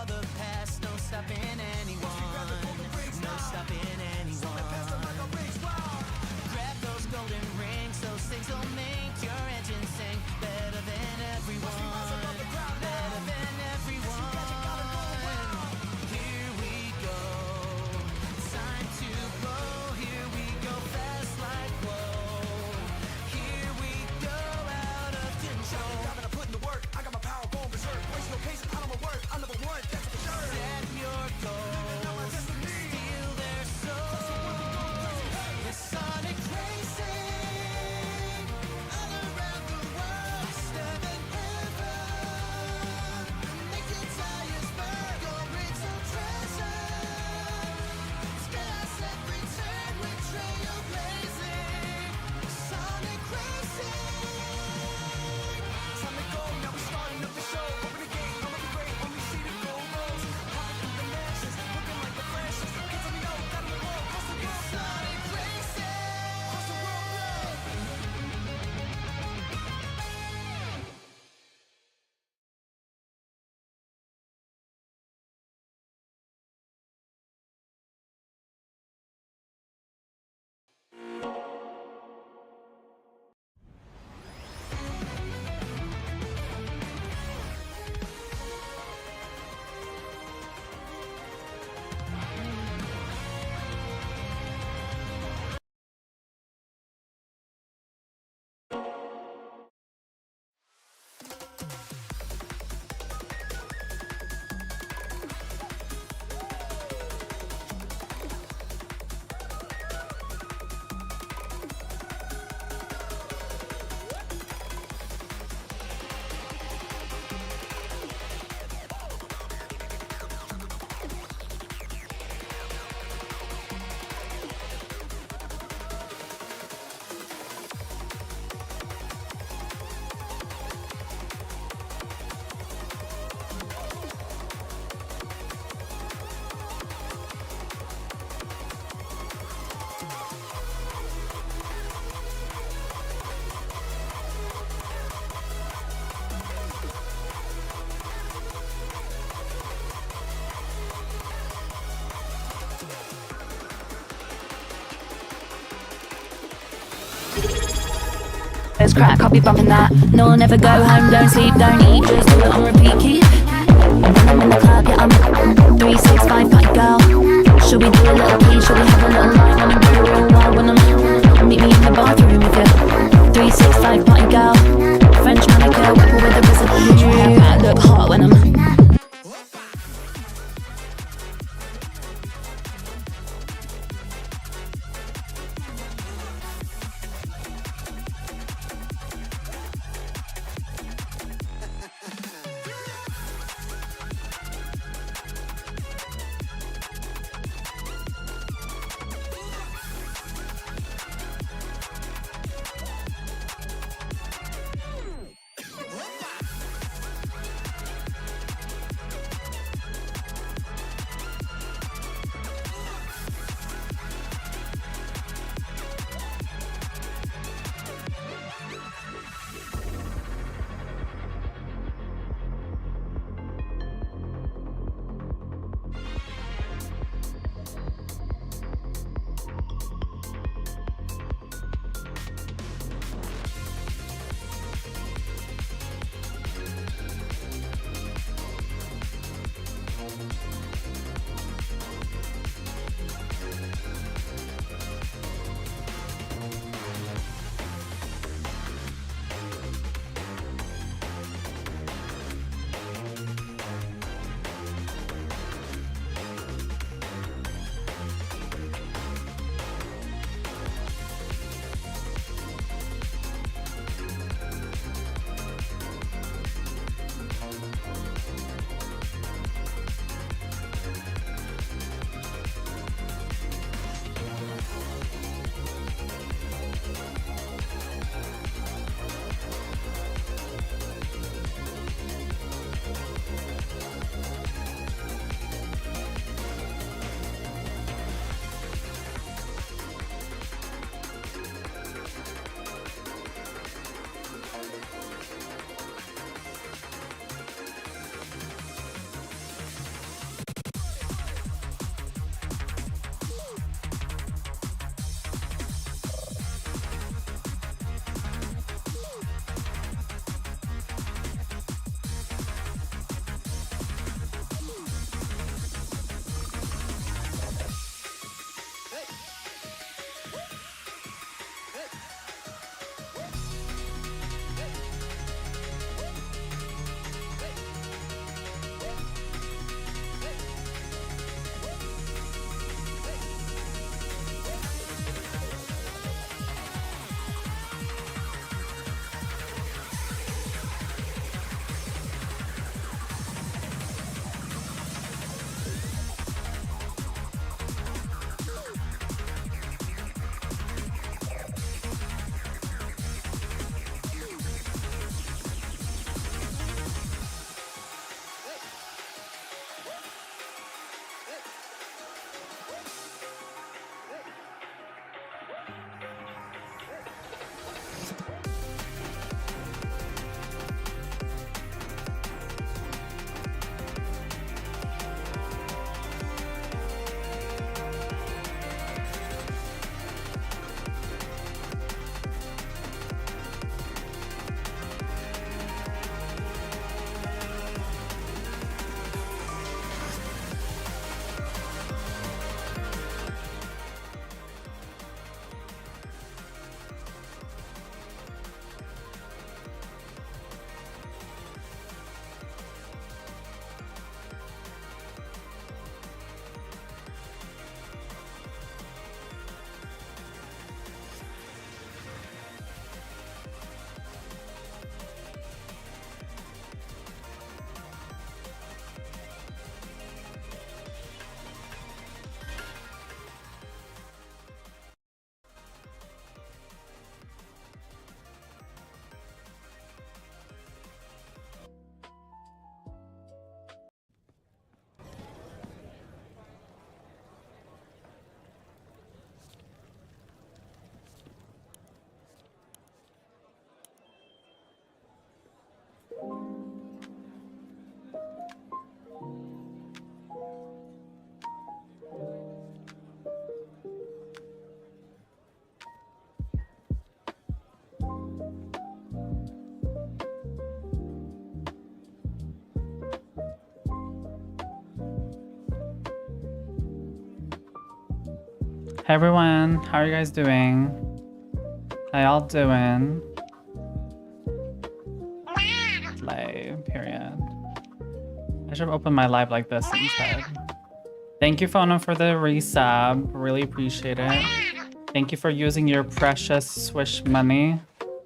all the past, no stopping anyone. No stopping anyone. Grab those golden rings, those things will make your engine sing better than everyone. Better than everyone. Here we go. Time to blow. Here we go fast like whoa. Here we go out of control. Now that I put in the work, I got my power going berserk. Waste no patience, I know my work. I'm number one, that's for sure. Set your goals. Steal their souls. It's Sonic racing all around the world. Faster than ever. Make your tires burn. Your brakes will treasure. Sky's every turn. We're trailblazing. Sonic racing. Time to go, now we're starting up the show. Open the gate, I'm looking great when we see the gold rolls. Hot through the mansions, looking like the flashes. Kids on me know, got the world, cross the world, Sonic racing. cross the world, It's crack, I'll be bumping that. No, I'll never go home, don't sleep, don't eat, just do it on repeat. Keep. When I'm in the club, yeah, I'm 365 party girl. Should we do a little pee? Should we have a little line? Wanna be real wild when I'm meet me in the bathroom with you. 365 party girl. French manicure, whipper with a residue. I look hot when I'm Hey everyone, how are you guys doing? How y'all doing? Play, period. I should have opened my live like this instead. Thank you, Fono, for the resub. Really appreciate it. Thank you for using your precious Swish money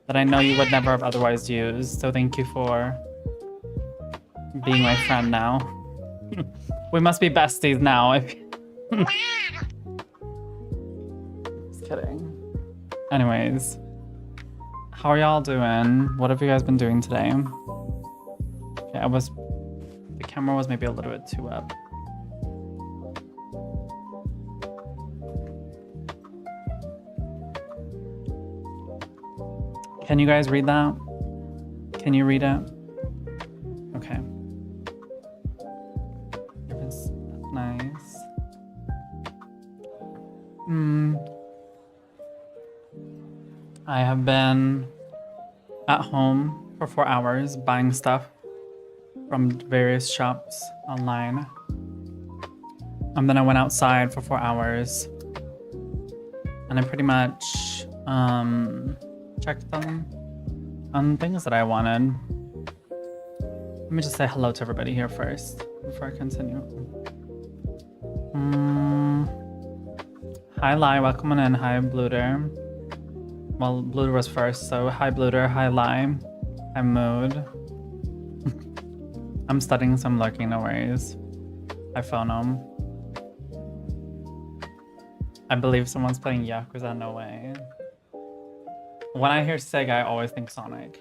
that I know you would never have otherwise used. So thank you for being my friend now. We must be besties now. Just kidding. Anyways, how are y'all doing? What have you guys been doing today? Okay, the camera was maybe a little bit too up. Can you guys read that? Can you read it? Okay. That's nice. I have been at home for 4 hours buying stuff from various shops online. And then I went outside for 4 hours. And I pretty much checked on things that I wanted. Let me just say hello to everybody here first before I continue. Hi Lai, welcome on in. Hi Bluter. Well, Bluter was first, so hi Bluter, hi Lai, hi Mood. I'm studying, so I'm lurking, no worries. Hi Phonome. I believe someone's playing Yakuza, no way. When I hear Sega, I always think Sonic.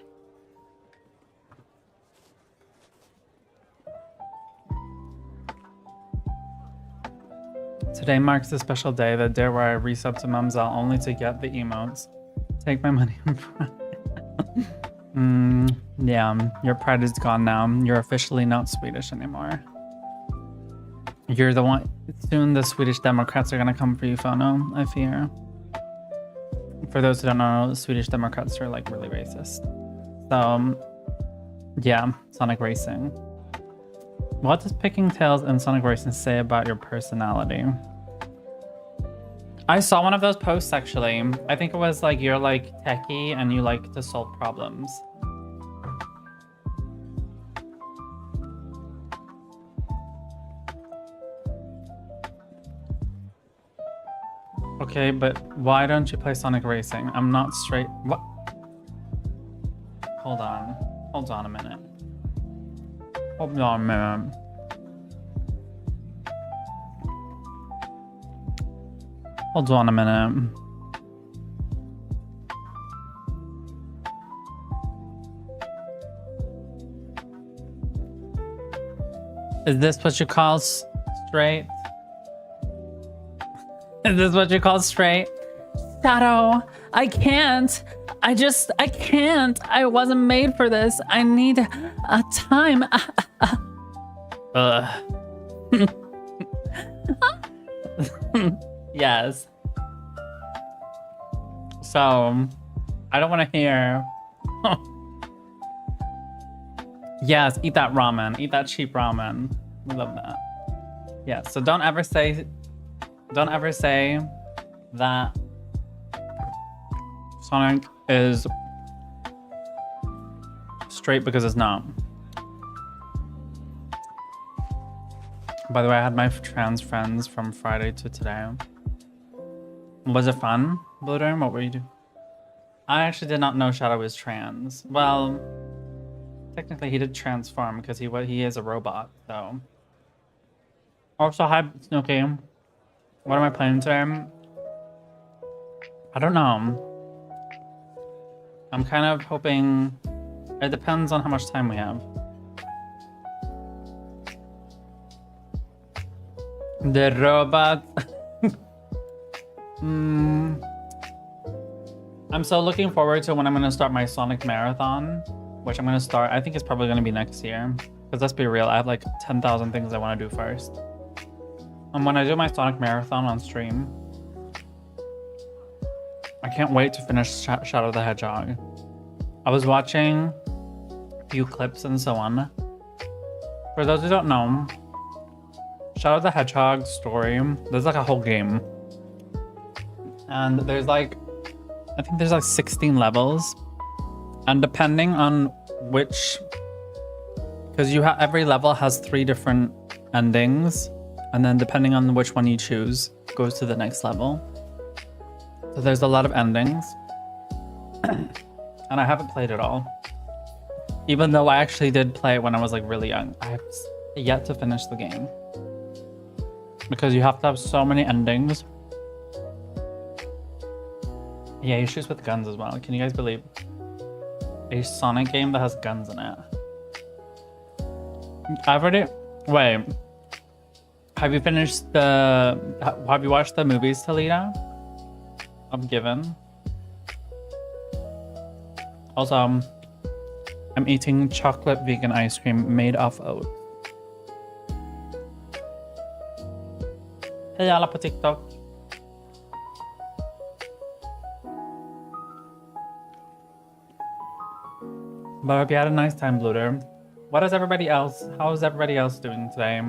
Today marks a special day, the day where I resub to mumzel only to get the emotes. Take my money and pride. Yeah, your pride is gone now. You're officially not Swedish anymore. You're the one. Soon the Swedish Democrats are gonna come for you, Fono, I fear. For those who don't know, Swedish Democrats are like really racist. So, yeah, Sonic Racing. What does picking tails in Sonic Racing say about your personality? I saw one of those posts actually. I think it was like you're like techie and you like to solve problems. Okay, but why don't you play Sonic Racing? I'm not straight. What? Hold on. Hold on a minute. Hold on a minute. Hold on a minute. Is this what you call straight? Is this what you call straight? Shadow, I can't. I can't. I wasn't made for this. I need a time. Yes. So, I don't want to hear. Yes, eat that ramen. Eat that cheap ramen. We love that. Yeah, so don't ever say that Sonic is straight because it's not. By the way, I had my trans friends from Friday to today. Was it fun, Blooder? What were you doing? I actually did not know Shadow was trans. Well, technically he did transform because he is a robot, so. Also, hi Snooky. What am I playing today? I don't know. I'm kind of hoping. It depends on how much time we have. The robot. I'm so looking forward to when I'm gonna start my Sonic marathon, which I'm gonna start. I think it's probably gonna be next year. Because let's be real, I have like 10,000 things I want to do first. And when I do my Sonic marathon on stream, I can't wait to finish Shadow the Hedgehog. I was watching a few clips and so on. For those who don't know, Shadow the Hedgehog story, there's like a whole game. And there's like, I think there's like 16 levels. And depending on which, because every level has 3 different endings. And then depending on which one you choose, goes to the next level. So there's a lot of endings. And I haven't played it all. Even though I actually did play it when I was like really young. I have yet to finish the game. Because you have to have so many endings. Yeah, you shoot with guns as well. Can you guys believe a Sonic game that has guns in it? I've already... Wait. Have you finished the... Have you watched the movies, Talita? I'm given. Also, I'm eating chocolate vegan ice cream made of oat. Hej alla på TikTok. But I hope you had a nice time, Bluter. What is everybody else? How is everybody else doing today?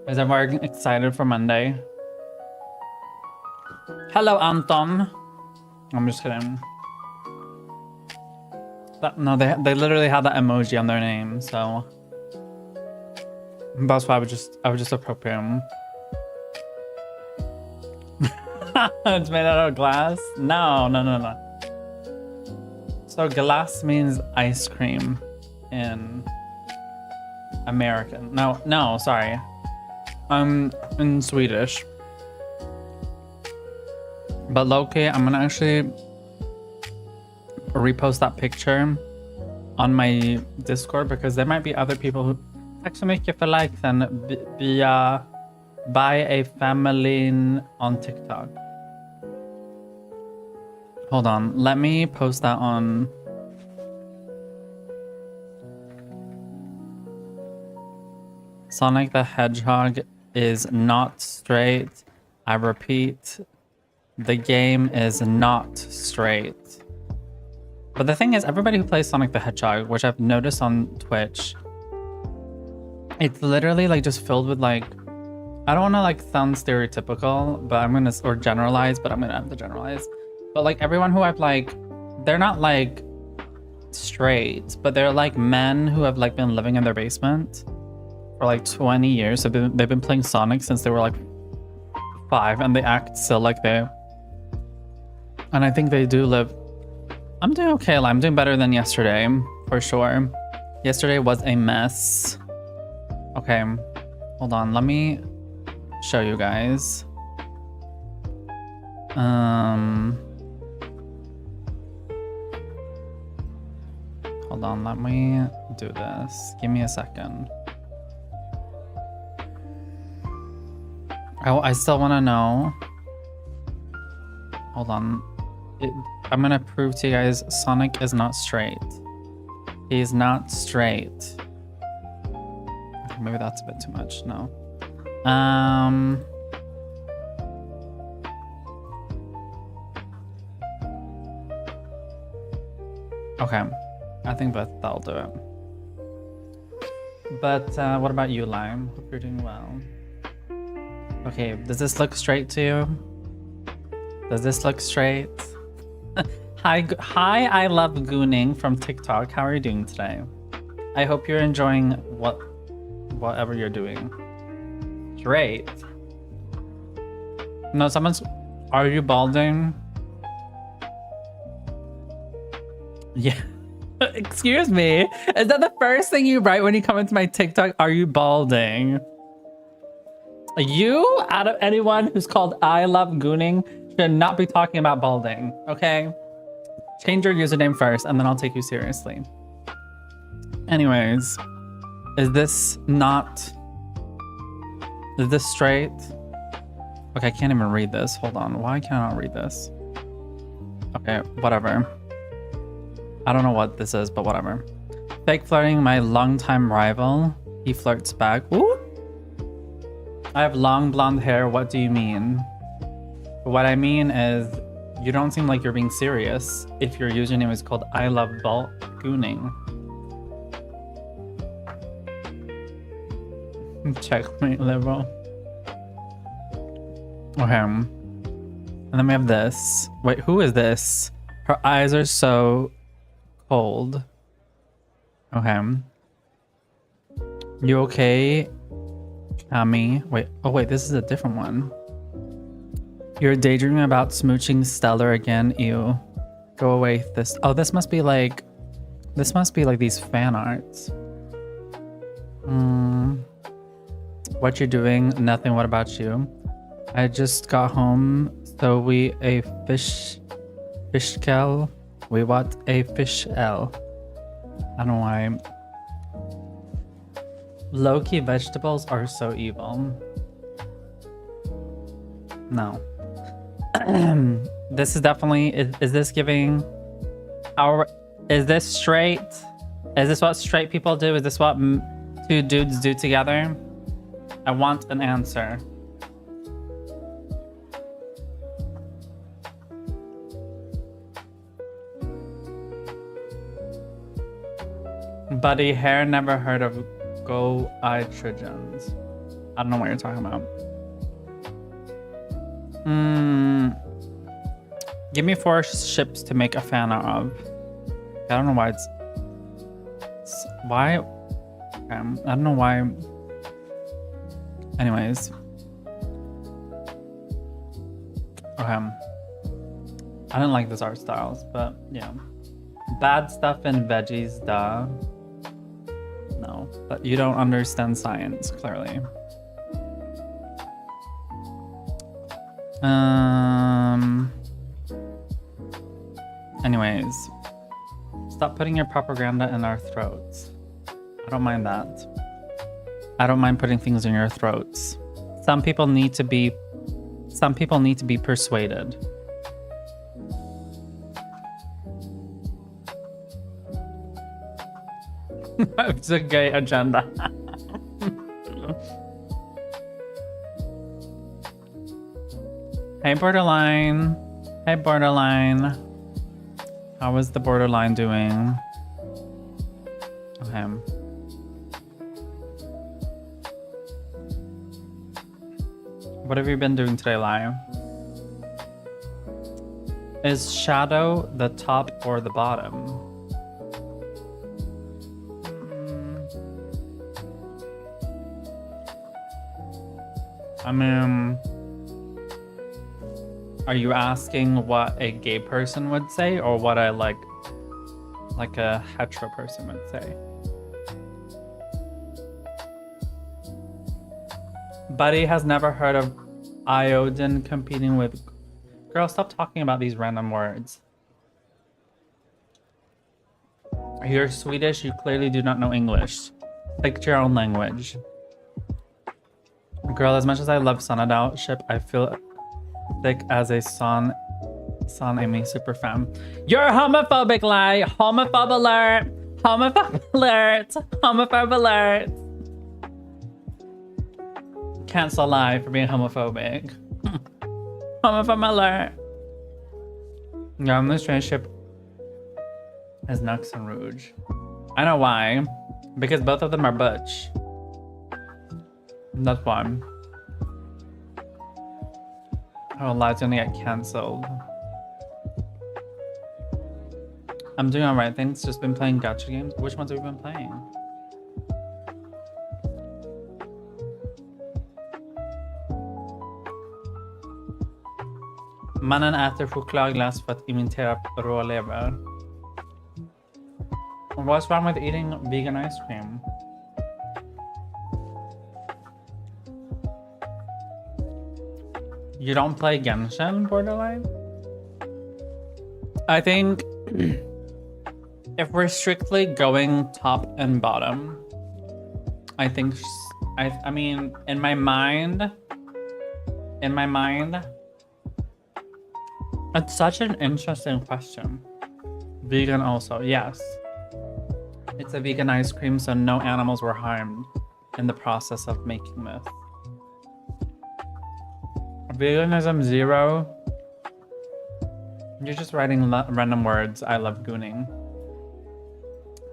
Is everyone excited for Monday? Hello, Anton. I'm just kidding. No, they literally had that emoji on their name, so that's why I would just appropriate them. It's made out of glass? No. So glass means ice cream in American. No, sorry. In Swedish. But Loki, I'm gonna actually repost that picture on my Discord because there might be other people who... Tack så mycket för likesen via By a Family on TikTok. Hold on, let me post that on... Sonic the Hedgehog is not straight. I repeat, the game is not straight. But the thing is, everybody who plays Sonic the Hedgehog, which I've noticed on Twitch, it's literally like just filled with like... I don't want to like sound stereotypical, but I'm gonna... Or generalize, but I'm gonna have to generalize. But like everyone who I've like... They're not like straight, but they're like men who have like been living in their basement for like 20 years. They've been playing Sonic since they were like 5, and they act still like they... And I think they do live... I'm doing okay. I'm doing better than yesterday, for sure. Yesterday was a mess. Okay, hold on. Let me show you guys. Hold on, let me do this. Give me a second. Oh, I still want to know. Hold on. I'm gonna prove to you guys Sonic is not straight. He's not straight. Okay, maybe that's a bit too much. No. Okay. I think that'll do it. But what about you, Lime? Hope you're doing well. Okay, does this look straight to you? Does this look straight? Hi, I love gooning from TikTok. How are you doing today? I hope you're enjoying whatever you're doing. Straight. No, someone's... Are you balding? Yeah. Excuse me. Is that the first thing you write when you come into my TikTok? Are you balding? You, out of anyone who's called I love gooning, should not be talking about balding, okay? Change your username first, and then I'll take you seriously. Anyways, is this straight? Okay, I can't even read this. Hold on. Why can't I read this? Okay, whatever. I don't know what this is, but whatever. Fake flirting my longtime rival. He flirts back. Ooh. I have long blonde hair. What do you mean? What I mean is, you don't seem like you're being serious if your username is called I love gooning. Checkmate level. Okay. And then we have this. Wait, who is this? Her eyes are so cold. Okay. You okay, Cami? Wait, oh wait, this is a different one. You're daydreaming about smooching Stellar again? Ew. Go away. This. Oh, this must be like these fan arts. What you doing? Nothing. What about you? I just got home, so we a fishkel. We what a fishel. I don't know why. Low-key vegetables are so evil. No. This is definitely, is this giving our, is this straight? Is this what straight people do? Is this what two dudes do together? I want an answer. Buddy hair, never heard of go itrogens. I don't know what you're talking about. Give me 4 ships to make a fan art of. I don't know why it's why. I don't know why. Anyways. Okay. I didn't like this art styles, but yeah. Bad stuff in veggies, duh. No, but you don't understand science, clearly. Anyways, stop putting your propaganda in our throats. I don't mind that. I don't mind putting things in your throats. Some people need to be persuaded. It's a gay agenda. Hey, Borderline. Hey, Borderline. How is the Borderline doing? Okay. What have you been doing today, Live? Is shadow the top or the bottom? I mean, are you asking what a gay person would say or what I like a hetero person would say? Buddy has never heard of iodine competing with... Girl, stop talking about these random words. You're Swedish, you clearly do not know English. Stick to your own language. Girl, as much as I love Sonadal ship, I feel thick as a Son Amy super fan. You're homophobic, Lai! Homophobe alert! Homophobe alert! Homophobe alert! Cancel Lai for being homophobic. Homophobe alert! Yeah, this relationship is Nux and Rouge. I know why. Because both of them are butch. That's why. Oh, Lai's gonna get cancelled. I'm doing alright, thanks. Just been playing gacha games. Which ones have we been playing? Mannen äter chokladglass för att imitera rålever. What's wrong with eating vegan ice cream? You don't play Genshin, Borderline? I think if we're strictly going top and bottom, I think I mean in my mind it's such an interesting question. Vegan also, yes. It's a vegan ice cream, so no animals were harmed in the process of making this. Veganism 0. You're just writing random words. I love gooning.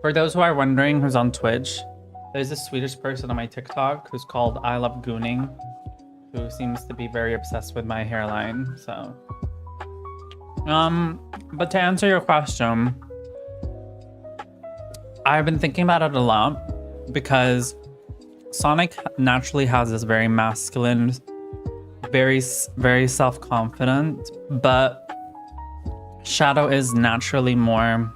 For those who are wondering who's on Twitch, there's a Swedish person on my TikTok who's called I Love Gooning, who seems to be very obsessed with my hairline. So But to answer your question, I've been thinking about it a lot because Sonic naturally has this very masculine, very self-confident, but Shadow is naturally more.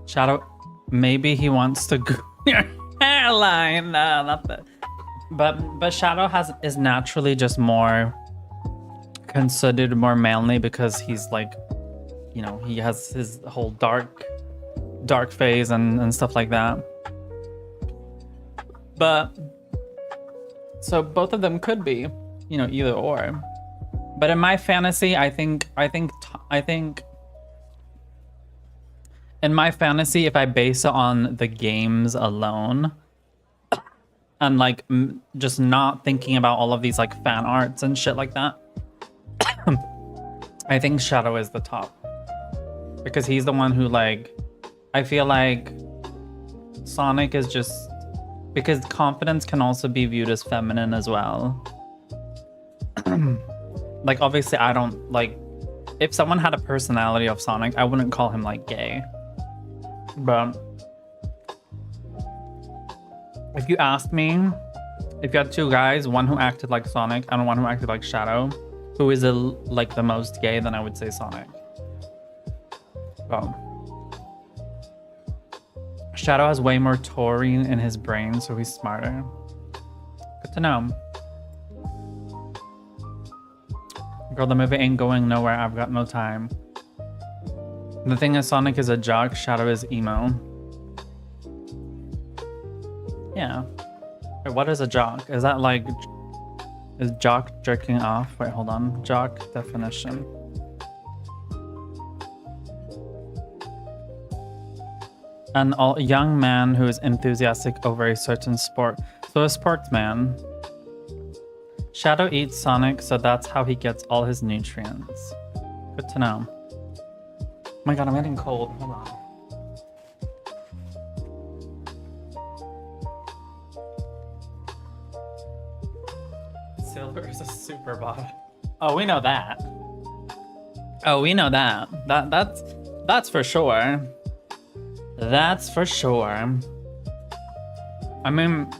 Shadow, maybe he wants to go your hairline. No, not that. But Shadow is naturally just more considered more manly because he's like, you know, he has his whole dark phase and stuff like that. But so both of them could be, you know, either or. But in my fantasy, I think in my fantasy, if I base it on the games alone and like just not thinking about all of these like fan arts and shit like that, I think Shadow is the top because he's the one who like, I feel like Sonic is just, because confidence can also be viewed as feminine as well. Like obviously I don't like, if someone had a personality of Sonic, I wouldn't call him like gay. But if you asked me, if you had two guys, one who acted like Sonic and one who acted like Shadow, who is like the most gay, then I would say Sonic. Well, Shadow has way more taurine in his brain, so he's smarter. Good to know. Girl, the movie ain't going nowhere. I've got no time. The thing is, Sonic is a jock, Shadow is emo. Yeah. Wait, what is a jock? Is that like... Is jock jerking off? Wait, hold on. Jock definition. An young man who is enthusiastic over a certain sport. So a sportsman. Shadow eats Sonic, so that's how he gets all his nutrients. Good to know. Oh my god, I'm getting cold. Hold on. Silver is a super bot. Oh, we know that. Oh, we know that. That's for sure. That's for sure. I mean,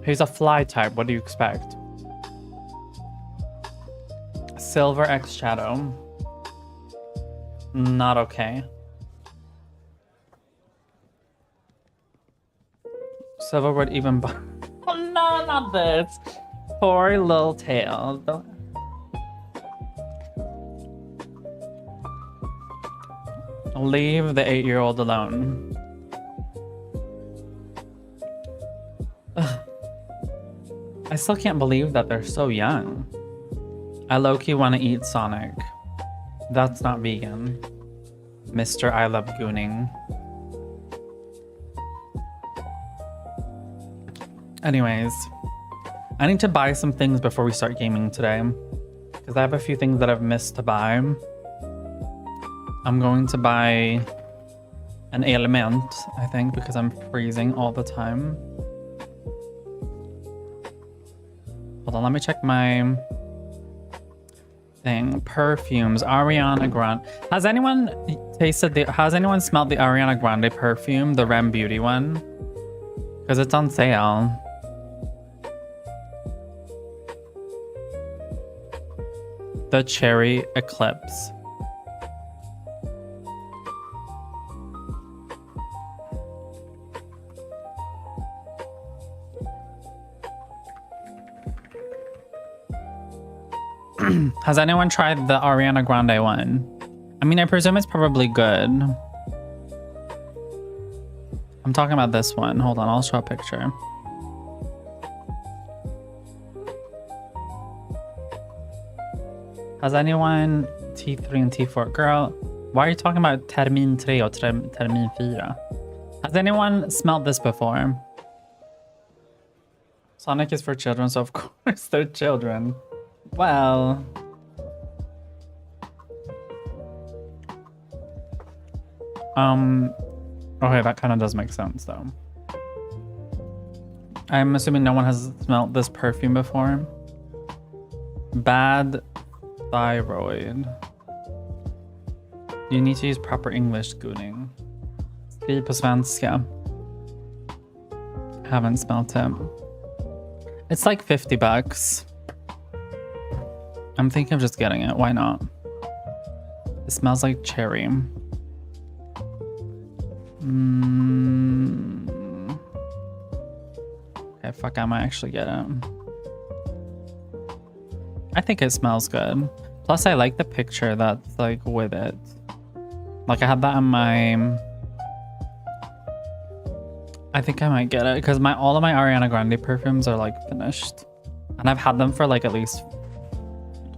he's a fly type. What do you expect? Silver X Shadow. Not okay. Silver would even... Oh no, not this. Poor little tail. Leave the 8-year-old alone. Ugh. I still can't believe that they're so young. I low-key want to eat Sonic. That's not vegan. Mr. I love gooning. Anyways, I need to buy some things before we start gaming today. Because I have a few things that I've missed to buy. I'm going to buy an element, I think, because I'm freezing all the time. Hold on, let me check my thing. Perfumes, Ariana Grande. Has anyone smelled the Ariana Grande perfume, the Rem Beauty one? Because it's on sale. The Cherry Eclipse. Has anyone tried the Ariana Grande one? I mean, I presume it's probably good. I'm talking about this one. Hold on, I'll show a picture. Has anyone T3 and T4? Girl, why are you talking about termin 3 or termin 4? Has anyone smelled this before? Sonic is for children, so of course they're children. Well... Okay, that kind of does make sense, though. I'm assuming no one has smelled this perfume before. Bad thyroid. You need to use proper English, Gooning. Skriv på svenska. Haven't smelt it. It's like 50 bucks. I'm thinking of just getting it. Why not? It smells like cherry. Okay, fuck, I might actually get it. I think it smells good. Plus, I like the picture that's like with it. Like I had that on my... I think I might get it because all of my Ariana Grande perfumes are like finished. And I've had them for like at least,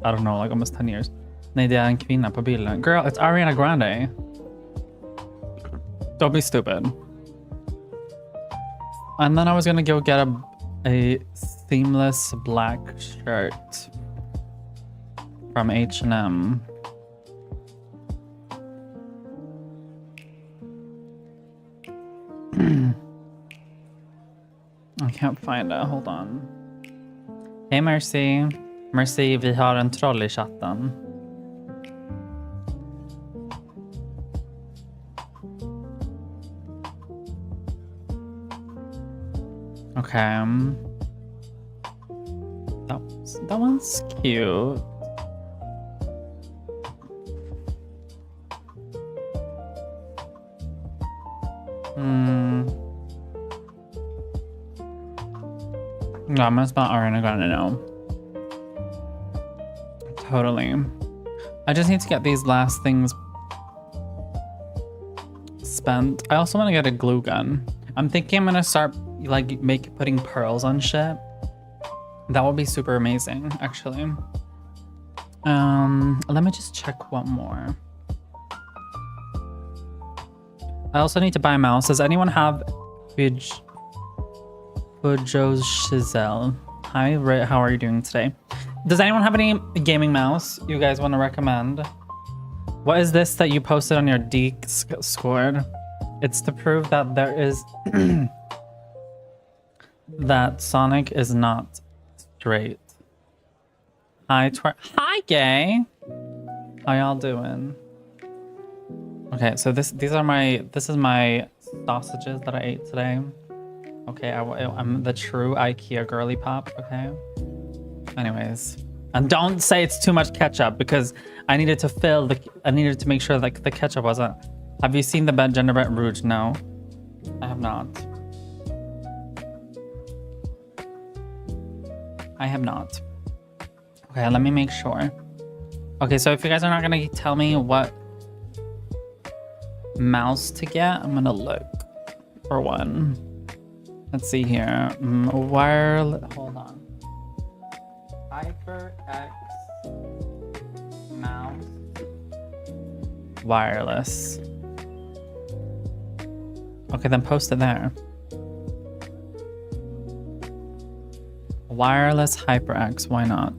I don't know, like almost 10 years. Nej, det är en kvinna på bilden. Girl, it's Ariana Grande. Don't be stupid. And then I was gonna go get a seamless black shirt from H&M. I can't find it. Hold on. Hey Mercy. Mercy, vi har en troll i chatten. Okay. That one's cute. No, I'm gonna spell Ariana Grande now. Totally. I just need to get these last things spent. I also want to get a glue gun. I'm thinking I'm gonna start like putting pearls on shit. That would be super amazing, actually. Let me just check one more. I also need to buy a mouse. Does anyone have Bujo's Shizel? Hi, how are you doing today? Does anyone have any gaming mouse you guys want to recommend? What is this that you posted on your Discord? It's to prove that there is that Sonic is not straight. Hi, gay. How y'all doing? Okay, so this is my sausages that I ate today. Okay, I'm the true IKEA girly pop. Okay. Anyways, and don't say it's too much ketchup because I needed to make sure like the ketchup wasn't. Have you seen the Gingerbread Rouge? No, I have not. I have not. Okay, let me make sure. Okay, so if you guys are not gonna tell me what mouse to get, I'm gonna look for one. Let's see here. Hold on. HyperX mouse wireless. Okay, then post it there. Wireless HyperX, why not?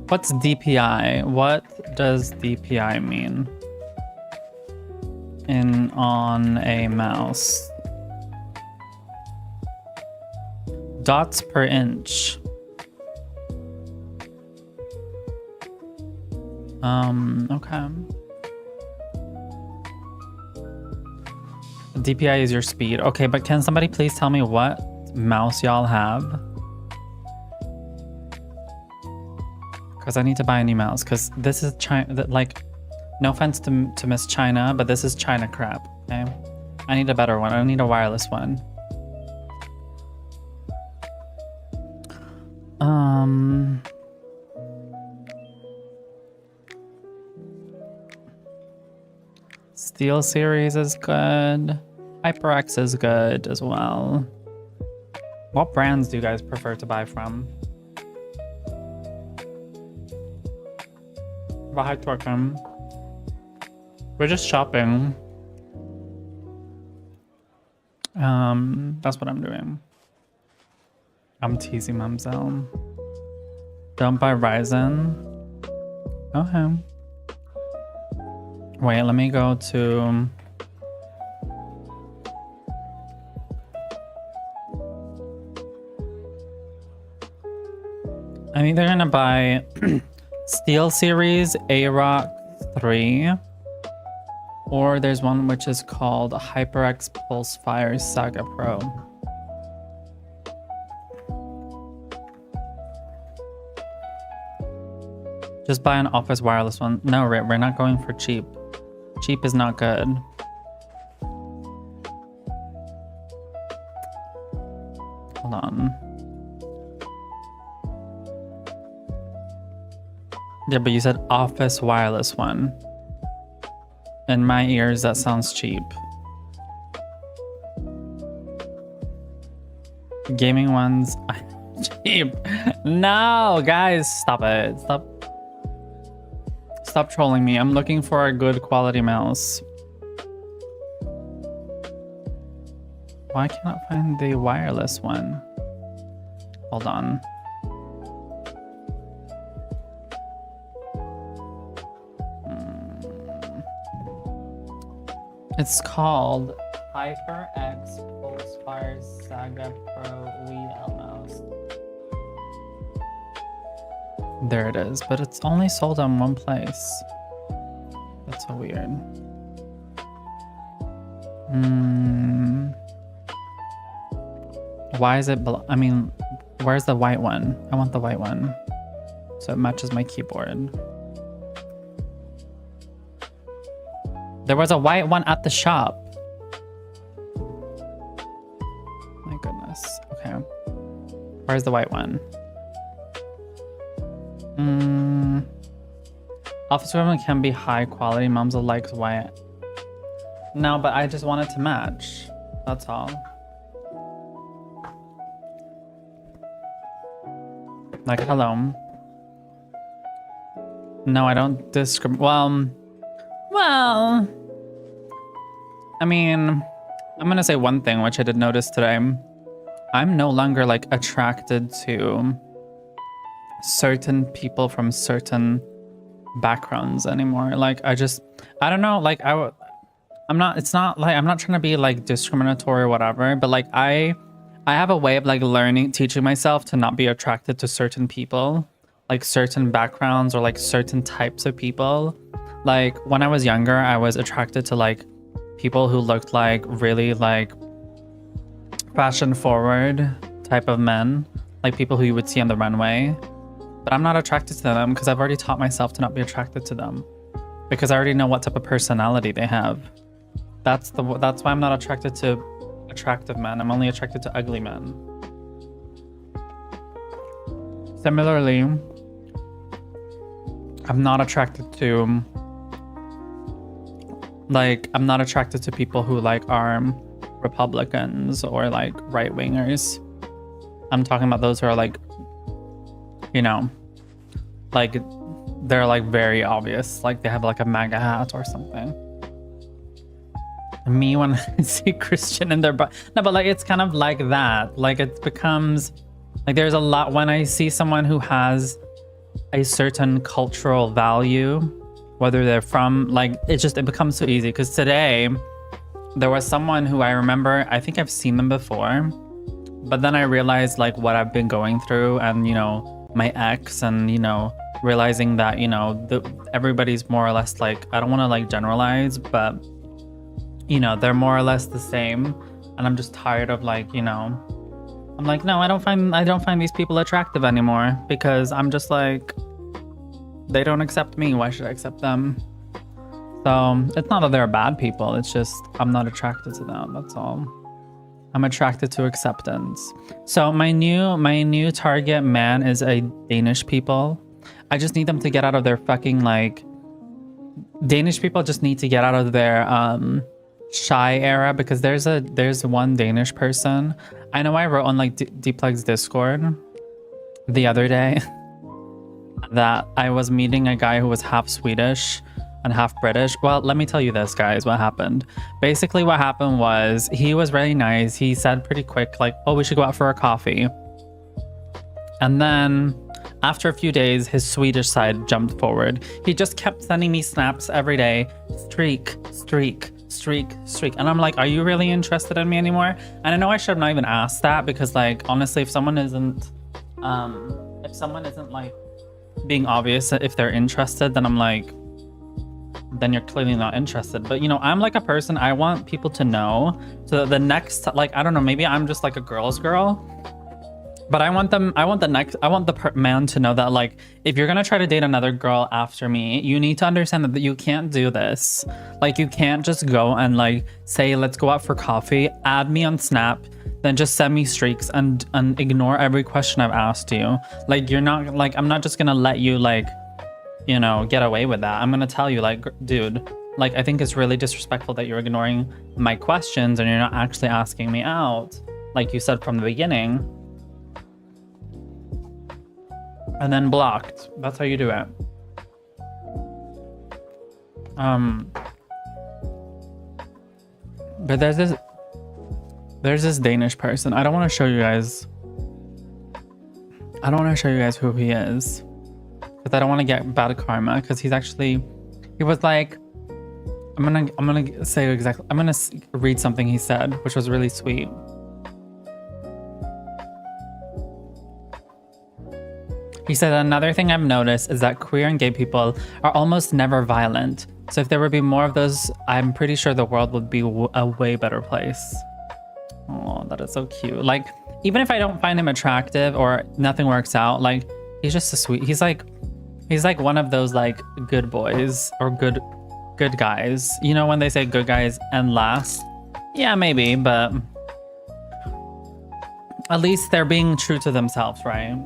What's DPI? What does DPI mean? On a mouse. Dots per inch. Okay. DPI is your speed. Okay, but can somebody please tell me what mouse y'all have? Because I need to buy a new mouse. Because this is China. Like, no offense to Miss China, but this is China crap. Okay, I need a better one. I need a wireless one. Steel Series is good. HyperX is good as well. What brands do you guys prefer to buy from? Hi, Torquem. We're just shopping. That's what I'm doing. I'm teasing mumzel. Don't buy Ryzen. Okay. Wait, let me go to... I'm either gonna buy Steel Series A-Rock 3, or there's one which is called HyperX Pulse Fire Saga Pro. Just buy an office wireless one. No, we're not going for cheap. Cheap is not good. Hold on. Yeah, but you said office wireless one. In my ears, that sounds cheap. Gaming ones, cheap. No, guys, stop it. Stop trolling me. I'm looking for a good quality mouse. Why can't I find the wireless one? Hold on. It's called HyperX Pulse Fire Saga Pro WL mouse. There it is, but it's only sold on one place. That's so weird. Why is it? I mean, where's the white one? I want the white one, so it matches my keyboard. There was a white one at the shop. My goodness. Okay. Where's the white one? Office equipment can be high quality. Mumzel likes white. No, but I just want it to match. That's all. Like, hello. No, I don't discriminate. Well, I mean, I'm gonna say one thing, which I did notice today. I'm no longer like attracted to certain people from certain backgrounds anymore. Like, I don't know, like I'm not trying to be like discriminatory or whatever, but like I have a way of like teaching myself to not be attracted to certain people, like certain backgrounds or like certain types of people. Like when I was younger, I was attracted to like people who looked like really like fashion forward type of men, like people who you would see on the runway. But I'm not attracted to them because I've already taught myself to not be attracted to them, because I already know what type of personality they have. That's why I'm not attracted to attractive men. I'm only attracted to ugly men. Similarly, I'm not attracted to people who like are Republicans or like right-wingers. I'm talking about those who are like, you know, like they're like very obvious, like they have like a MAGA hat or something. Me, when I see Christian in their no, but like it's kind of like that. Like it becomes like there's a lot when I see someone who has a certain cultural value, whether they're from like it becomes so easy. Because today there was someone who I remember, I think I've seen them before, but then I realized like what I've been going through, and you know, my ex, and you know, realizing that, you know, everybody's more or less like, I don't want to like generalize, but you know, they're more or less the same, and I'm just tired of like, you know, I'm like, no, I don't find these people attractive anymore, because I'm just like, they don't accept me, why should I accept them? So it's not that they're bad people, it's just I'm not attracted to them, that's all. I'm attracted to acceptance. So my new target man is a Danish people. I just need them to get out of their fucking like, Danish people just need to get out of their shy era, because there's one Danish person. I know I wrote on like Dplug's Discord the other day that I was meeting a guy who was half Swedish and half British. Well, let me tell you this, guys, what happened. Basically what happened was he was really nice. He said pretty quick like, oh, we should go out for a coffee. And then after a few days, his Swedish side jumped forward. He just kept sending me snaps every day. Streak, streak, streak, streak. And I'm like, are you really interested in me anymore? And I know I should have not even asked that, because like, honestly, if someone isn't, if someone isn't like being obvious if they're interested, then I'm like, then you're clearly not interested. But you know, I'm like a person, I want people to know, so that the next, like, I don't know, maybe I'm just like a girl's girl, but I want the man to know that, like, if you're gonna try to date another girl after me, you need to understand that you can't do this. Like, you can't just go and like say, let's go out for coffee, add me on Snap, then just send me streaks and ignore every question I've asked you. Like, you're not, like, I'm not just gonna let you, like, you know, get away with that. I'm gonna tell you, like, dude, like, I think it's really disrespectful that you're ignoring my questions and you're not actually asking me out, like you said from the beginning. And then blocked. That's how you do it. But there's this Danish person. I don't want to show you guys. I don't want to show you guys who he is, because I don't want to get bad karma. Because he was like, I'm gonna say exactly. I'm gonna read something he said, which was really sweet. He said, another thing I've noticed is that queer and gay people are almost never violent. So if there would be more of those, I'm pretty sure the world would be a way better place. Oh, that is so cute. Like, even if I don't find him attractive or nothing works out, like, he's just so sweet. He's like one of those like good boys or good guys. You know, when they say good guys end last? Yeah, maybe, but at least they're being true to themselves, right?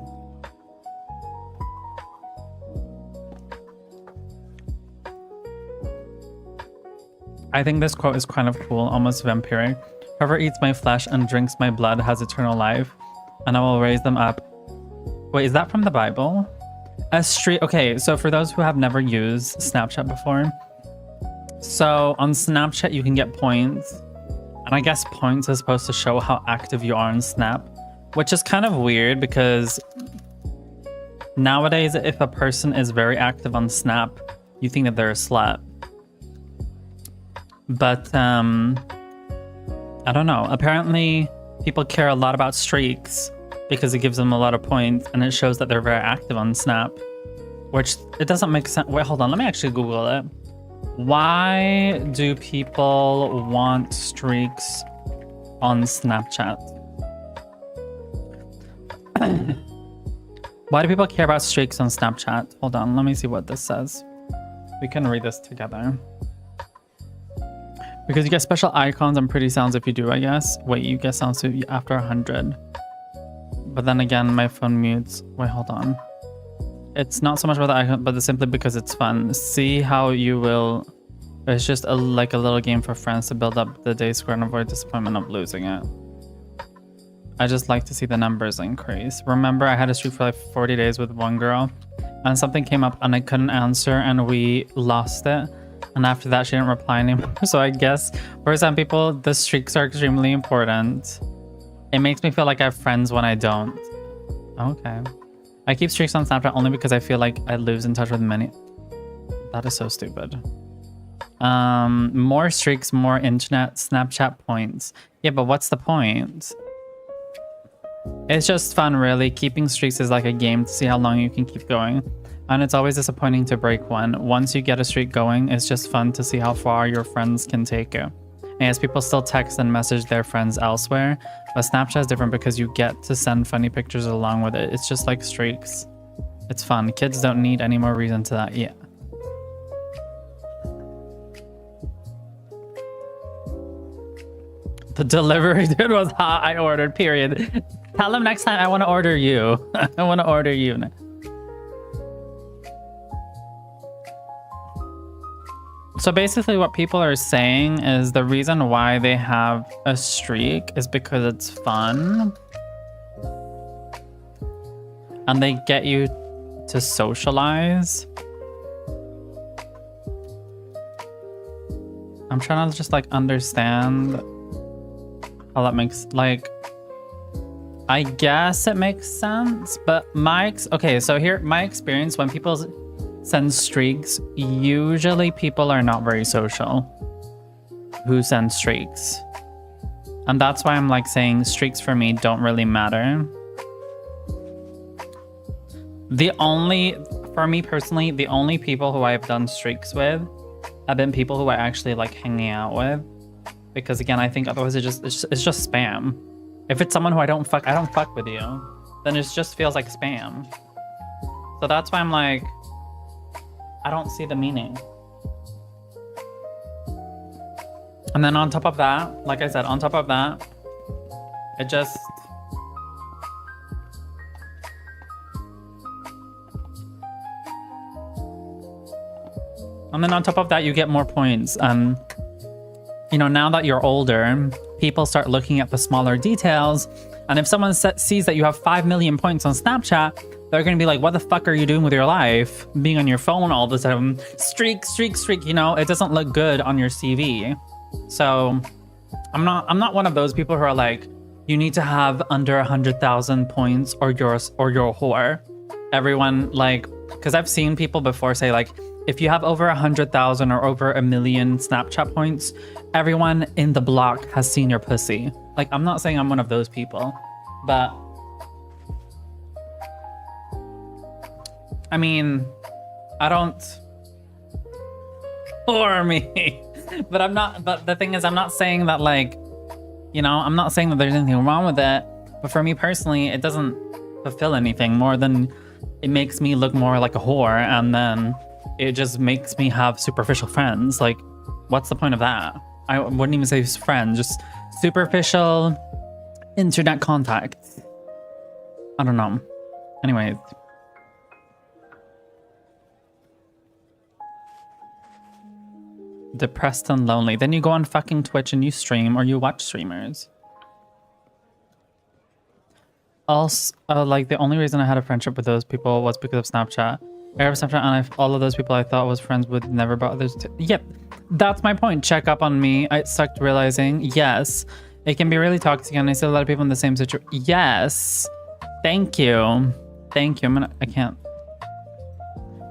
I think this quote is kind of cool, almost vampiric. Whoever eats my flesh and drinks my blood has eternal life, and I will raise them up. Wait, is that from the Bible? Okay, so for those who have never used Snapchat before, so on Snapchat you can get points, and I guess points is supposed to show how active you are on Snap, which is kind of weird because nowadays if a person is very active on Snap, you think that they're a slut. But I don't know. Apparently, people care a lot about streaks because it gives them a lot of points, and it shows that they're very active on Snap, which it doesn't make sense. Wait, hold on. Let me actually Google it. Why do people want streaks on Snapchat? Why do people care about streaks on Snapchat? Hold on. Let me see what this says. We can read this together. Because you get special icons and pretty sounds if you do, I guess. Wait, you get sounds after 100. But then again, my phone mutes. Wait, hold on. It's not so much about the icon, but it's simply because it's fun. See how you will... It's just like a little game for friends to build up the day score and avoid disappointment of losing it. I just like to see the numbers increase. Remember, I had a streak for like 40 days with one girl, and something came up and I couldn't answer and we lost it. And after that, she didn't reply anymore. So I guess for some people, the streaks are extremely important. It makes me feel like I have friends when I don't. Okay. I keep streaks on Snapchat only because I feel like I lose in touch with many. That is so stupid. More streaks, more internet, Snapchat points. Yeah, but what's the point? It's just fun, really. Keeping streaks is like a game to see how long you can keep going. And it's always disappointing to break one. Once you get a streak going, it's just fun to see how far your friends can take you. And yes, people still text and message their friends elsewhere, but Snapchat is different because you get to send funny pictures along with it. It's just like streaks. It's fun. Kids don't need any more reason to that yet. The delivery dude was hot. I ordered, period. Tell him next time I want to order you. I want to order you. So basically what people are saying is the reason why they have a streak is because it's fun. And they get you to socialize. I'm trying to just like understand how that makes, like, I guess it makes sense, but okay, so here, my experience when people send streaks, usually people are not very social who send streaks. And that's why I'm like saying streaks for me don't really matter. For me personally, the only people who I've done streaks with have been people who I actually like hanging out with. Because again, I think otherwise it's just spam. If it's someone who I don't fuck with you, then it just feels like spam. So that's why I'm like, I don't see the meaning. And then on top of that, like I said, on top of that, it just... And then on top of that, you get more points. You know, now that you're older, people start looking at the smaller details. And if someone sees that you have 5 million points on Snapchat, they're going to be like, what the fuck are you doing with your life? Being on your phone all the time. Streak, streak, streak. You know, it doesn't look good on your CV. So I'm not one of those people who are like, you need to have under 100,000 points or you're a whore. Everyone, like, because I've seen people before say like, if you have over 100,000 or over 1 million Snapchat points, everyone in the block has seen your pussy. Like, I'm not saying I'm one of those people, but I mean, I don't, for me, but the thing is, I'm not saying that like, you know, I'm not saying that there's anything wrong with it, but for me personally, it doesn't fulfill anything more than it makes me look more like a whore, and then it just makes me have superficial friends. Like, what's the point of that? I wouldn't even say friends, just superficial internet contacts. I don't know. Anyways. Depressed and lonely. Then you go on fucking Twitch and you stream, or you watch streamers. Also, like, the only reason I had a friendship with those people was because of Snapchat. I have Snapchat, and all of those people I thought was friends with never brought others to. Yep, that's my point. Check up on me. I sucked realizing, yes, it can be really toxic, and I see a lot of people in the same situation. Yes, thank you. Thank you. I can't.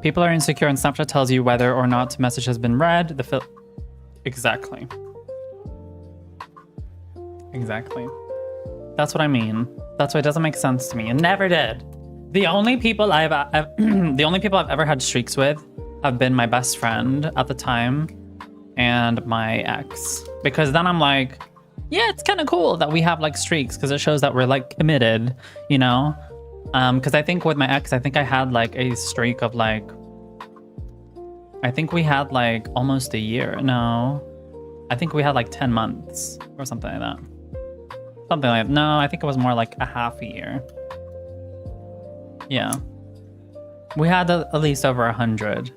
People are insecure, and Snapchat tells you whether or not the message has been read. Exactly. Exactly. That's what I mean. That's why it doesn't make sense to me. It never did. The only people I've ever had streaks with have been my best friend at the time and my ex. Because then I'm like, yeah, it's kind of cool that we have like streaks because it shows that we're like committed, you know? Because I think with my ex, I think I had like a streak of like, I think we had like almost a year. No, I think we had like 10 months or something like that. Something like that. No, I think it was more like a half a year. Yeah. We had at least over 100.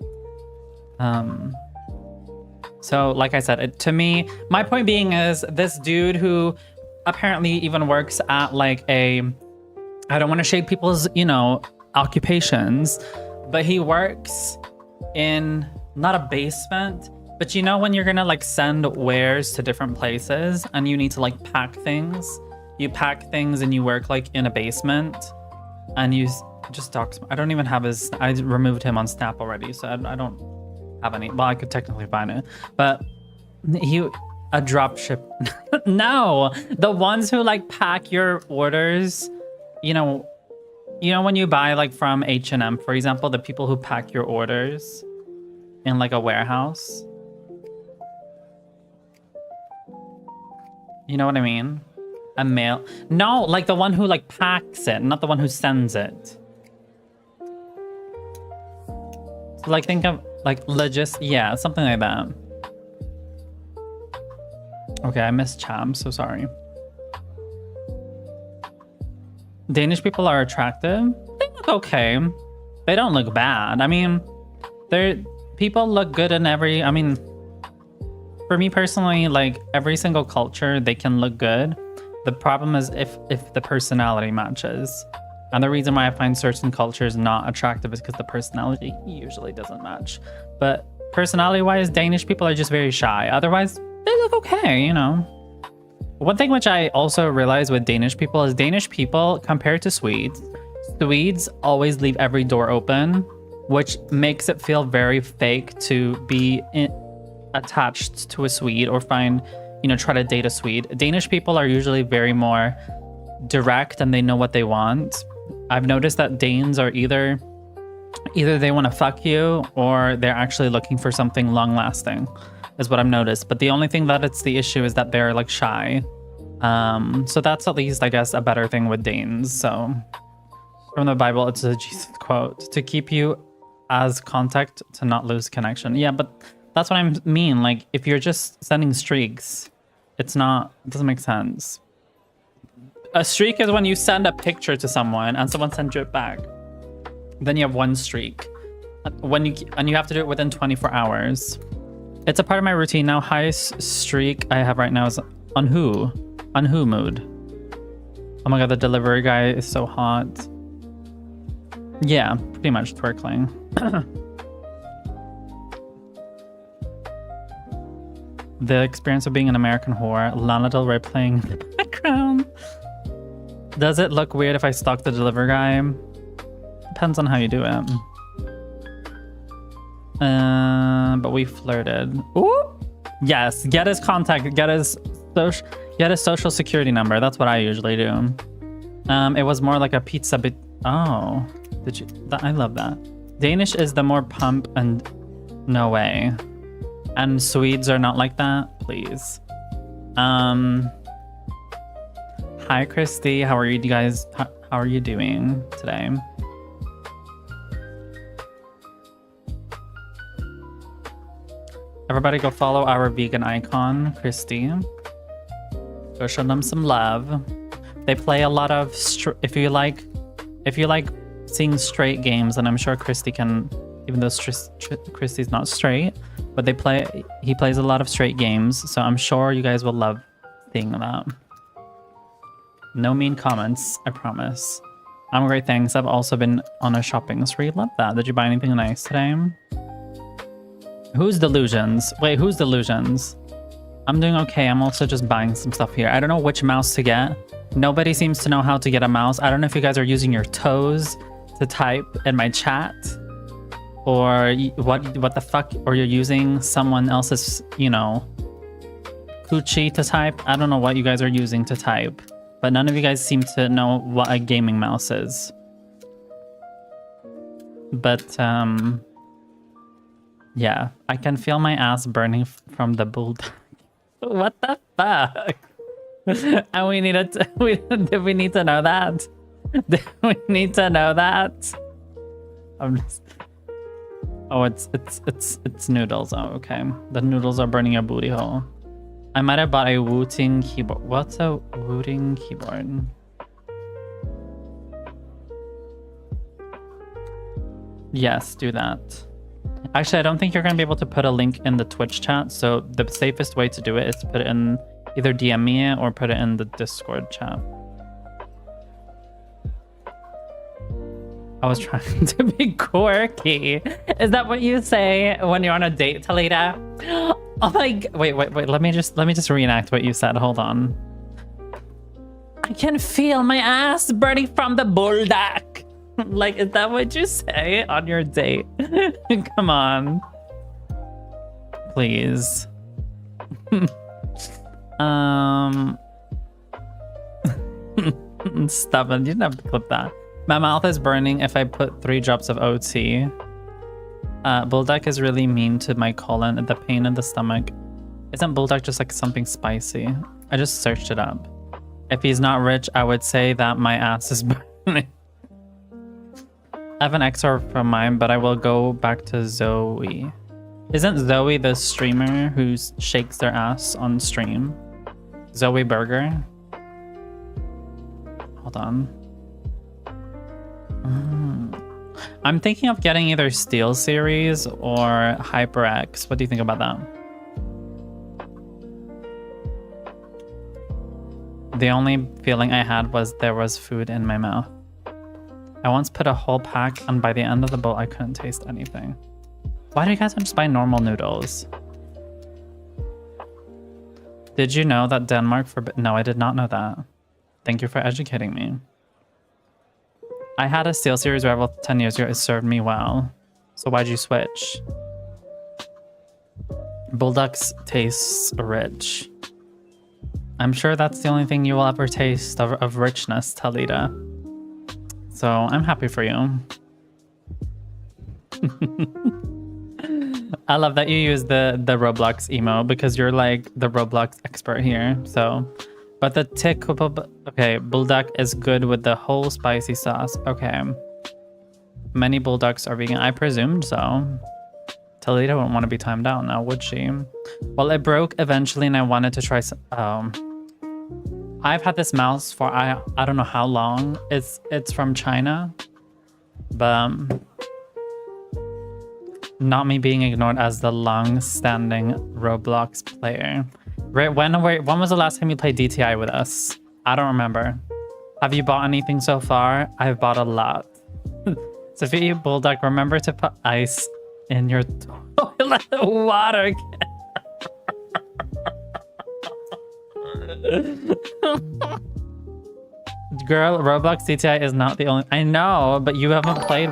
So like I said, to me, my point being is this dude who apparently even works at like I don't want to shade people's, you know, occupations, but he works in not a basement, but you know when you're gonna like send wares to different places and you need to like pack things, you pack things and you work like in a basement, and you just dox. I don't even have his. I removed him on Snap already, so I don't have any. Well, I could technically find it, but a drop ship. No, the ones who like pack your orders. You know when you buy like from H&M, for example, the people who pack your orders in like a warehouse. You know what I mean? A mail. No, like the one who like packs it, not the one who sends it. So like think of like yeah, something like that. Okay, I missed Cham, so sorry. Danish people are attractive. They look okay. They don't look bad. I mean, people look good in every. I mean, for me personally, like every single culture, they can look good. The problem is if the personality matches. And the reason why I find certain cultures not attractive is because the personality usually doesn't match. But personality-wise, Danish people are just very shy. Otherwise, they look okay, you know. One thing which I also realize with Danish people is Danish people, compared to Swedes always leave every door open, which makes it feel very fake to be attached to a Swede or find, you know, try to date a Swede. Danish people are usually very more direct and they know what they want. I've noticed that Danes are either Either they want to fuck you or they're actually looking for something long lasting, is what I've noticed. But the only thing that it's the issue is that they're like shy. So that's at least, I guess, a better thing with Danes. So from the Bible, it's a Jesus quote: to keep you as contact, to not lose connection. Yeah, but that's what I mean. Like, if you're just sending streaks, it doesn't make sense. A streak is when you send a picture to someone and someone sends you it back. Then you have one streak. And you have to do it within 24 hours. It's a part of my routine now. Highest streak I have right now is on who mood. Oh my god, the delivery guy is so hot. Yeah, pretty much twerkling. The experience of being an American whore. Lana Del Rey playing in the background. Does it look weird if I stalk the delivery guy? Depends on how you do it. But we flirted. Ooh! Yes, get his contact, get his social security number. That's what I usually do. It was more like a pizza bit. Oh, I love that. Danish is the more pump and no way. And Swedes are not like that, please. Hi, Christy. How are you guys? How are you doing today? Everybody go follow our vegan icon, Christy. Go show them some love. They play a lot of if you like seeing straight games, and I'm sure Christy can, even though Christy's not straight, but he plays a lot of straight games, so I'm sure you guys will love seeing that. No mean comments, I promise. I'm great, thanks. I've also been on a shopping spree. Love that. Did you buy anything nice today? Who's Delusions? Wait, who's Delusions? I'm doing okay. I'm also just buying some stuff here. I don't know which mouse to get. Nobody seems to know how to get a mouse. I don't know if you guys are using your toes to type in my chat, or what the fuck, or you're using someone else's, coochie to type. I don't know what you guys are using to type, but none of you guys seem to know what a gaming mouse is. But yeah, I can feel my ass burning from the bulldog. What the fuck? And we need did we need to know that? Did we need to know that? I'm just. Oh, it's noodles. Oh, okay. The noodles are burning your booty hole. I might have bought a wooting keyboard. What's a wooting keyboard? Yes, do that. Actually, I don't think you're going to be able to put a link in the Twitch chat, so the safest way to do it is to put it in, either DM me or put it in the Discord chat. I was trying to be quirky. Is that what you say when you're on a date, Talita? Oh my god. Wait. Let me just reenact what you said. Hold on. I can feel my ass burning from the bulldog. Like, is that what you say on your date? Come on. Please. Stop it. You didn't have to clip that. My mouth is burning if I put 3 drops of OT. Bulldog is really mean to my colon and the pain in the stomach. Isn't Bulldog just like something spicy? I just searched it up. If he's not rich, I would say that my ass is burning. I have an excerpt from mine, but I will go back to Zoe. Isn't Zoe the streamer who shakes their ass on stream? Zoe Burger? Hold on. I'm thinking of getting either Steel Series or HyperX. What do you think about that? The only feeling I had was there was food in my mouth. I once put a whole pack, and by the end of the bowl, I couldn't taste anything. Why do you guys just buy normal noodles? Did you know that Denmark No, I did not know that. Thank you for educating me. I had a Steel Series rival 10 years ago. It served me well. So why'd you switch? Bulldog's tastes rich. I'm sure that's the only thing you will ever taste of richness, Talita. So I'm happy for you. I love that you use the Roblox emo because you're like the Roblox expert here. So, but the tick, okay, bulldog is good with the whole spicy sauce. Okay, many bulldogs are vegan. I presumed so. Toledo wouldn't want to be timed out now, would she? Well, it broke eventually, and I wanted to try some. I've had this mouse for I don't know how long. It's from China, but not me being ignored as the long-standing Roblox player. Right? When was the last time you played DTI with us? I don't remember. Have you bought anything so far? I've bought a lot. So if you eat bulldog, remember to put ice in your toilet water. Girl, Roblox DTI is not the only. I know, but you haven't played.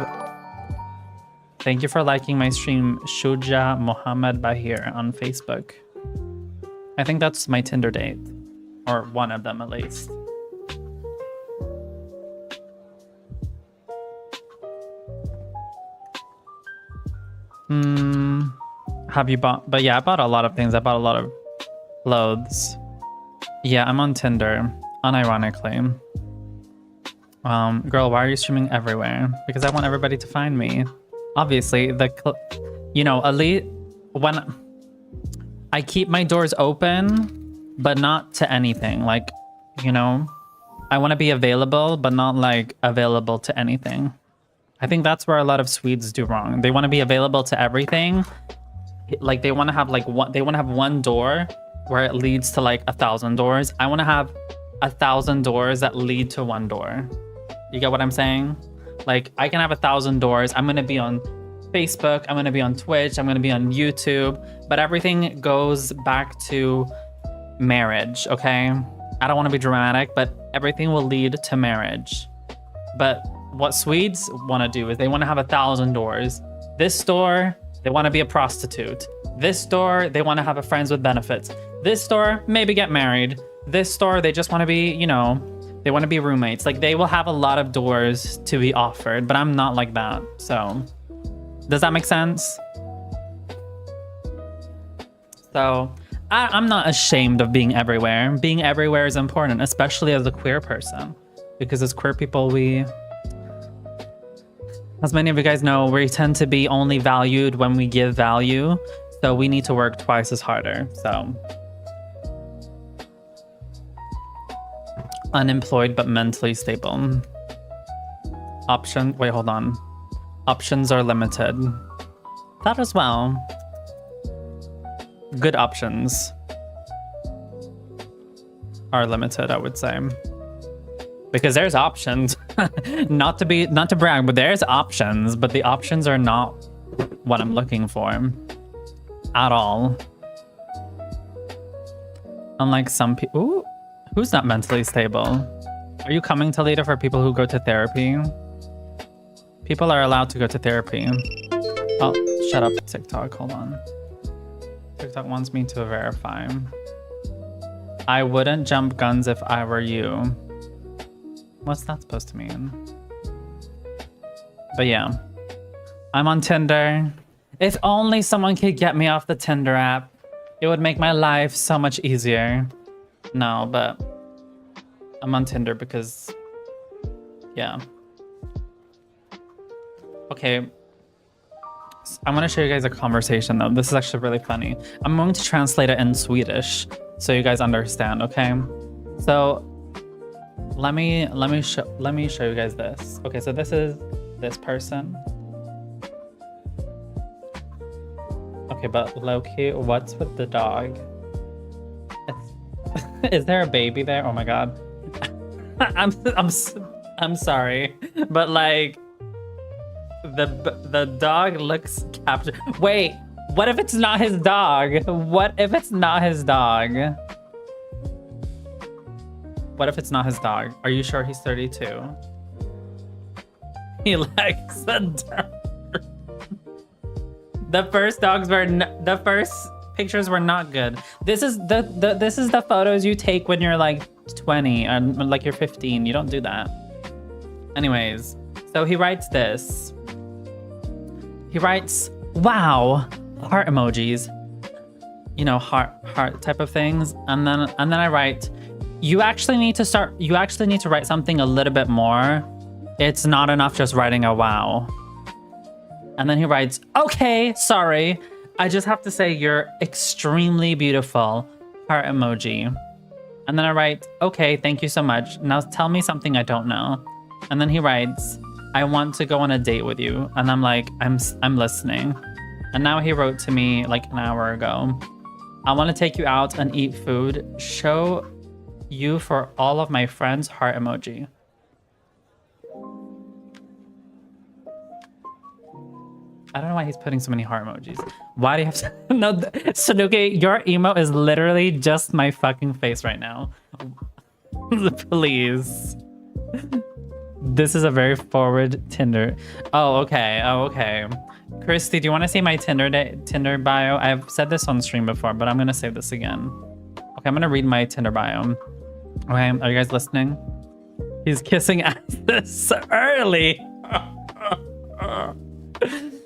Thank you for liking my stream, Shuja Mohammed Bahir on Facebook. I think that's my Tinder date, or one of them at least. Have you bought? But yeah, I bought a lot of things. I bought a lot of clothes. Yeah, I'm on Tinder, unironically. Girl, why are you streaming everywhere? Because I want everybody to find me. Obviously, you know, elite, when I keep my doors open, but not to anything. Like, you know, I want to be available, but not like available to anything. I think that's where a lot of Swedes do wrong. They want to be available to everything. Like they want to have like one door where it leads to like 1,000 doors. I want to have 1,000 doors that lead to one door. You get what I'm saying? Like I can have 1,000 doors. I'm going to be on Facebook. I'm going to be on Twitch. I'm going to be on YouTube, but everything goes back to marriage. Okay. I don't want to be dramatic, but everything will lead to marriage. But what Swedes want to do is they want to have 1,000 doors. This door, they want to be a prostitute. This door, they want to have a friends with benefits. This door, maybe get married. This door, they just want to be, you know, they want to be roommates. Like they will have a lot of doors to be offered, but I'm not like that. So does that make sense? So I'm not ashamed of being everywhere. Being everywhere is important, especially as a queer person, because as queer people, as many of you guys know, we tend to be only valued when we give value. So we need to work twice as harder. So unemployed, but mentally stable. Wait, hold on. Options are limited. That as well. Good options are limited, I would say. Because there's options. not to brag, but there's options, but the options are not what I'm looking for at all. Unlike some people. Ooh, who's not mentally stable? Are you coming to Toledo for people who go to therapy? People are allowed to go to therapy. Oh, shut up, TikTok. Hold on. TikTok wants me to verify. I wouldn't jump guns if I were you. What's that supposed to mean? But yeah, I'm on Tinder. If only someone could get me off the Tinder app, it would make my life so much easier. No, but I'm on Tinder because, yeah. Okay, I'm gonna show you guys a conversation though. This is actually really funny. I'm going to translate it in Swedish so you guys understand, okay? So let me show you guys this. Okay, so this is this person. Okay, but Loki, what's with the dog? Is there a baby there? Oh my god. I'm sorry, but like the dog looks captured. Wait, what if it's not his dog? What if it's not his dog? What if it's not his dog? Are you sure he's 32? He likes the dog. The first the first pictures were not good. This is the photos you take when you're like 20 and like you're 15. You don't do that. Anyways, so he writes this. He writes, wow, heart emojis. You know, heart type of things. And then I write, you actually need to write something a little bit more. It's not enough just writing a wow. And then he writes, okay, sorry. I just have to say you're extremely beautiful. Heart emoji. And then I write, okay, thank you so much. Now tell me something I don't know. And then he writes, I want to go on a date with you. And I'm like, I'm listening. And now he wrote to me like an hour ago. I want to take you out and eat food. Show you for all of my friends, heart emoji. I don't know why he's putting so many heart emojis. Why do you have to? No, Sanuki, your emo is literally just my fucking face right now. Please. This is a very forward Tinder. Oh, okay. Oh, okay. Christy, do you want to see my Tinder bio? I've said this on stream before, but I'm going to say this again. Okay, I'm going to read my Tinder bio. Okay, are you guys listening? He's kissing ass this early.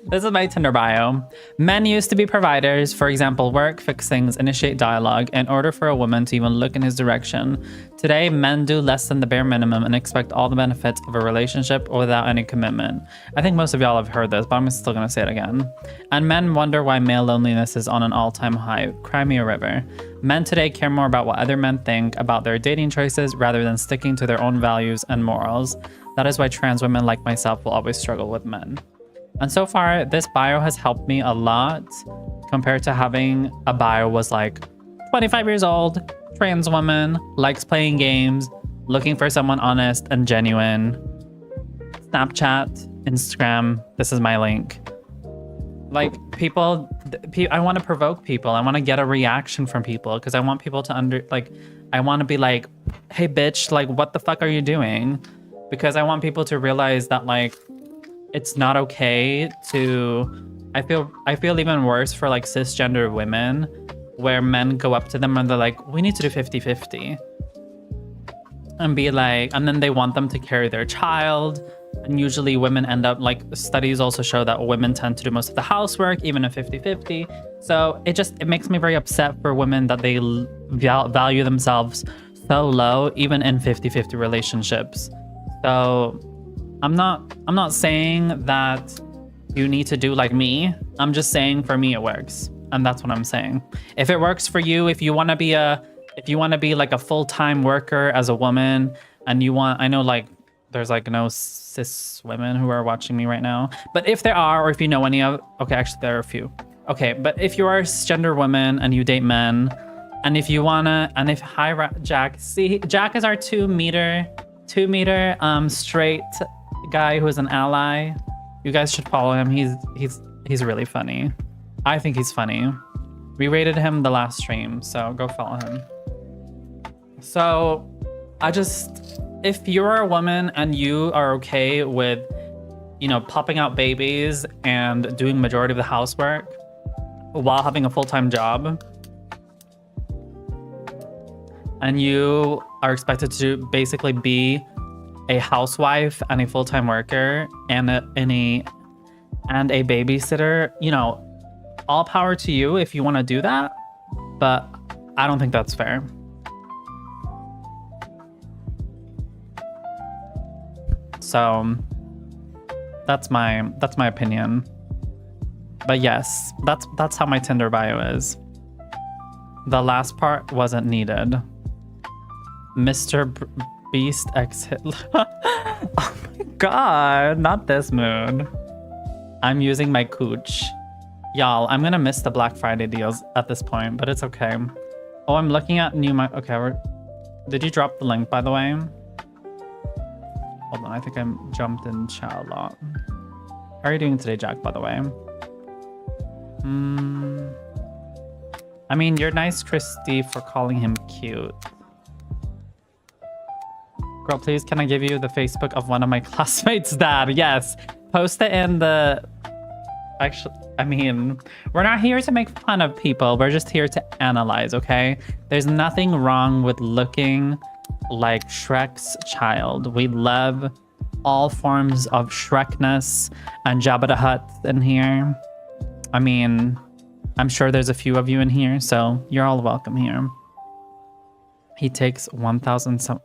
This is my Tinder bio. Men used to be providers, for example, work, fix things, initiate dialogue, in order for a woman to even look in his direction. Today, men do less than the bare minimum and expect all the benefits of a relationship without any commitment. I think most of y'all have heard this, but I'm still gonna say it again. And men wonder why male loneliness is on an all-time high. Cry me a river. Men today care more about what other men think about their dating choices rather than sticking to their own values and morals. That is why trans women like myself will always struggle with men. And so far, this bio has helped me a lot compared to having a bio was like 25 years old, trans woman, likes playing games, looking for someone honest and genuine. Snapchat, Instagram, this is my link. Like people, I want to provoke people. I want to get a reaction from people because I want people to I want to be like, hey bitch, like what the fuck are you doing? Because I want people to realize that like, it's not okay to, I feel even worse for like cisgender women where men go up to them and they're like, we need to do 50-50. And be like, and then they want them to carry their child. And usually women end up like, studies also show that women tend to do most of the housework, even at 50-50. So it makes me very upset for women that they value themselves so low, even in 50-50 relationships. So I'm not saying that you need to do like me. I'm just saying for me it works. And that's what I'm saying. If it works for you, if you want to be like a full-time worker as a woman and you want, I know like there's like no cis women who are watching me right now, but if there are, or if you know any of, okay, actually there are a few. Okay, but if you are a cisgender woman and you date men, and if you wanna, and if hi Jack, see Jack is our 2 meter straight guy who is an ally. You guys should follow him. He's really funny. I think he's funny. We rated him the last stream, so go follow him. So if you're a woman and you are okay with, you know, popping out babies and doing majority of the housework while having a full-time job, and you are expected to basically be a housewife and a full-time worker and a babysitter, you know, all power to you if you want to do that, but I don't think that's fair. So that's my opinion. But yes, that's how my Tinder bio is. The last part wasn't needed. Mr. Beast X Hitler. Oh my god, not this mood. I'm using my cooch. Y'all, I'm gonna miss the Black Friday deals at this point, but it's okay. Oh, I'm looking at okay, did you drop the link by the way? Hold on, I think I jumped in chat a lot. How are you doing today, Jack, by the way? I mean, you're nice, Christy, for calling him cute. Girl, please, can I give you the Facebook of one of my classmates' dad? Yes. Post it in the... Actually, I mean, we're not here to make fun of people. We're just here to analyze, okay? There's nothing wrong with looking like Shrek's child. We love all forms of Shrekness and Jabba the Hutt in here. I mean, I'm sure there's a few of you in here, so you're all welcome here. He takes 1,000 some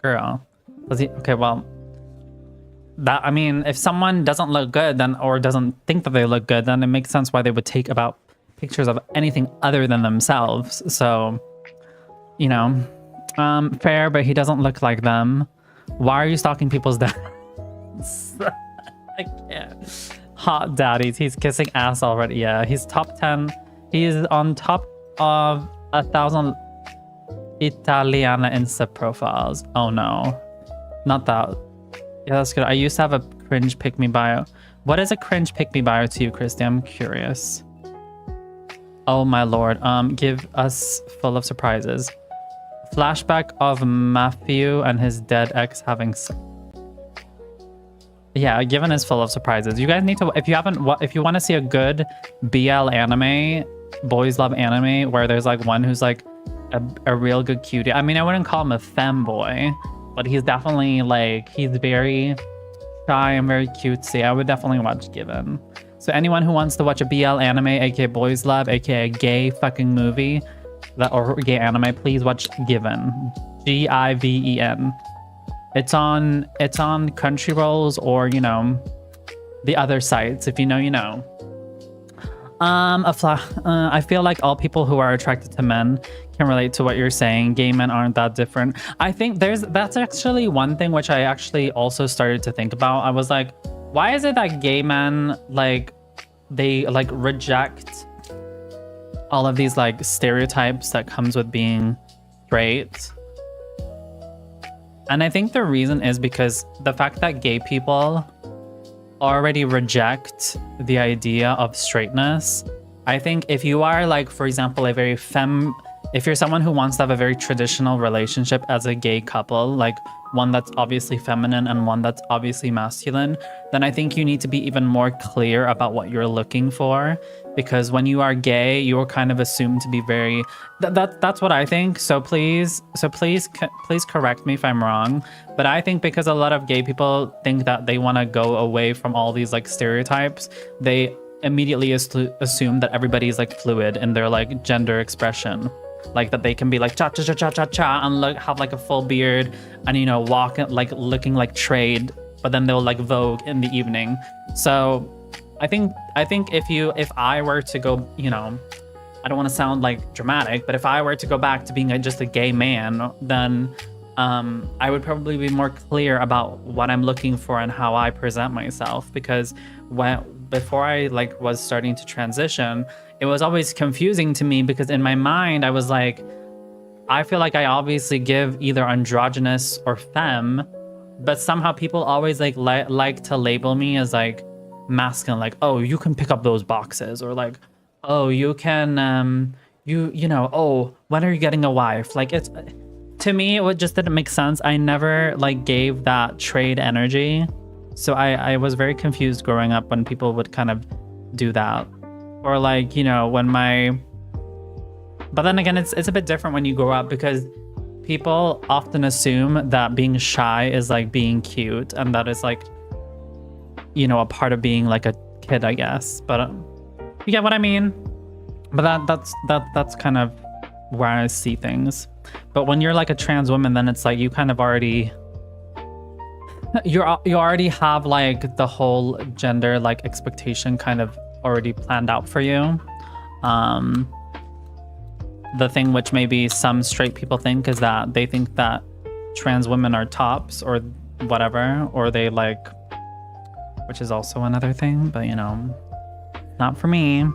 girl. Does he? Okay, well, that, I mean, if someone doesn't look good then, or doesn't think that they look good, then it makes sense why they would take about pictures of anything other than themselves. So, you know, fair, but he doesn't look like them. Why are you stalking people's dads? I can't. Hot daddies. He's kissing ass already. Yeah, he's top 10. He's on top of 1,000 Italiana Insta profiles. Oh no, not that. Yeah, that's good. I used to have a cringe pick me bio. What is a cringe pick me bio to you, Christy? I'm curious. Oh my lord. Give us full of surprises. Flashback of Matthew and his dead ex having. Yeah, Given is full of surprises. You guys need to, if you want to see a good BL anime, boys love anime, where there's like one who's like a real good cutie. I mean, I wouldn't call him a femboy, but he's definitely like, he's very shy and very cutesy. I would definitely watch Given. So anyone who wants to watch a BL anime, aka boys love, aka gay fucking movie, or gay anime, please watch Given. Given. It's on Crunchyrolls or, you know, the other sites. If you know, you know. I feel like all people who are attracted to men can relate to what you're saying. Gay men aren't that different. I think that's actually one thing which I actually also started to think about. I was like, why is it that gay men, like, they like reject all of these like stereotypes that comes with being straight? And I think the reason is because the fact that gay people already reject the idea of straightness. I think if you are like, for example, if you're someone who wants to have a very traditional relationship as a gay couple, like one that's obviously feminine and one that's obviously masculine, then I think you need to be even more clear about what you're looking for. Because when you are gay, you're kind of assumed to be very, that's what I think. So please correct me if I'm wrong. But I think because a lot of gay people think that they want to go away from all these like stereotypes, they immediately assume that everybody's like fluid in their like gender expression. Like that they can be like cha cha cha cha cha cha and have like a full beard and, you know, walk like looking like trade, but then they'll like Vogue in the evening. So I think if I were to go, you know, I don't want to sound like dramatic, but if I were to go back to being just a gay man, then I would probably be more clear about what I'm looking for and how I present myself. Because before I like was starting to transition, it was always confusing to me because in my mind I was like, I feel like I obviously give either androgynous or femme, but somehow people always like to label me as like masculine, like, oh, you can pick up those boxes, or like, oh, you can you know, oh, when are you getting a wife? Like, it's, to me it just didn't make sense. I never like gave that trade energy, so I was very confused growing up when people would kind of do that. Or like, you know, but then again, it's a bit different when you grow up, because people often assume that being shy is like being cute, and that is like, you know, a part of being like a kid, I guess. But you get what I mean? But that's kind of where I see things. But when you're like a trans woman, then it's like you kind of already you already have like the whole gender like expectation kind of already planned out for you. The thing which maybe some straight people think is that they think that trans women are tops or whatever, or they like, which is also another thing, but you know, not for me.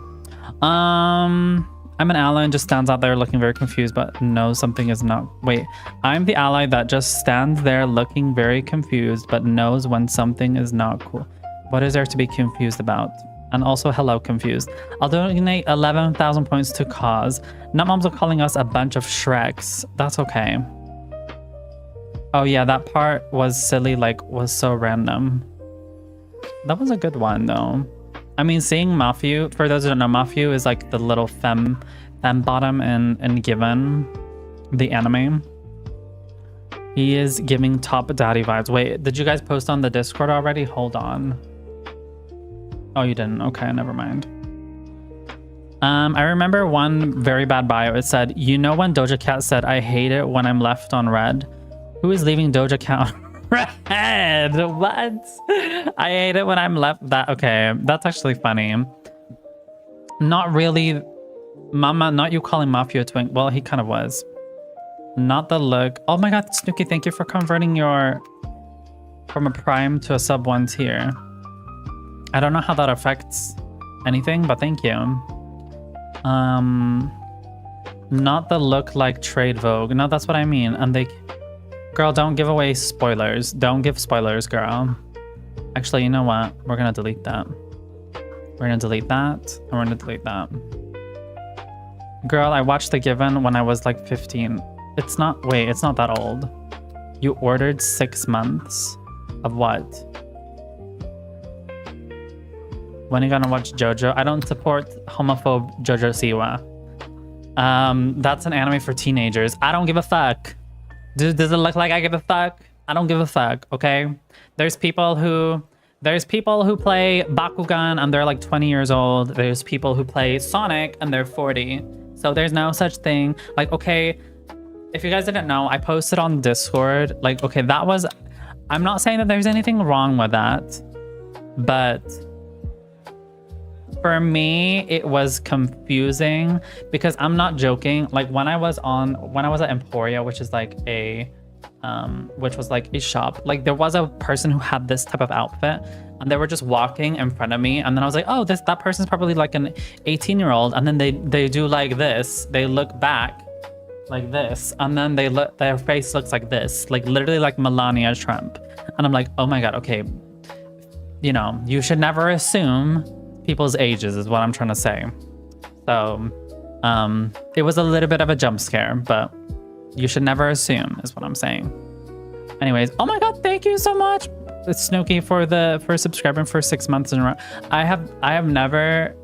I'm an ally and just stands out there looking very confused, but knows something is not. Wait, I'm the ally that just stands there looking very confused, but knows when something is not cool. What is there to be confused about? And also, hello, confused. I'll donate 11,000 points to cause. Nutmom's calling us a bunch of Shreks. That's okay. Oh yeah, that part was silly, like, was so random. That was a good one, though. I mean, seeing Matthew, for those who don't know, Matthew is like the little femme bottom in Given, the anime. He is giving top daddy vibes. Wait, did you guys post on the Discord already? Hold on. Oh, you didn't. Okay, never mind. I remember one very bad bio. It said, you know when Doja Cat said, I hate it when I'm left on red? Who is leaving Doja Cat on red? What? I hate it when I'm left that. Okay, that's actually funny. Not really. Mama, not you calling Mafia twink. Well, he kind of was. Not the look. Oh my god, Snooki, thank you for converting your from a prime to a sub 1 tier. I don't know how that affects anything, but thank you. Not the look like Trade Vogue. No, that's what I mean. And they, girl, don't give away spoilers. Don't give spoilers, girl. Actually, you know what? We're gonna delete that. We're gonna delete that, and we're gonna delete that. Girl, I watched The Given when I was like 15. It's not, wait, it's not that old. You ordered 6 months of what? When are you gonna watch JoJo? I don't support homophobe JoJo Siwa. That's an anime for teenagers. I don't give a fuck. Does it look like I give a fuck? I don't give a fuck, okay? There's people who play Bakugan and they're like 20 years old. There's people who play Sonic and they're 40. So there's no such thing. Like, okay, if you guys didn't know, I posted on Discord. Like, okay, that was... I'm not saying that there's anything wrong with that. But... for me, it was confusing because I'm not joking. Like when I was at Emporia, which is like which was like a shop, like there was a person who had this type of outfit and they were just walking in front of me. And then I was like, oh, that person's probably like an 18-year-old. And then they do like this, they look back like this. And then their face looks like this, like literally like Melania Trump. And I'm like, oh my God, okay. You know, you should never assume people's ages is what I'm trying to say. So it was a little bit of a jump scare, but you should never assume is what I'm saying. Anyways, oh my god, thank you so much, Snooki, for subscribing for 6 months in a row. I have never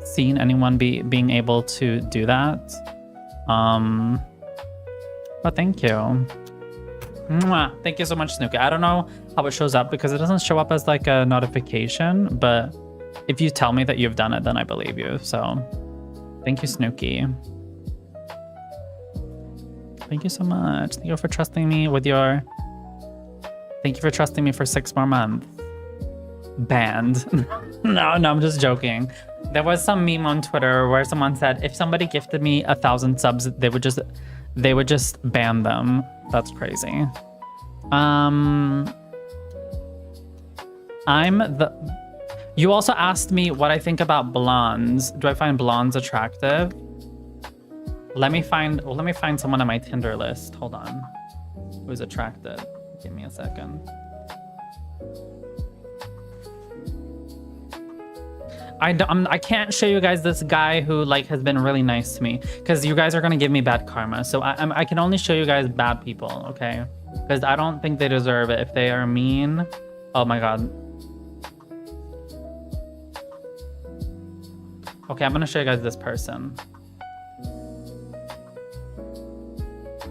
seen anyone being able to do that. But thank you. Mwah. Thank you so much, Snooki. I don't know how it shows up because it doesn't show up as like a notification, but if you tell me that you've done it, then I believe you. So thank you, Snooki. Thank you so much. Thank you for trusting me with your... Thank you for trusting me for 6 more months. Banned. No, I'm just joking. There was some meme on Twitter where someone said if somebody gifted me 1,000 subs, they would just ban them. That's crazy. You also asked me what I think about blondes. Do I find blondes attractive? Let me find someone on my Tinder list. Hold on. Who's attractive? Give me a second. I can't show you guys this guy who like has been really nice to me because you guys are gonna give me bad karma. So I can only show you guys bad people, okay? Because I don't think they deserve it. If they are mean, oh my god. Okay, I'm gonna show you guys this person.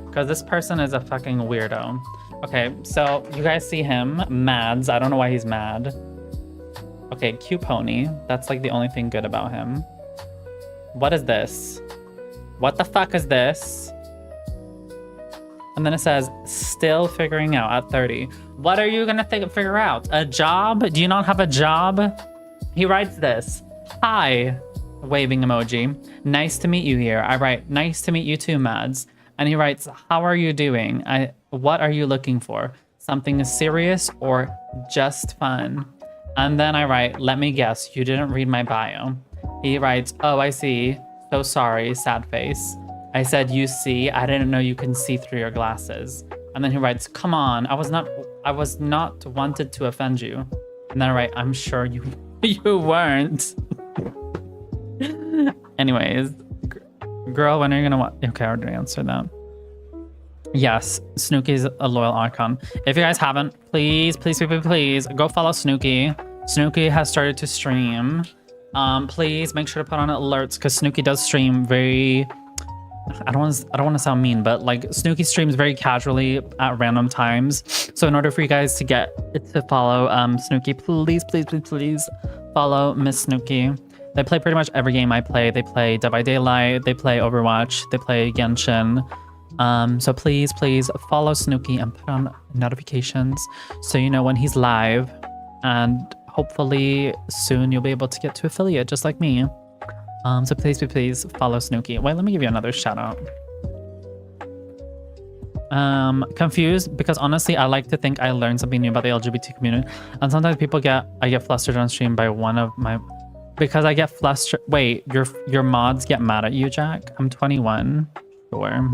Because this person is a fucking weirdo. Okay, so you guys see him, Mads. I don't know why he's mad. Okay, cute pony. That's like the only thing good about him. What is this? What the fuck is this? And then it says, still figuring out at 30. What are you gonna figure out? A job? Do you not have a job? He writes this. Hi, waving emoji. Nice to meet you here. I write, nice to meet you too, Mads. And he writes, how are you doing? What are you looking for? Something serious or just fun? And then I write, let me guess, you didn't read my bio. He writes, oh, I see. So sorry, sad face. I said, you see, I didn't know you can see through your glasses. And then he writes, come on, I was not wanted to offend you. And then I write, I'm sure you weren't. Anyways, girl, when are you gonna watch? Okay, I already answered that. Yes, Snooki's a loyal icon. If you guys haven't, please go follow Snooki. Snooki has started to stream. Please make sure to put on alerts because Snooki does stream very I don't want to sound mean, but like Snooki streams very casually at random times. So in order for you guys to get to follow Snooki, please follow Miss Snooki. They play pretty much every game I play. They play Dead by Daylight, they play Overwatch, they play Genshin. So please follow Snooki and put on notifications so you know when he's live. And hopefully soon you'll be able to get to affiliate just like me. So please follow Snooki. Wait, let me give you another shout out. Confused because honestly I like to think I learned something new about the LGBT community, and sometimes I get flustered on stream by one of my, because I get flustered. Wait, your mods get mad at you, Jack? I'm 21. Sure.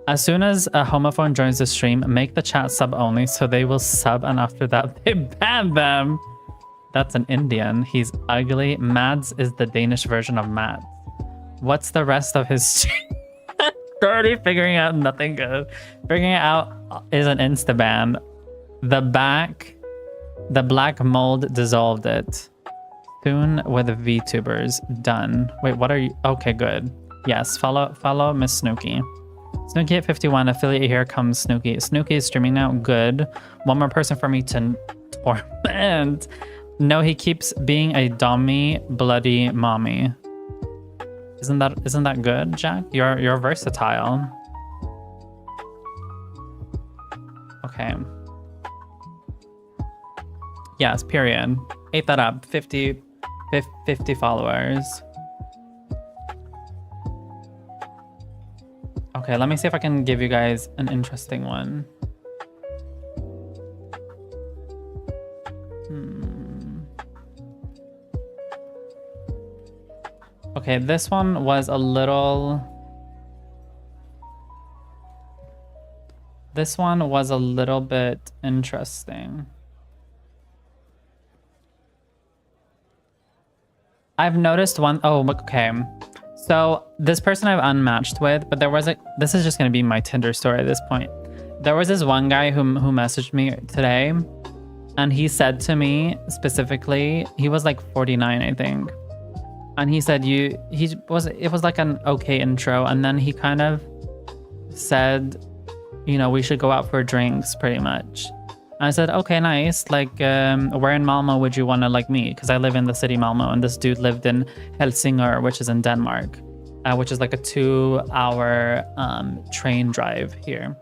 As soon as a homophone joins the stream, make the chat sub only so they will sub, and after that they ban them. That's an Indian. He's ugly. Mads is the Danish version of Mads. What's the rest of his stream? Already figuring out nothing good. Figuring it out is an insta ban. The black mold dissolved it. Soon with VTubers. Done. Wait, what are you? Okay, good. Yes, follow Miss Snooki. Snooki at 51, affiliate, here comes Snooki. Snooki is streaming now. Good. One more person for me to torment. No, he keeps being a dummy, bloody mommy. Isn't that good, Jack? You're versatile. Okay. Yes, period. Ate that up. 50 followers. Okay, let me see if I can give you guys an interesting one. Okay, this one was a little bit interesting. I've noticed one. Oh, okay. So this person I've unmatched with, but this is just gonna be my Tinder story at this point. There was this one guy who messaged me today, and he said to me specifically, he was like 49, I think. And he said it was like an okay intro, and then he kind of said, you know, we should go out for drinks pretty much. And I said, okay, nice. Like, where in Malmo would you want to like meet? Because I live in the city Malmo, and this dude lived in Helsingør, which is in Denmark, which is like a 2-hour train drive here.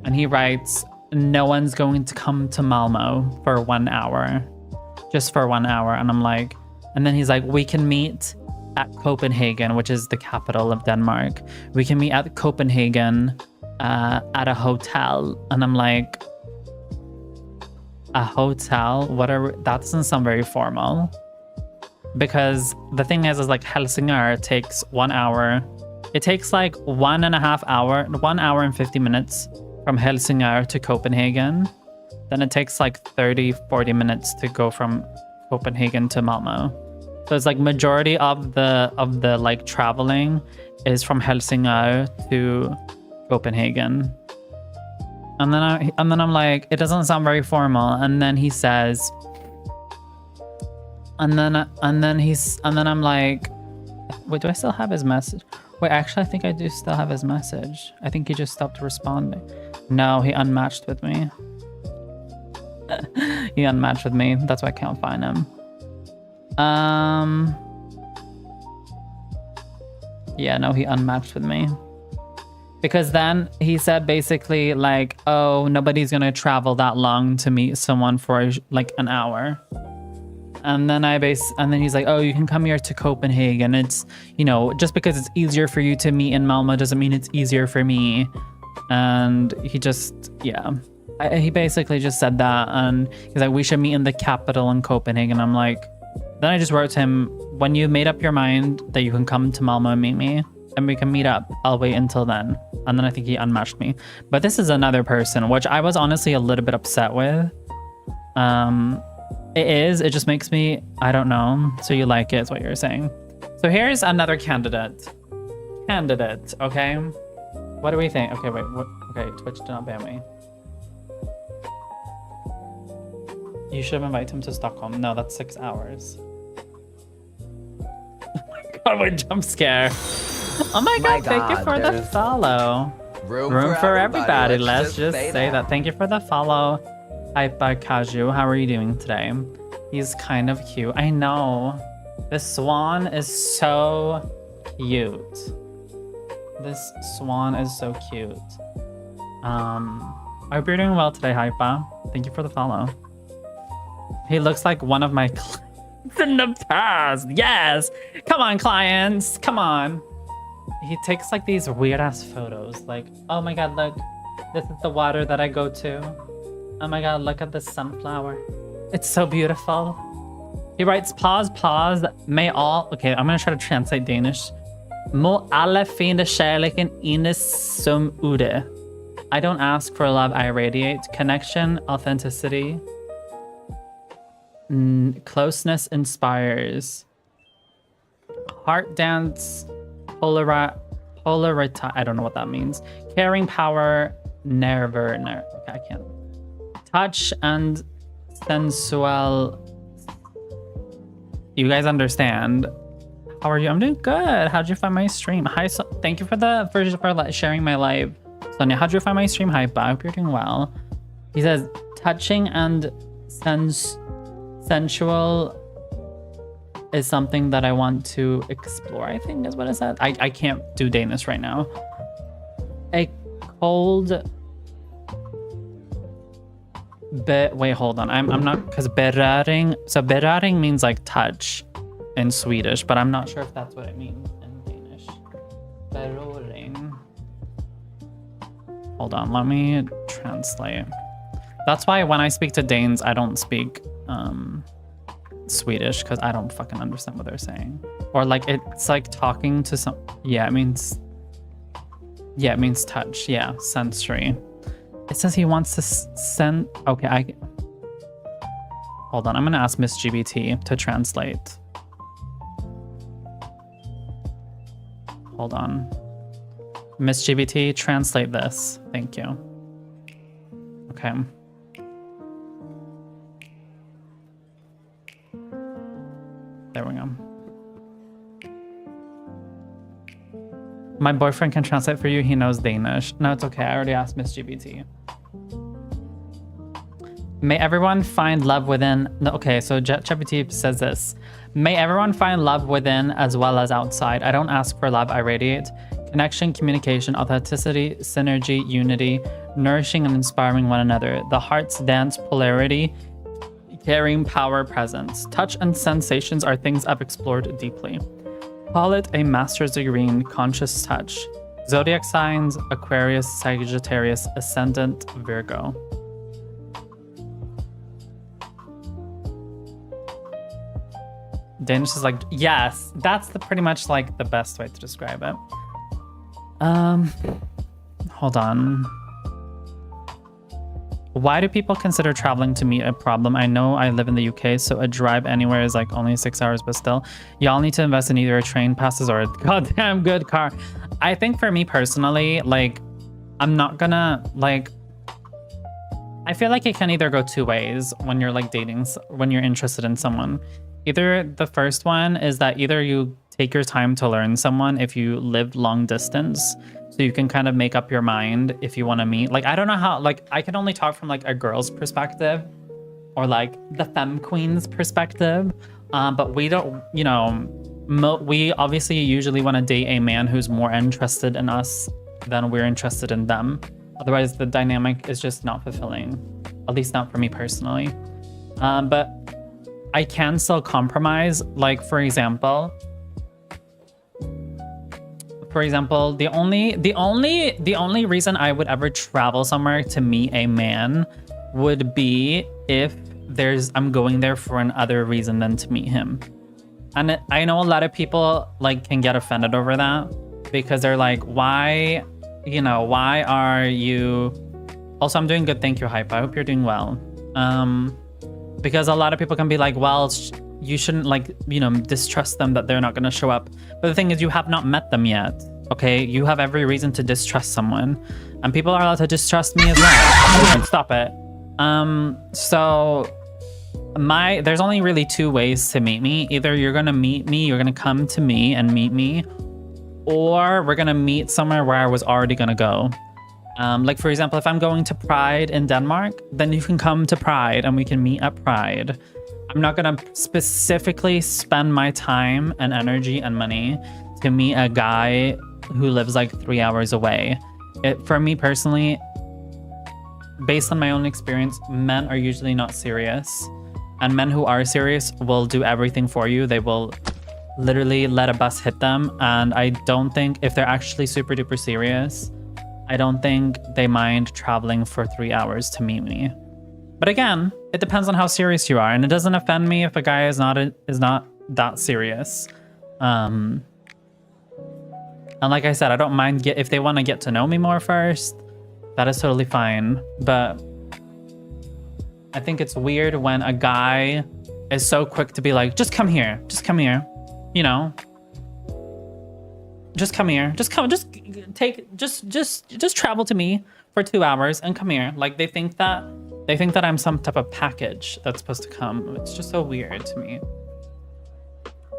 And he writes, no one's going to come to Malmo for 1 hour, just for 1 hour. And I'm like, and then he's like, we can meet at Copenhagen, which is the capital of Denmark. We can meet at Copenhagen at a hotel. And I'm like, a hotel? That doesn't sound very formal. Because the thing is like Helsingør takes 1 hour. It takes like 1.5 hour, 1 hour and 50 minutes from Helsingør to Copenhagen. Then it takes like 30-40 minutes to go from Copenhagen to Malmo. So it's like majority of the like traveling is from Helsingør to Copenhagen. And then I'm like, it doesn't sound very formal. And then he says, and then I'm like, wait, do I still have his message? Wait, actually, I think I do still have his message. I think he just stopped responding. No, he unmatched with me. He unmatched with me. That's why I can't find him. Yeah, no, he unmatched with me. Because then he said basically like, oh, nobody's gonna travel that long to meet someone for like an hour. And then he's like, oh, you can come here to Copenhagen. It's, you know, just because it's easier for you to meet in Malmo doesn't mean it's easier for me. And he just, yeah. He basically just said that, and he's like, we should meet in the capital in Copenhagen. I'm like, then I just wrote to him, when you made up your mind that you can come to Malmo and meet me, and we can meet up, I'll wait until then. And then I think he unmatched me. But this is another person, which I was honestly a little bit upset with. It just makes me, I don't know. So you like it, is what you're saying. So here's another candidate. Okay? What do we think? Okay, wait, okay, Twitch did not ban me. You should have invited him to Stockholm. No, that's 6 hours. Oh my god, what a jump scare. Oh my My god, thank you God, for the there's follow. Room for everybody. Let's just say that. Thank you for the follow. Hypa Kaju, how are you doing today? He's kind of cute. I know. This swan is so cute. This swan is so cute. I hope you're doing well today, Hypa. Thank you for the follow. He looks like one of my clients in the past. Yes. Come on, clients. Come on. He takes like these weird ass photos. Like, oh my god, look. This is the water that I go to. Oh my god, look at this sunflower. It's so beautiful. He writes, pause. May all... Okay, I'm gonna try to translate Danish. Må alle finne kärleken inne som ute. I don't ask for love, I radiate. Connection, authenticity. Closeness inspires. Heart dance, polarita. I don't know what that means. Caring power, nerver. Okay, I can't. Touch and sensual. You guys understand. How are you? I'm doing good. How'd you find my stream? Hi, thank you for sharing my live. Sonia, how'd you find my stream? Hi, I hope you're doing well. He says, touching and sensual is something that I want to explore, I think is what it said. I can't do Danish right now. A cold... wait, hold on. I'm not... Because beröring... So beröring means like touch in Swedish, but I'm not sure if that's what it means in Danish. Beröring. Hold on, let me translate. That's why when I speak to Danes, I don't speak Swedish, because I don't fucking understand what they're saying. Or like, it's like talking to some... Yeah, it means touch. Yeah, sensory. It says he wants to send... Okay, Hold on, I'm gonna ask Miss GBT to translate. Hold on. Miss GBT, translate this. Thank you. Okay. There we go. My boyfriend can translate for you. He knows Danish. No, it's okay. I already asked Miss GBT. May everyone find love within... No, okay, so ChatGPT says this. May everyone find love within as well as outside. I don't ask for love, I radiate. Connection, communication, authenticity, synergy, unity, nourishing and inspiring one another. The heart's dance, polarity, carrying power, presence. Touch and sensations are things I've explored deeply. Call it a master's degree in conscious touch. Zodiac signs, Aquarius, Sagittarius, Ascendant, Virgo. Danish is like, yes, that's pretty much like the best way to describe it. Hold on. Why do people consider traveling to meet a problem? I know I live in the UK, so a drive anywhere is like only 6 hours, but still, y'all need to invest in either a train passes or a goddamn good car. I think for me personally, like, I'm not gonna, like, I feel like it can either go two ways when you're like dating, when you're interested in someone. Either the first one is that either you take your time to learn someone if you lived long distance, so you can kind of make up your mind if you want to meet. Like, I don't know how, like, I can only talk from like a girl's perspective or like the femme queen's perspective. But we don't, you know, we obviously usually want to date a man who's more interested in us than we're interested in them. Otherwise, the dynamic is just not fulfilling, at least not for me personally. But I can still compromise. Like, for example, the only reason I would ever travel somewhere to meet a man would be if I'm going there for another reason than to meet him. And I know a lot of people like can get offended over that because they're like, why are you... Also, I'm doing good, thank you, Hype. I hope you're doing well. Because a lot of people can be like, well, you shouldn't, like, you know, distrust them that they're not going to show up. But the thing is, you have not met them yet, okay? You have every reason to distrust someone. And people are allowed to distrust me as well. Stop it. So there's only really two ways to meet me. Either you're going to meet me, you're going to come to me and meet me, or we're gonna meet somewhere where I was already gonna go. Like for example, if I'm going to Pride in Denmark, then you can come to Pride and we can meet at Pride. I'm not gonna specifically spend my time and energy and money to meet a guy who lives like 3 hours away. For me personally, based on my own experience, men are usually not serious. And men who are serious will do everything for you. They will literally let a bus hit them. And I don't think, if they're actually super duper serious, I don't think they mind traveling for 3 hours to meet me. But again, it depends on how serious you are. And it doesn't offend me if a guy is not that serious. And like I said, I don't mind if they want to get to know me more first. That is totally fine. But I think it's weird when a guy is so quick to be like, just come here, you know, just come here, just travel to me for 2 hours and come here. Like they think that I'm some type of package that's supposed to come. It's just so weird to me.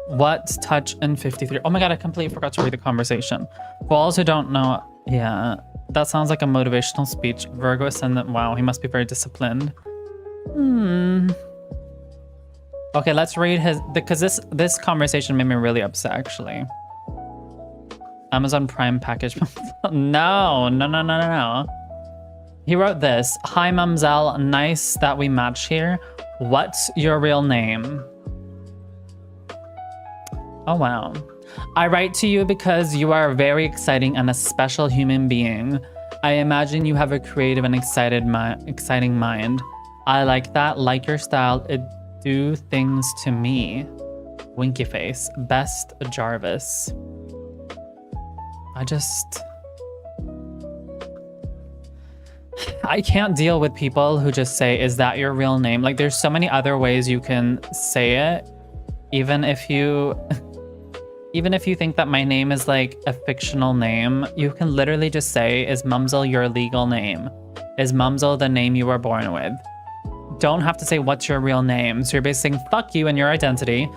What's touch in 53? Oh my god, I completely forgot to read the conversation. For all who don't know, yeah, that sounds like a motivational speech. Virgo ascendant, wow, he must be very disciplined. Okay, let's read his, because this conversation made me really upset actually. Amazon Prime package. No. He wrote this. Hi mumzel, nice that we match here. What's your real name? Oh wow. I write to you because you are very exciting and a special human being. I imagine you have a creative and exciting mind. I like that, like your style. It do things to me. Winky face. Best Jarvis. I can't deal with people who just say, is that your real name? Like there's so many other ways you can say it. Even if you think that my name is like a fictional name, you can literally just say, is mumzel your legal name? Is mumzel the name you were born with? Don't have to say what's your real name. So you're basically saying fuck you and your identity.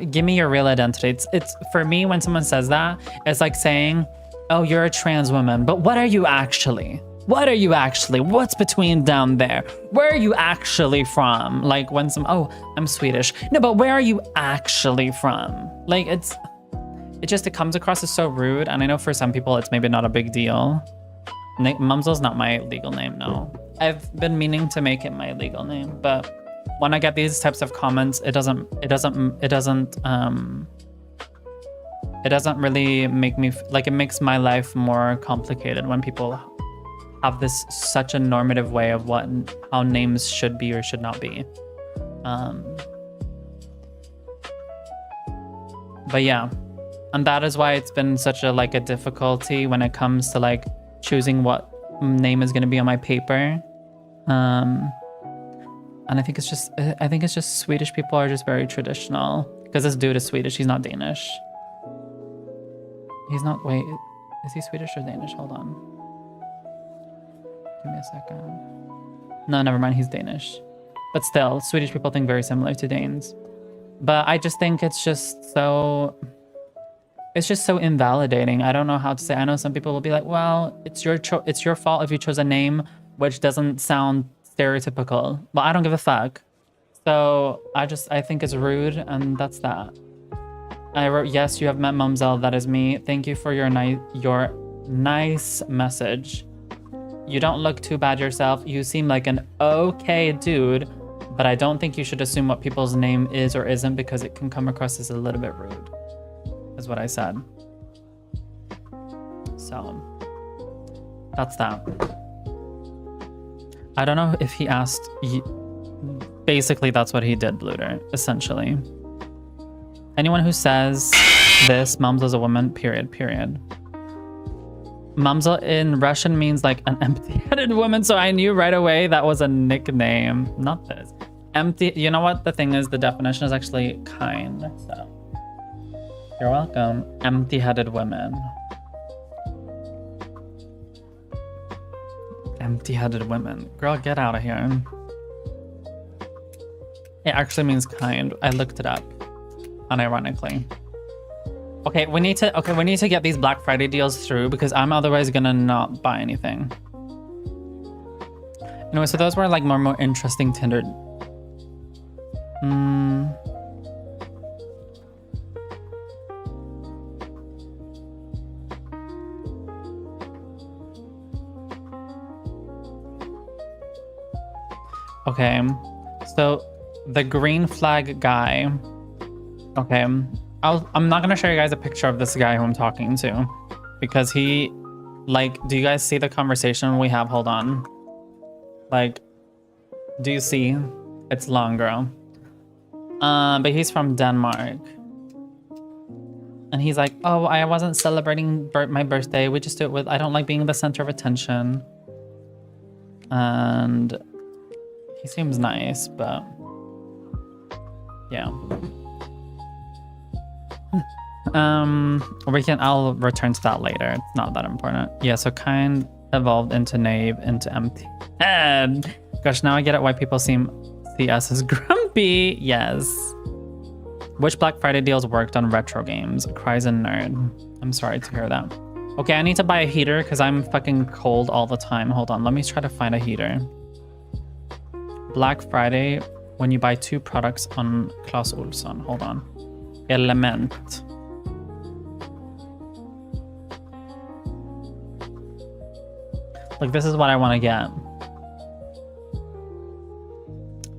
Give me your real identity. It's for me, when someone says that, it's like saying, oh, you're a trans woman, but what are you actually? What are you actually? What's between down there? Where are you actually from? Like when oh, I'm Swedish. No, but where are you actually from? Like it comes across as so rude. And I know for some people it's maybe not a big deal. Mumzel's not my legal name, no. I've been meaning to make it my legal name, but when I get these types of comments, it doesn't really make me like, it makes my life more complicated when people have this such a normative way of how names should be or should not be. But yeah, and that is why it's been such a difficulty when it comes to like choosing what name is going to be on my paper. And I think it's just Swedish people are just very traditional, because this dude is Swedish, he's not Danish. He's not, wait, is he Swedish or Danish? Hold on. Give me a second. No, never mind, he's Danish. But still, Swedish people think very similar to Danes. But I just think it's just so invalidating. I don't know how to say. I know some people will be like, well, it's your fault if you chose a name which doesn't sound stereotypical. But I don't give a fuck. So I think it's rude, and that's that. I wrote, yes, you have met mumzel, that is me. Thank you for your nice message. You don't look too bad yourself. You seem like an okay dude, but I don't think you should assume what people's name is or isn't, because it can come across as a little bit rude, is what I said. So that's that. I don't know if he asked. Basically, that's what he did, Bluter, essentially. Anyone who says this, mumzel is a woman, period. Mumzel in Russian means like an empty-headed woman, so I knew right away that was a nickname. Not this. Empty, you know what the thing is? The definition is actually kind, so. You're welcome. Empty-headed women. Empty-headed women. Girl, get out of here. It actually means kind. I looked it up, unironically. Okay, we need to get these Black Friday deals through because I'm otherwise gonna not buy anything. Anyway, so those were like more interesting Tinder. Okay, so the green flag guy. Okay, I'm not gonna show you guys a picture of this guy who I'm talking to because he, like, do you guys see the conversation we have? Hold on. Like, do you see? It's long, girl. But he's from Denmark. And he's like, oh, I wasn't celebrating my birthday. We just do it with, I don't like being the center of attention. And he seems nice, but yeah. I'll return to that later. It's not that important. Yeah, so kind evolved into knave, into empty head. Gosh, now I get it why people see us as grumpy. Yes. Which Black Friday deals worked on retro games? Cries a nerd. I'm sorry to hear that. Okay, I need to buy a heater because I'm fucking cold all the time. Hold on, let me try to find a heater. Black Friday when you buy 2 products on Clas Ohlson. Hold on. Element. Like, this is what I want to get.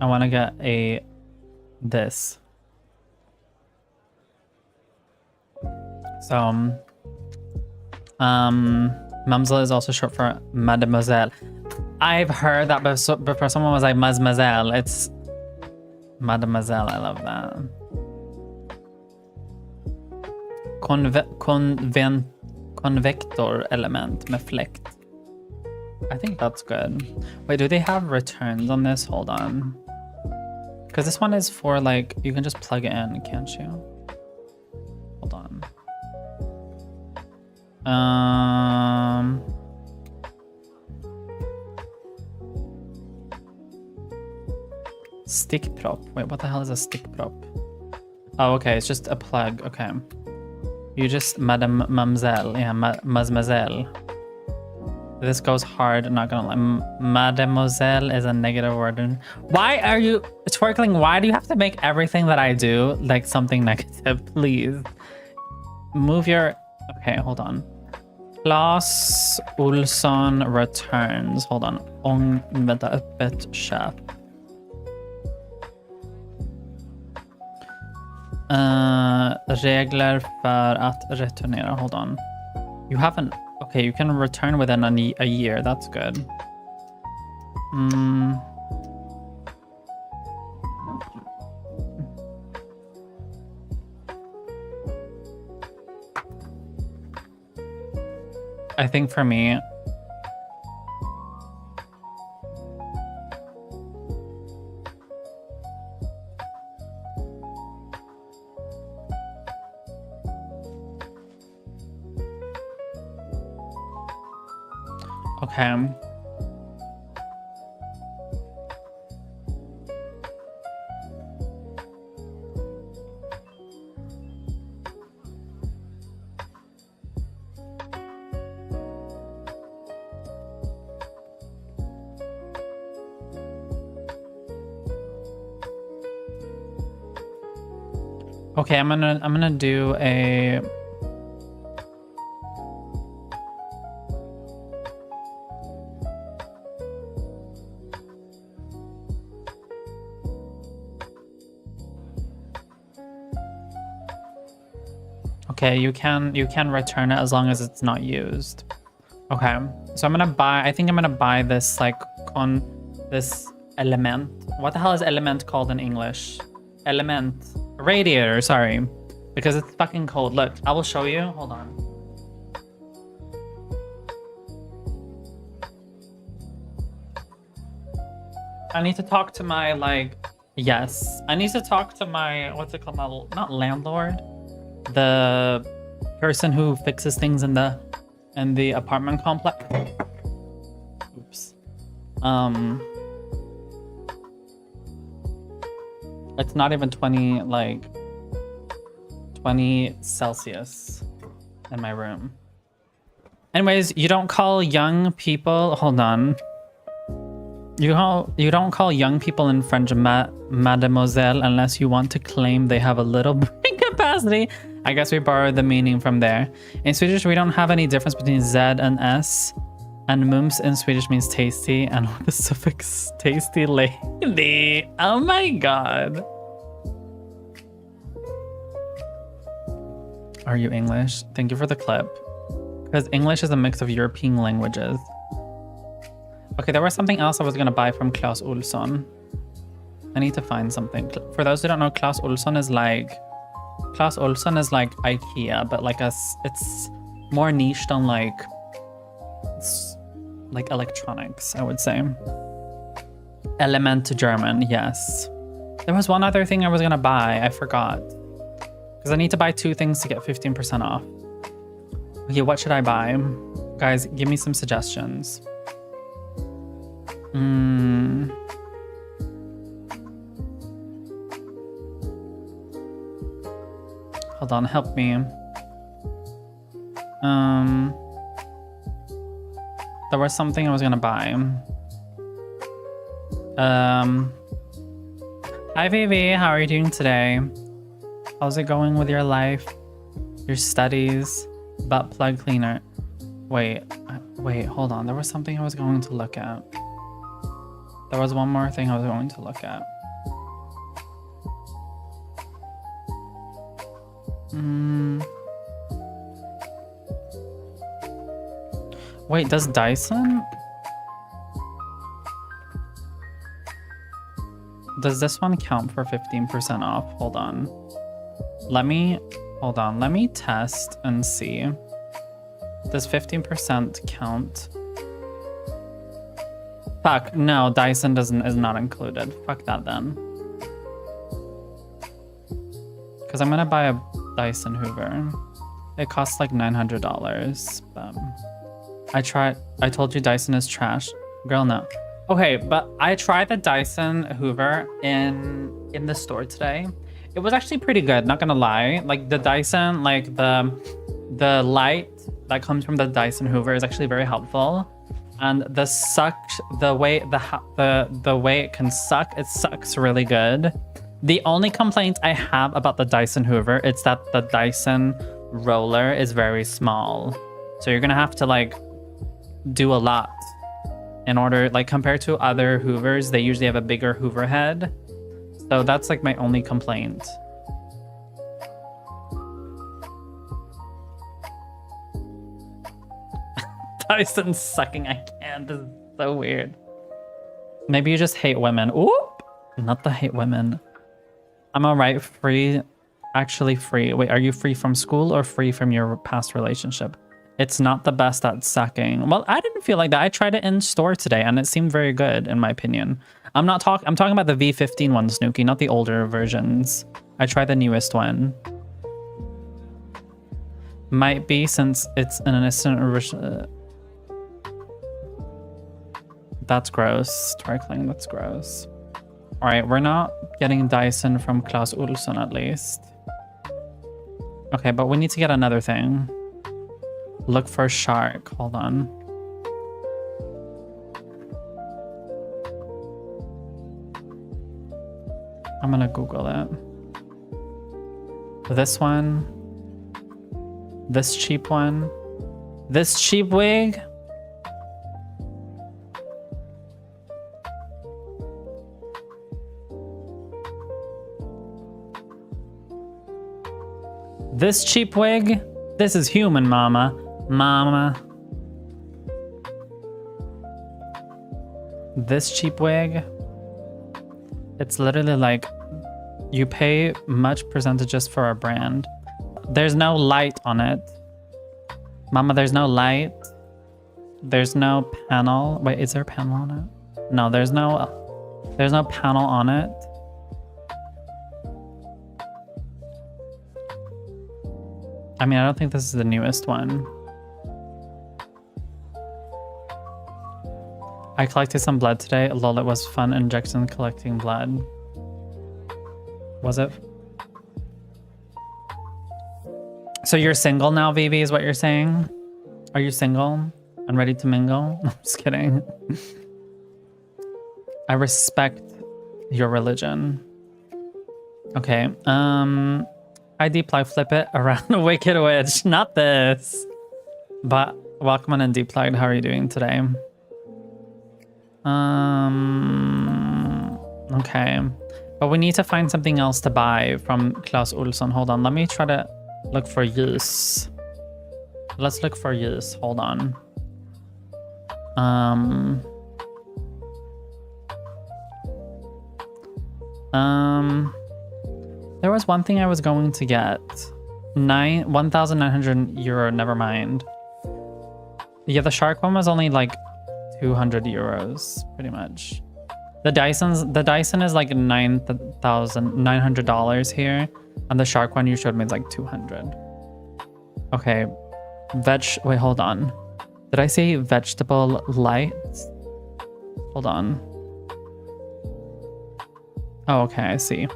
I want to get this. So, mumzel is also short for mademoiselle. I've heard that before someone was like mademoiselle. It's mademoiselle. I love that. Konvektor element med fläkt. I think that's good. Wait, do they have returns on this? Hold on. Because this one is for, like, you can just plug it in, can't you? Hold on. Stick prop. Wait, what the hell is a stick prop? Oh, okay, it's just a plug. Okay. You just mumzel. Yeah, mademoiselle. This goes hard, I'm not gonna lie. Mademoiselle is a negative word. Why are you twerkling? Why do you have to make everything that I do like something negative? Please. Move your... Okay, hold on. Clas Ohlson returns. Hold on. Vänta, öppet köp. Regler för att returnera. Hold on. You haven't... Okay, you can return within a year. That's good. I think for me... Okay. Okay, I'm gonna do a... Okay, you can return it as long as it's not used. Okay, so I think I'm gonna buy this, like, on this element. What the hell is element called in English? Element. Radiator, sorry. Because it's fucking cold. Look, I will show you. Hold on. I need to talk to my, like... Yes. I need to talk to my... What's it called? Not landlord. The person who fixes things in the apartment complex. Oops. It's not even 20 20 Celsius in my room. Anyways, you don't call young people... Hold on. You don't call young people in French mademoiselle unless you want to claim they have a little brain capacity. I guess we borrowed the meaning from there. In Swedish, we don't have any difference between Z and S. And mums in Swedish means tasty, and the suffix tasty lady. Oh my god. Are you English? Thank you for the clip. Because English is a mix of European languages. Okay, there was something else I was gonna buy from Clas Ohlson. I need to find something. For those who don't know, Clas Ohlson is like IKEA, but like it's more niche than like electronics, I would say. Element German, yes. There was one other thing I was gonna buy, I forgot. Because I need to buy 2 things to get 15% off. Okay, what should I buy? Guys, give me some suggestions. Hold on, help me. There was something I was gonna buy. Hi Vivi, how are you doing today? How's it going with your life? Your studies? Butt plug cleaner. Wait, hold on. There was something I was going to look at. There was one more thing I was going to look at. Wait, does Dyson? Does this one count for 15% off? Hold on. Let me test and see. Does 15% count? Fuck, no, Dyson is not included. Fuck that then. Because I'm gonna buy a Dyson Hoover. It costs like $900. I told you Dyson is trash. Girl, no. Okay, but I tried the Dyson Hoover in the store today. It was actually pretty good, not gonna lie. Like the Dyson, like the light that comes from the Dyson Hoover is actually very helpful. And the way it can suck, it sucks really good. The only complaint I have about the Dyson Hoover is that the Dyson roller is very small. So you're gonna have to like do a lot in order, like compared to other Hoovers, they usually have a bigger Hoover head. So that's like my only complaint. Dyson sucking, I can't, this is so weird. Maybe you just hate women. Oop! Not the hate women. I'm alright, free. Actually free. Wait, are you free from school or free from your past relationship? It's not the best at sucking. Well, I didn't feel like that. I tried it in store today and it seemed very good in my opinion. I'm talking about the V15 one, Snooki, not the older versions. I tried the newest one. Might be since it's an instant original. That's gross. Trifling, that's gross. All right, we're not getting Dyson from Clas Ohlson at least. Okay, but we need to get another thing. Look for shark. Hold on. I'm gonna Google it. This one. This cheap one. This cheap wig. This cheap wig. This is human, mama. Mama. This cheap wig. It's literally like you pay much percentages for a brand. There's no light on it. Mama, there's no light. There's no panel. Wait, is there a panel on it? No, there's no panel on it. I mean, I don't think this is the newest one. I collected some blood today. Lol, it was fun injection collecting blood. Was it? So you're single now, Vivi, is what you're saying? Are you single and ready to mingle? No, I'm just kidding. I respect your religion. Okay. I deploy flip it around a wicked witch. Not this. But welcome on and deplugged. How are you doing today? Okay. But we need to find something else to buy from Claes Olsson. Hold on. Let me try to look for use. Let's look for use. Hold on. There was one thing I was going to get. 1,900 euro. Never mind. Yeah, the shark one was only like 200 euros, pretty much. The Dyson is like $900 here, and the shark one you showed me is like 200. Okay, wait, hold on. Did I say vegetable light? Hold on. Oh, okay, I see.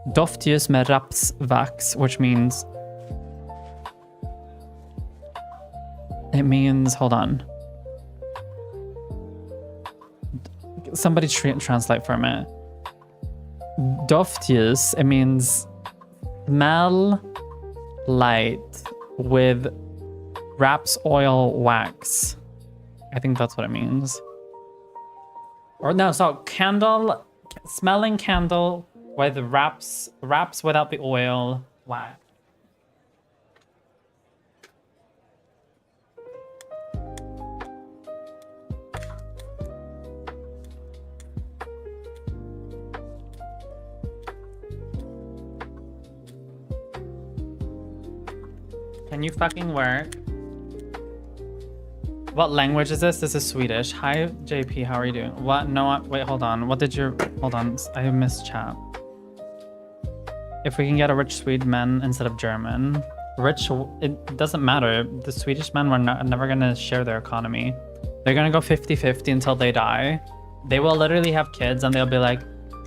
Doftljus med rapsvax, which means it means, hold on. Somebody translate for a minute. Doftljus, it means smell light with raps oil wax. I think that's what it means. Or no, so candle, smelling candle with wraps without the oil wax. Can you fucking work? What language is this? This is Swedish. Hi, JP. How are you doing? What? No, wait, hold on. What did your... Hold on. I missed chat. If we can get a rich Swede man instead of German. Rich... It doesn't matter. The Swedish men were never going to share their economy. They're going to go 50-50 until they die. They will literally have kids and they'll be like,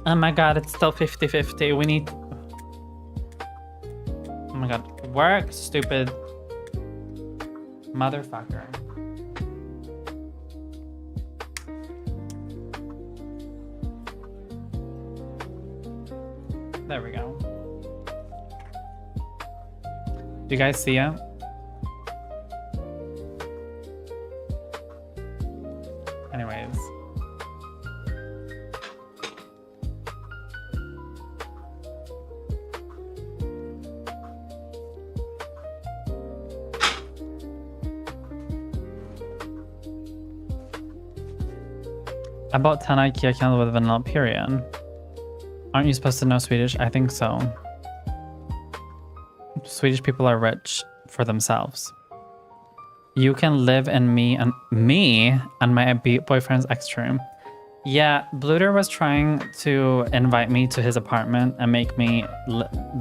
oh my god, it's still 50-50. We need... Oh my god. Work, stupid motherfucker. There we go. Do you guys see it? Anyways. I bought 10 IKEA candles with vanilla period. Aren't you supposed to know Swedish? I think so. Swedish people are rich for themselves. You can live in me and my boyfriend's extra room. Yeah, Bluter was trying to invite me to his apartment and make me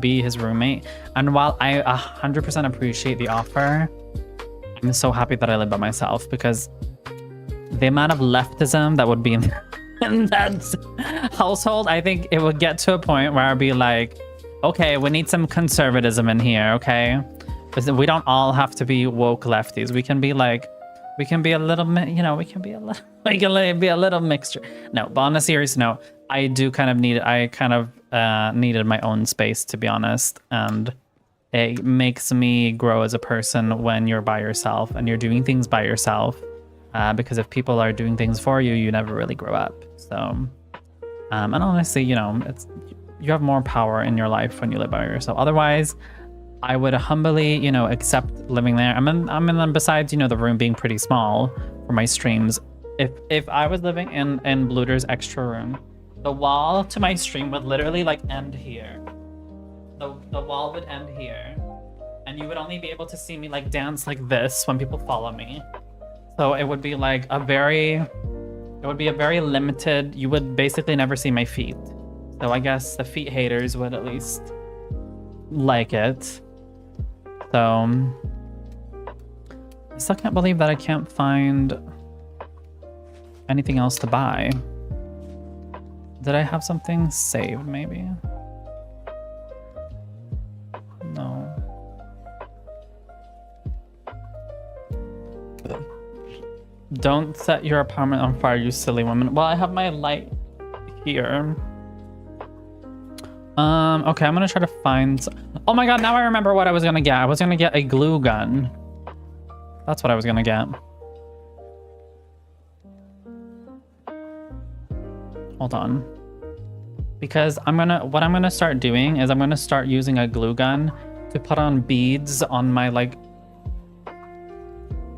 be his roommate. And while I 100% appreciate the offer, I'm so happy that I live by myself because the amount of leftism that would be in that household, I think it would get to a point where I'd be like, okay, we need some conservatism in here, okay? Because we don't all have to be woke lefties. We can be like, we can be a little, you know, we can be a little mixture. No, but on a serious note, I kind of needed my own space, to be honest. And it makes me grow as a person when you're by yourself and you're doing things by yourself. Because if people are doing things for you, you never really grow up. So, and honestly, you know, you have more power in your life when you live by yourself. Otherwise, I would humbly, you know, accept living there. Besides, you know, the room being pretty small for my streams. If I was living in Bluter's extra room, the wall to my stream would literally like end here. The wall would end here, and you would only be able to see me like dance like this when people follow me. So it would be like a very limited, you would basically never see my feet. So I guess the feet haters would at least like it. So I still can't believe that I can't find anything else to buy. Did I have something saved maybe? No. Don't set your apartment on fire, you silly woman. Well, I have my light here. Okay, I'm gonna try to find... Oh my god, now I remember what I was gonna get. I was gonna get a glue gun. That's what I was gonna get. Hold on. Because what I'm gonna start doing is I'm gonna start using a glue gun to put on beads on my, like...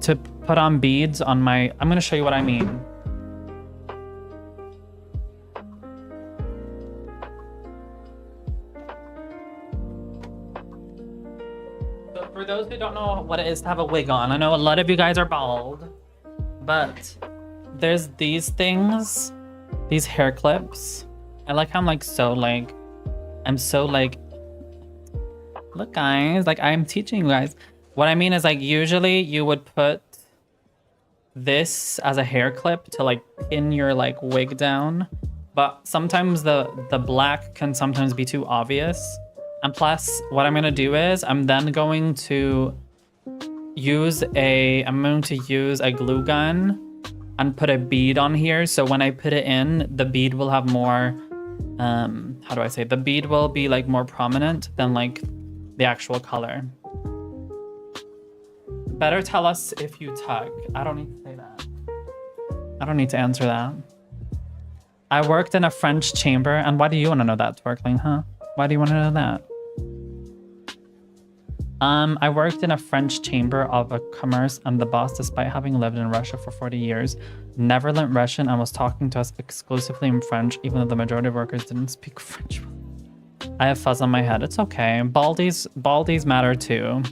To put on beads on my... I'm gonna show you what I mean. So for those who don't know what it is to have a wig on, I know a lot of you guys are bald, but there's these things, these hair clips. I like how I'm like so like, I'm so like, look guys, like I'm teaching you guys. What I mean is like usually you would put this as a hair clip to like pin your like wig down, but sometimes the black can sometimes be too obvious. And plus what I'm gonna do is I'm then going to use a glue gun and put a bead on here. So when I put it in, the bead will have more, how do I say? The bead will be like more prominent than like the actual color. Better tell us if you tug. I don't need to say that. I don't need to answer that. I worked in a French chamber. And why do you want to know that, Twerkling, huh? Why do you want to know that? I worked in a French chamber of a commerce, and the boss, despite having lived in Russia for 40 years, never learned Russian and was talking to us exclusively in French, even though the majority of workers didn't speak French. I have fuzz on my head. It's okay. Baldies matter too.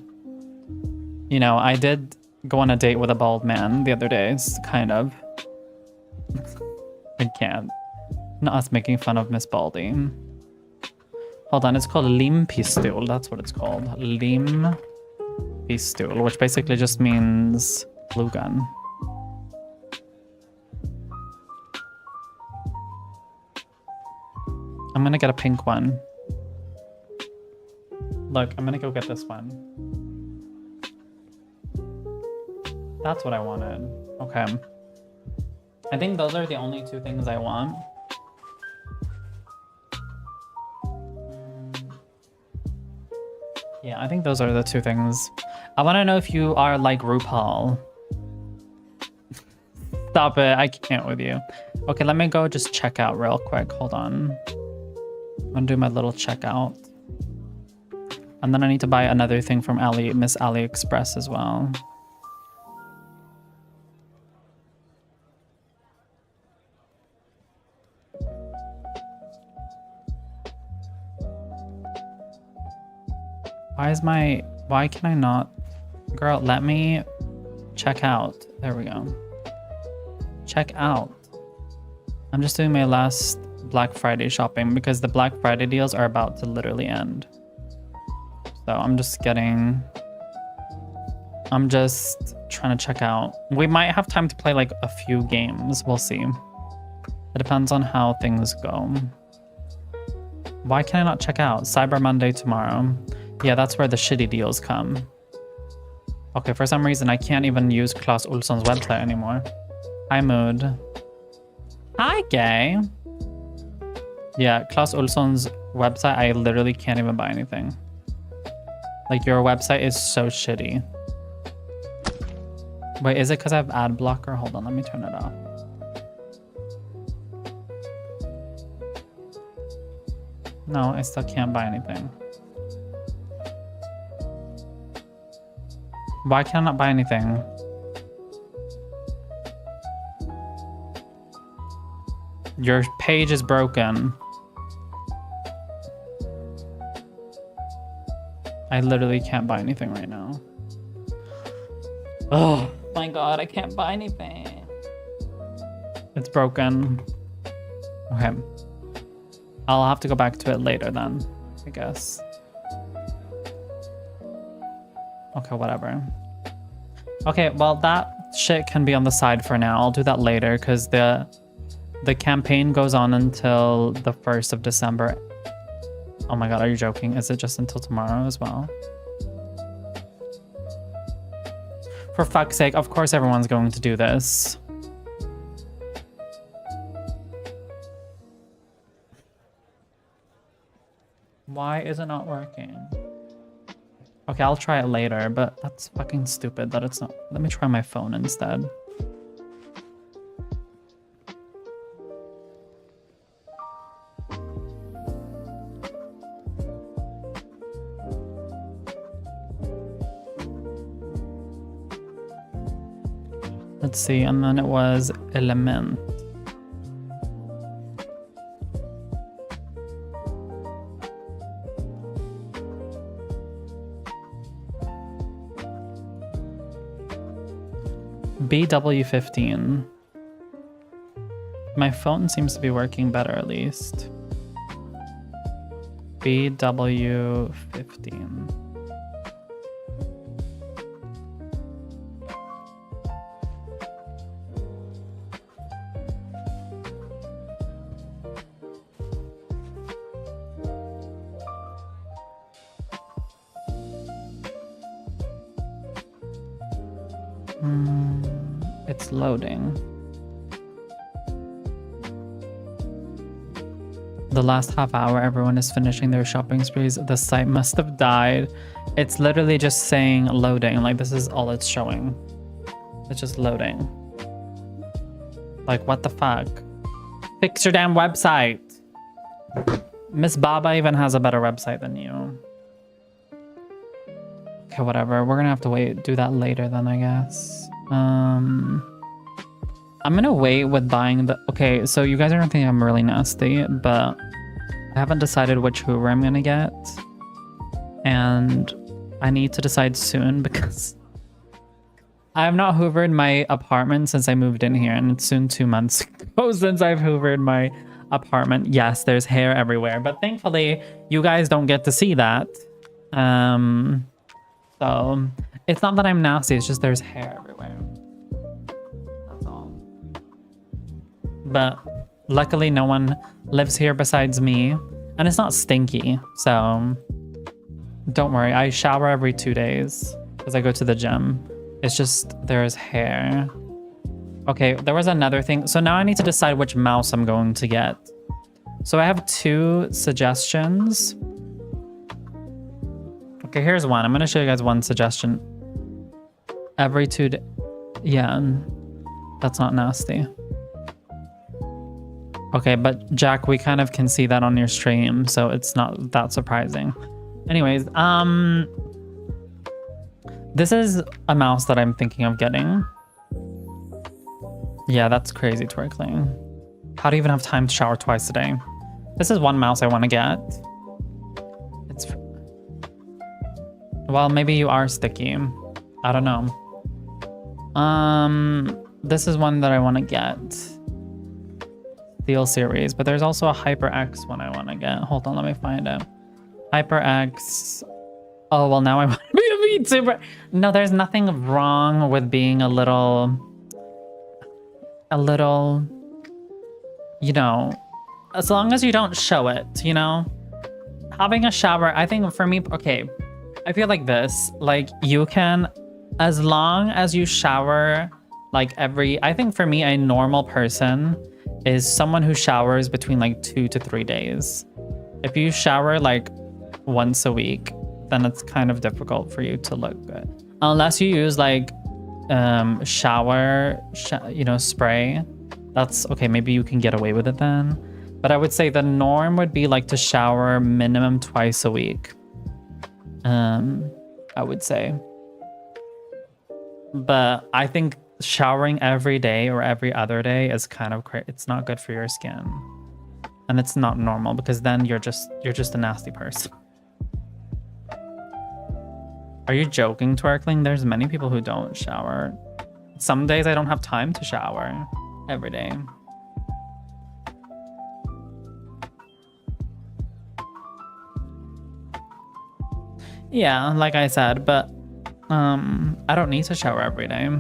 You know, I did go on a date with a bald man the other day. It's kind of... I can't. Not us making fun of Miss Baldy. Hold on, it's called limpistol. That's what it's called. Limpistol, which basically just means glue gun. I'm gonna get a pink one. Look, I'm gonna go get this one. That's what I wanted. Okay. I think those are the only two things I want. Yeah, I think those are the two things. I want to know if you are like RuPaul. Stop it. I can't with you. Okay, let me go just check out real quick. Hold on. I'm gonna do my little checkout. And then I need to buy another thing from Miss AliExpress as well. Why can I not? Girl, let me check out. There we go. Check out. I'm just doing my last Black Friday shopping because the Black Friday deals are about to literally end. So I'm just trying to check out. We might have time to play like a few games. We'll see. It depends on how things go. Why can I not check out? Cyber Monday tomorrow. Yeah, that's where the shitty deals come. Okay, for some reason, I can't even use Claes Olsson's website anymore. Hi, Mood. Hi, Gay. Yeah, Claes Olsson's website, I literally can't even buy anything. Like, your website is so shitty. Wait, is it because I have ad blocker? Hold on, let me turn it off. No, I still can't buy anything. Why can I not buy anything? Your page is broken. I literally can't buy anything right now. Oh my god, I can't buy anything. It's broken. Okay. I'll have to go back to it later then, I guess. Okay, whatever. Okay, well, that shit can be on the side for now. I'll do that later because the campaign goes on until the 1st of December. Oh my god, are you joking? Is it just until tomorrow as well? For fuck's sake, of course everyone's going to do this. Why is it not working? Okay, I'll try it later, but that's fucking stupid that it's not. Let me try my phone instead. Let's see, and then it was element. BW15. My phone seems to be working better at least. BW15. It's loading. The last half hour, everyone is finishing their shopping sprees. The site must have died. It's literally just saying loading. Like, this is all it's showing. It's just loading. Like, what the fuck? Fix your damn website. Miss Baba even has a better website than you. Okay, whatever. We're gonna have to do that later then, I guess. I'm gonna wait with buying the... Okay, so you guys are gonna think I'm really nasty, but I haven't decided which Hoover I'm gonna get. And I need to decide soon because I have not hoovered my apartment since I moved in here, and it's soon 2 months ago since I've hoovered my apartment. Yes, there's hair everywhere, but thankfully you guys don't get to see that. So it's not that I'm nasty, it's just there's hair everywhere. That's all. But luckily no one lives here besides me, and it's not stinky, so don't worry. I shower every 2 days because I go to the gym. It's just there's hair. Okay, there was another thing. So now I need to decide which mouse I'm going to get. So I have 2 suggestions. Okay, here's one. I'm gonna show you guys one suggestion. Every 2 days. Yeah, that's not nasty. Okay, but Jack, we kind of can see that on your stream, so it's not that surprising. Anyways, this is a mouse that I'm thinking of getting. Yeah, that's crazy twerkling. How do you even have time to shower twice a day? This is one mouse I want to get. It's... Well, maybe you are sticky. I don't know. This is one that I want to get. Steel series, but there's also a HyperX one I want to get. Hold on, let me find it. HyperX. Oh, well, now I want to be a VTuber. No, there's nothing wrong with being a little, you know, as long as you don't show it, you know? Having a shower, I think for me, okay, I feel like this, like you can, as long as you shower like I think for me, a normal person is someone who showers between like 2 to 3 days. If you shower like once a week, then it's kind of difficult for you to look good. Unless you use like you know, spray. That's okay, maybe you can get away with it then. But I would say the norm would be like to shower minimum twice a week. I would say. But I think showering every day or every other day is kind of crazy. It's not good for your skin. And it's not normal because then you're just a nasty person. Are you joking, twerkling? There's many people who don't shower. Some days I don't have time to shower every day. Yeah, like I said, but I don't need to shower every day.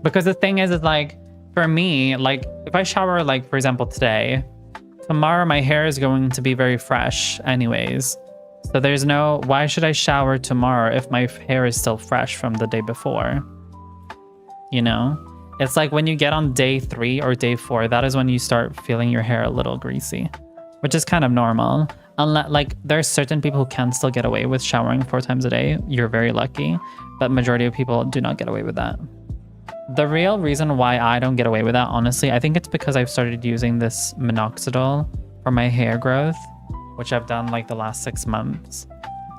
Because the thing is like, for me, like if I shower like, for example, today, tomorrow my hair is going to be very fresh anyways. So there's no, why should I shower tomorrow if my hair is still fresh from the day before? you know? It's like when you get on day 3 or day 4, that is when you start feeling your hair a little greasy, which is kind of normal. Unless, like, there's certain people who can still get away with showering 4 times a day. You're very lucky, but majority of people do not get away with that. The real reason why I don't get away with that, honestly, I think it's because I've started using this minoxidil for my hair growth, which I've done like the last 6 months.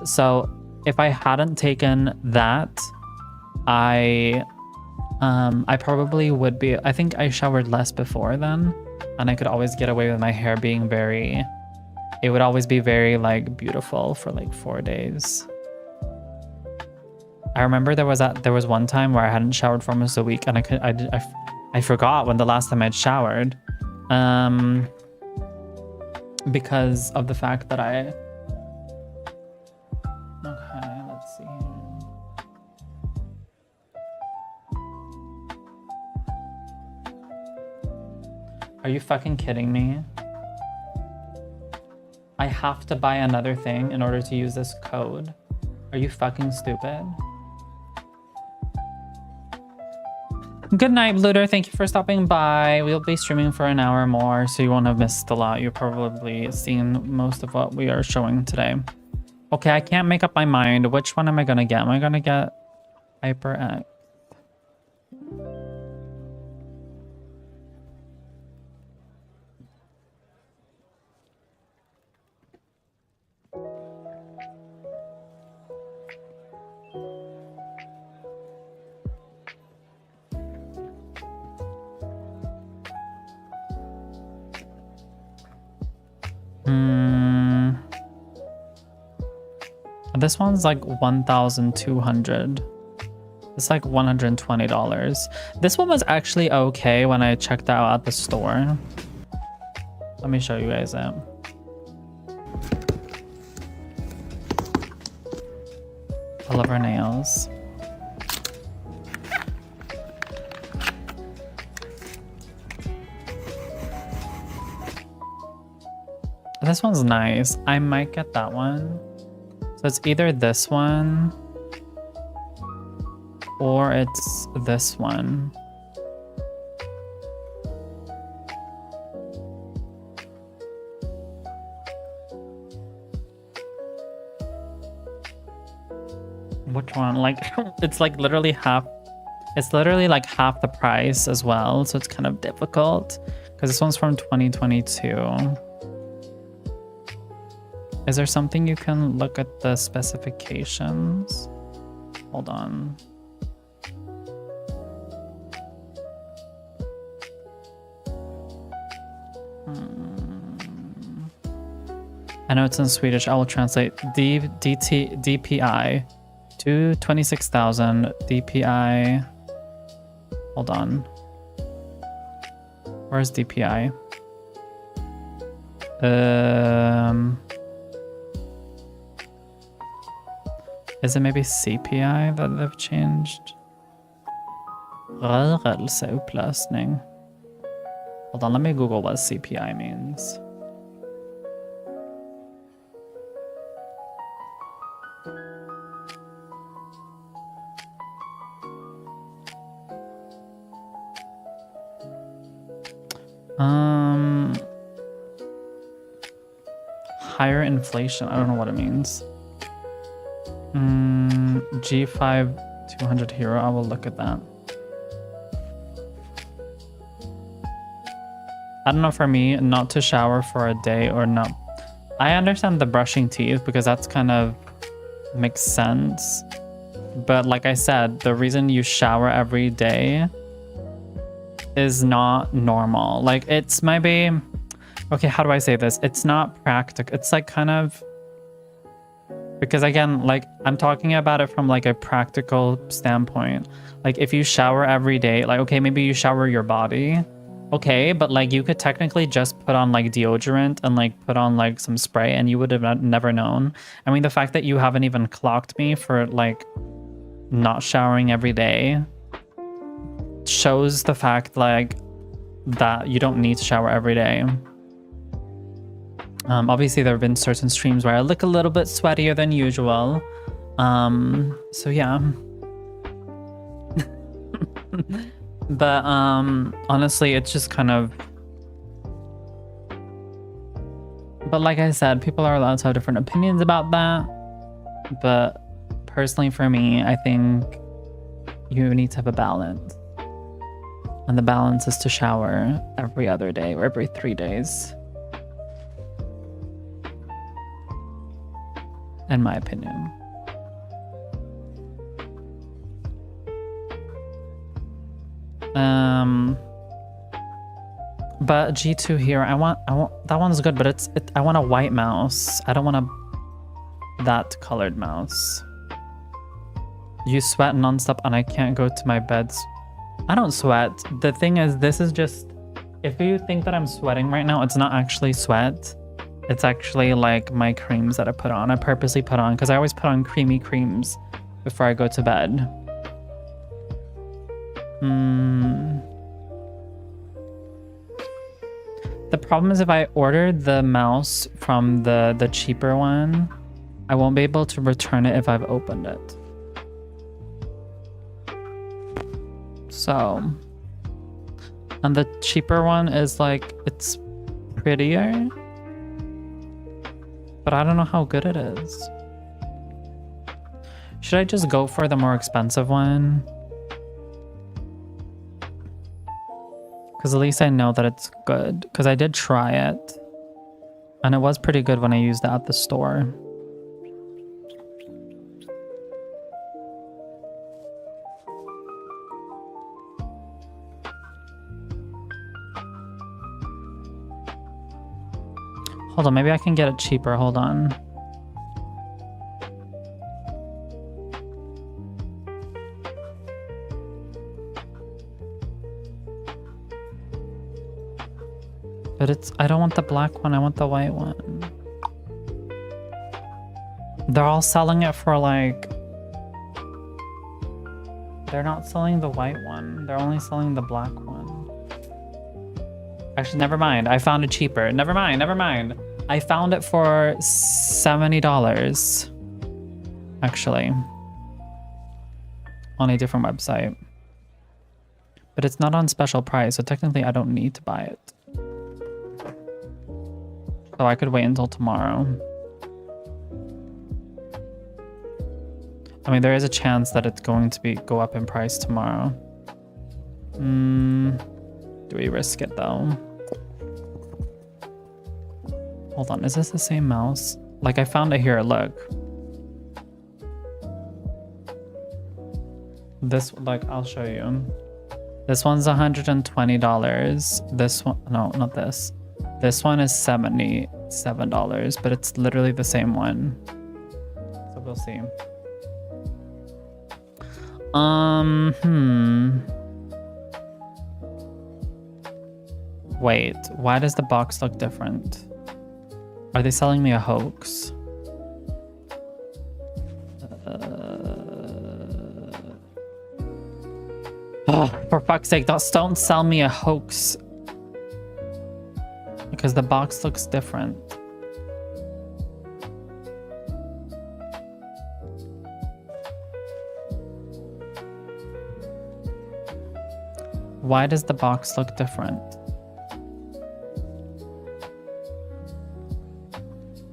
So if I hadn't taken that, I probably would be, I think I showered less before then, and I could always get away with my hair being very, it would always be very like beautiful for like 4 days. I remember there was one time where I hadn't showered for almost a week, and I forgot when the last time I'd showered, because of the fact that okay, let's see here. Are you fucking kidding me? I have to buy another thing in order to use this code. Are you fucking stupid? Good night, Bluter. Thank you for stopping by. We'll be streaming for an hour more, so you won't have missed a lot. You've probably seen most of what we are showing today. Okay, I can't make up my mind. Which one am I gonna get? Am I gonna get HyperX? This one's like 1,200. It's like $120. This one was actually okay when I checked out at the store. Let me show you guys it. I love her nails. This one's nice. I might get that one. So it's either this one or it's this one. Which one? Like, it's like literally half. It's literally like half the price as well. So it's kind of difficult because this one's from 2022. Is there something you can look at the specifications? Hold on. I know it's in Swedish. I will translate. DPI to 26,000. DPI. Hold on. Where's DPI? Is it maybe CPI that they've changed? Rörelseupplösning. Hold on, let me Google what CPI means. Higher inflation. I don't know what it means. G5 200 Hero. I will look at that. I don't know, for me, not to shower for a day or not. I understand the brushing teeth because that's kind of makes sense. But like I said, the reason you shower every day is not normal. Like, it's maybe, okay, how do I say this? It's not practical. It's like kind of, because again, like, I'm talking about it from like a practical standpoint. Like, if you shower every day, like, okay, maybe you shower your body. Okay, but like, you could technically just put on like deodorant and like put on like some spray and you would have never known. I mean, the fact that you haven't even clocked me for like not showering every day shows the fact like that you don't need to shower every day. Obviously there have been certain streams where I look a little bit sweatier than usual. So yeah. But honestly, it's just kind of. But like I said, people are allowed to have different opinions about that. But personally, for me, I think you need to have a balance. And the balance is to shower every other day or every 3 days. In my opinion. But G2 here, I want that one's good, but I want a white mouse. I don't want that colored mouse. You sweat nonstop and I can't go to my bed. I don't sweat. The thing is, this is just, if you think that I'm sweating right now, it's not actually sweat. It's actually like my creams that I put on. I purposely put on, because I always put on creamy creams before I go to bed. The problem is if I order the mouse from the cheaper one, I won't be able to return it if I've opened it. So, and the cheaper one is like, it's prettier, but I don't know how good it is. Should I just go for the more expensive one? Because at least I know that it's good. Because I did try it. And it was pretty good when I used it at the store. Hold on, maybe I can get it cheaper. Hold on. But I don't want the black one, I want the white one. They're all selling it for like... They're not selling the white one. They're only selling the black one. Actually, never mind. I found it cheaper. Never mind, never mind. I found it for $70. Actually. On a different website. But it's not on special price, so technically I don't need to buy it. So I could wait until tomorrow. I mean, there is a chance that it's going to go up in price tomorrow. Do we risk it though? Hold on, is this the same mouse? Like, I found it here, look. This, like, I'll show you. This one's $120. This one, no, not this. This one is $77, but it's literally the same one. So we'll see. Wait, why does the box look different? Are they selling me a hoax? Oh, for fuck's sake, don't sell me a hoax. Because the box looks different. Why does the box look different?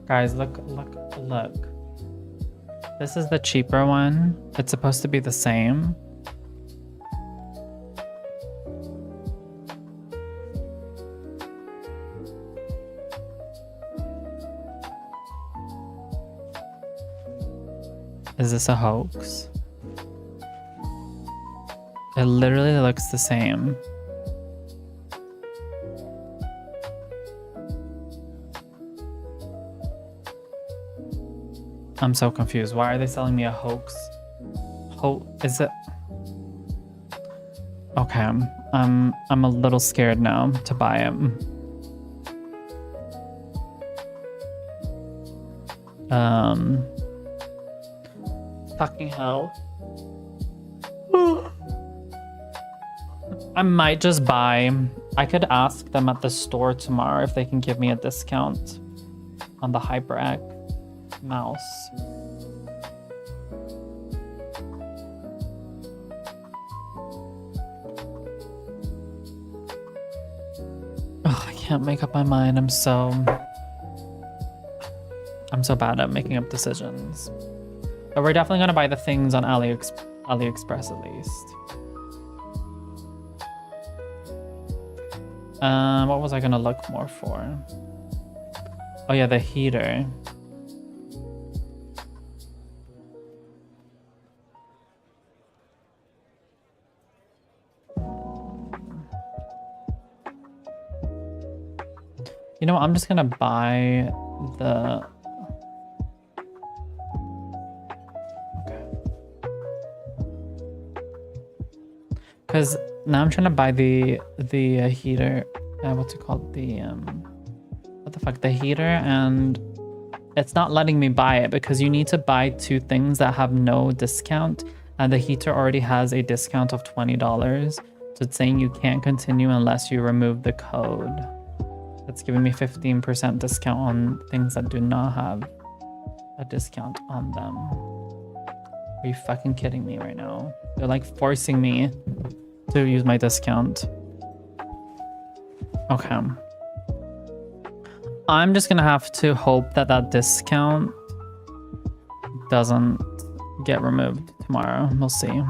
Guys, look. This is the cheaper one. It's supposed to be the same. Is this a hoax? It literally looks the same. I'm so confused. Why are they selling me a hoax? Is it? Okay, I'm a little scared now to buy it. Fucking hell. I might just buy. I could ask them at the store tomorrow if they can give me a discount on the HyperX mouse. Oh, I can't make up my mind. I'm so bad at making up decisions. But we're definitely gonna buy the things on AliExpress at least. What was I gonna look more for? Oh yeah, the heater. You know what, I'm just gonna buy the... Okay. Because now I'm trying to buy the heater, what's it called? What the fuck? The heater, and it's not letting me buy it because you need to buy 2 things that have no discount, and the heater already has a discount of $20. So it's saying you can't continue unless you remove the code. It's giving me 15% discount on things that do not have a discount on them. Are you fucking kidding me right now? They're like forcing me to use my discount. Okay. I'm just gonna have to hope that that discount doesn't get removed tomorrow. We'll see.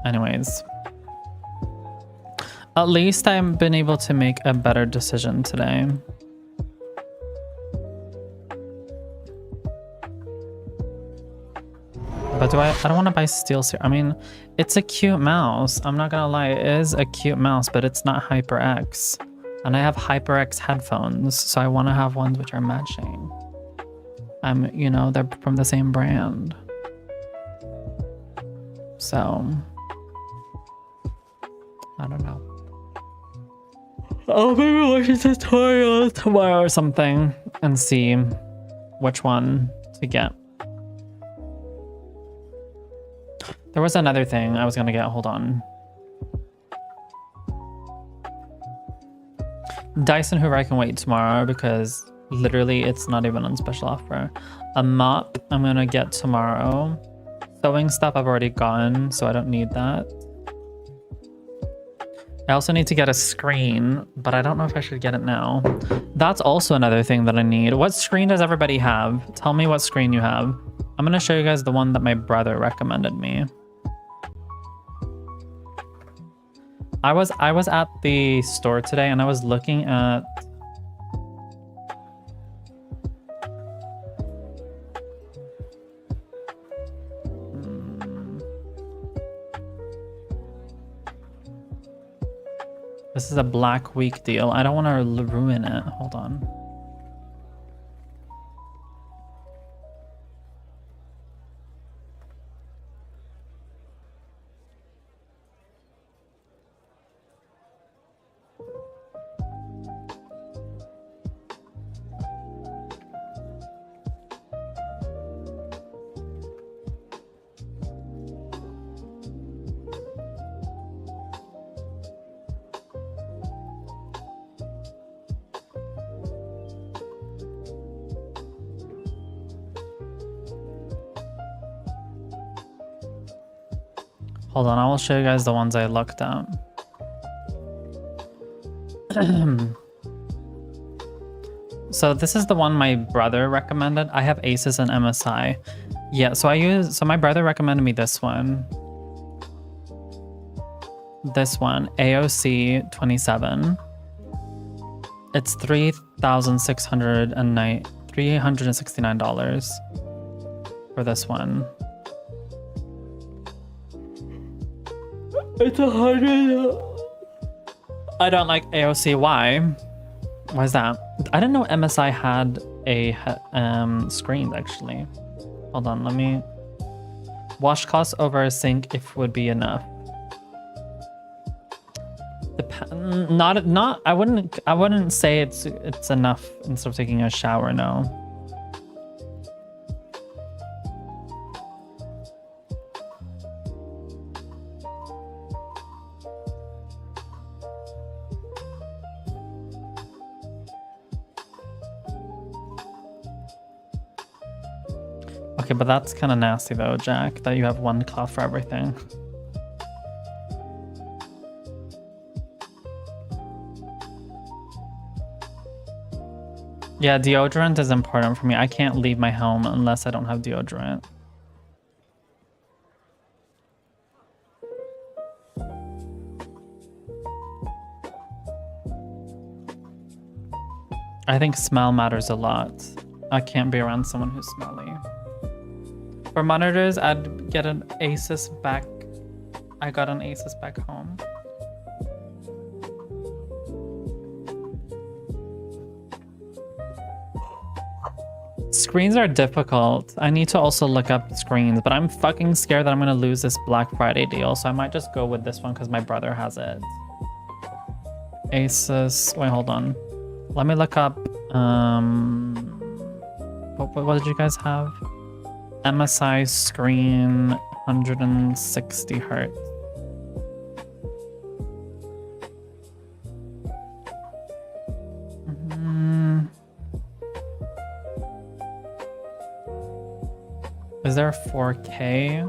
Anyways. At least I've been able to make a better decision today. But I don't want to buy steel series. I mean, it's a cute mouse. I'm not gonna lie, it is a cute mouse, but it's not HyperX. And I have HyperX headphones, so I want to have ones which are matching. You know, they're from the same brand. So, I don't know. I'll maybe watch a tutorial tomorrow or something and see which one to get. There was another thing I was gonna get, hold on. Dyson Hoover I can wait tomorrow because literally it's not even on special offer. A mop I'm gonna get tomorrow. Sewing stuff I've already gotten, so I don't need that. I also need to get a screen, but I don't know if I should get it now. That's also another thing that I need. What screen does everybody have? Tell me what screen you have. I'm gonna show you guys the one that my brother recommended me. I was at the store today and I was looking at this is a Black Week deal. I don't want to ruin it. Hold on. Hold on, I will show you guys the ones I looked at. So this is the one my brother recommended. I have Asus and MSI. Yeah, so my brother recommended me this one. This one, AOC 27. It's $369 for this one. It's 100. I don't like AOC. Why? Why is that? I didn't know MSI had a screen actually. Hold on, let me. Wash costs over a sink if would be enough. Not. I wouldn't say it's enough instead of taking a shower. No. Okay, but that's kind of nasty though, Jack, that you have one cloth for everything. Yeah, deodorant is important for me. I can't leave my home unless I don't have deodorant. I think smell matters a lot. I can't be around someone who's smelly. For monitors, I'd get an Asus back. I got an Asus back home. Screens are difficult. I need to also look up screens, but I'm fucking scared that I'm gonna lose this Black Friday deal, so I might just go with this one because my brother has it. Asus. Wait, hold on. Let me look up. What did you guys have? MSI screen 160 hertz. Is there a 4K?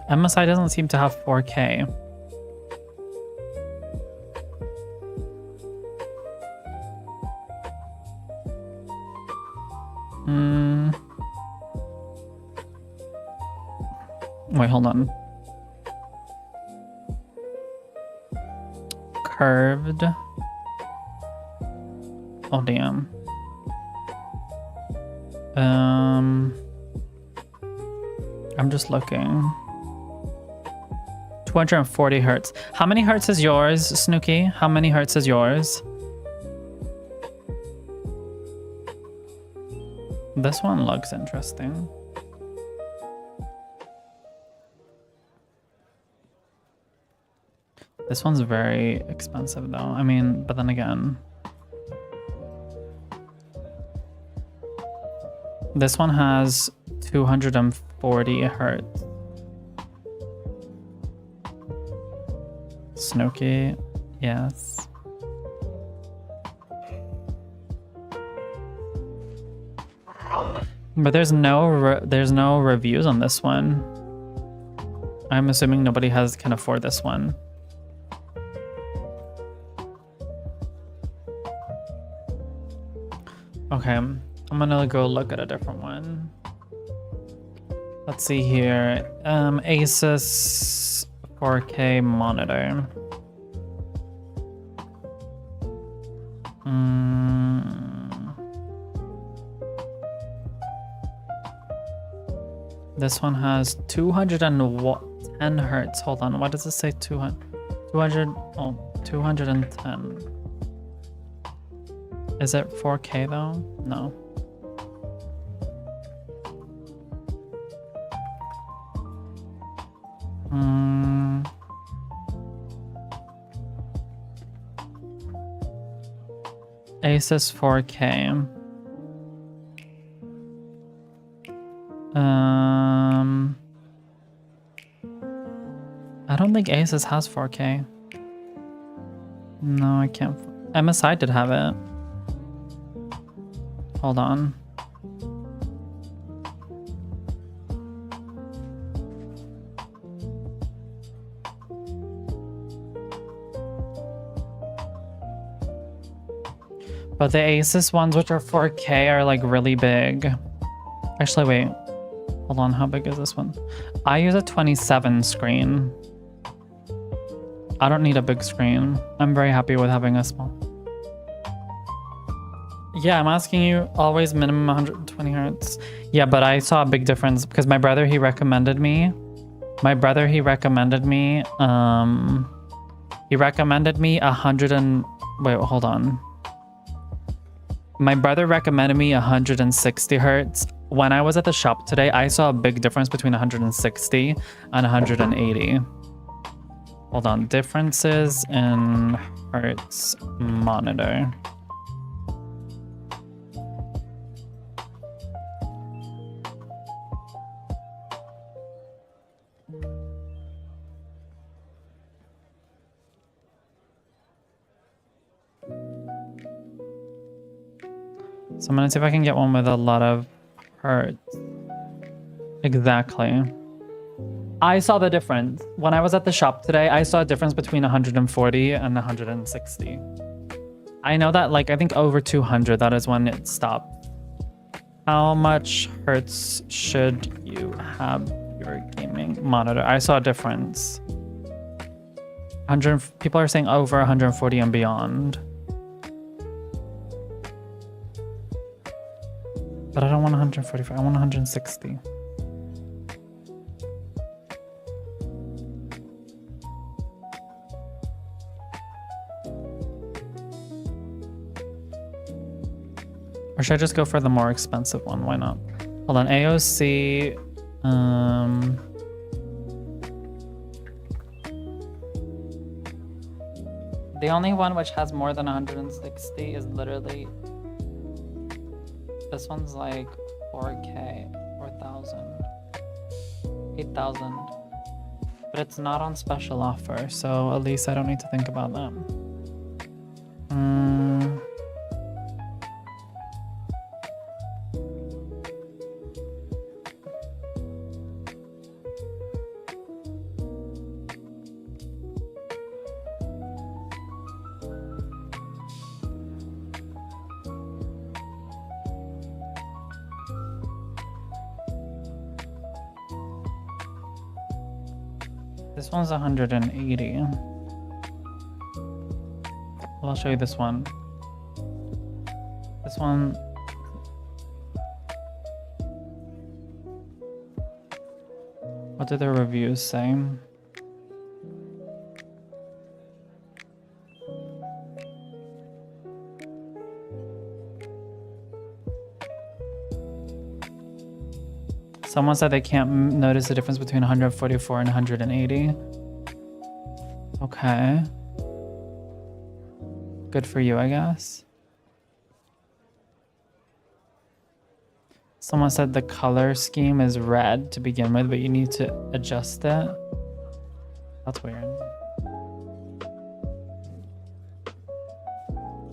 MSI doesn't seem to have 4K. Wait, hold on. Curved. Oh, damn. I'm just looking. 240 hertz. How many hertz is yours, Snooky? How many hertz is yours? This one looks interesting. This one's very expensive though. I mean, but then again. This one has 240 hertz. Snooky, yes. But there's no reviews on this one. I'm assuming nobody can afford this one. Okay, I'm gonna go look at a different one. Let's see here. Asus 4K monitor. This one has 210 hertz. Hold on, what does it say? 210. Is it 4K though? No. Asus 4K. I don't think Asus has 4K. No, I can't. MSI did have it. Hold on. But the Asus ones, which are 4K, are like really big. Actually, wait. Hold on, how big is this one? I use a 27 screen. I don't need a big screen. I'm very happy with having a small. Yeah, I'm asking you always minimum 120 hertz. Yeah, but I saw a big difference because my brother, he recommended me. He recommended me 100 and... Wait, hold on. My brother recommended me 160 hertz. When I was at the shop today, I saw a big difference between 160 and 180. Hold on, differences in hertz monitor. So I'm gonna see if I can get one with a lot of hertz. Exactly. I saw the difference. When I was at the shop today, I saw a difference between 140 and 160. I know that like I think over 200, that is when it stopped. How much hertz should you have your gaming monitor? I saw a difference. 100 people are saying over 140 and beyond. But I don't want 145, I want 160. Or should I just go for the more expensive one? Why not? Hold on, AOC. The only one which has more than 160 is literally... This one's like 4K, 4,000, 8,000. But it's not on special offer, so at least I don't need to think about that. This one's 180. Well, I'll show you this one. This one... What do their reviews say? Someone said they can't notice the difference between 144 and 180. Okay. Good for you, I guess. Someone said the color scheme is red to begin with, but you need to adjust it. That's weird.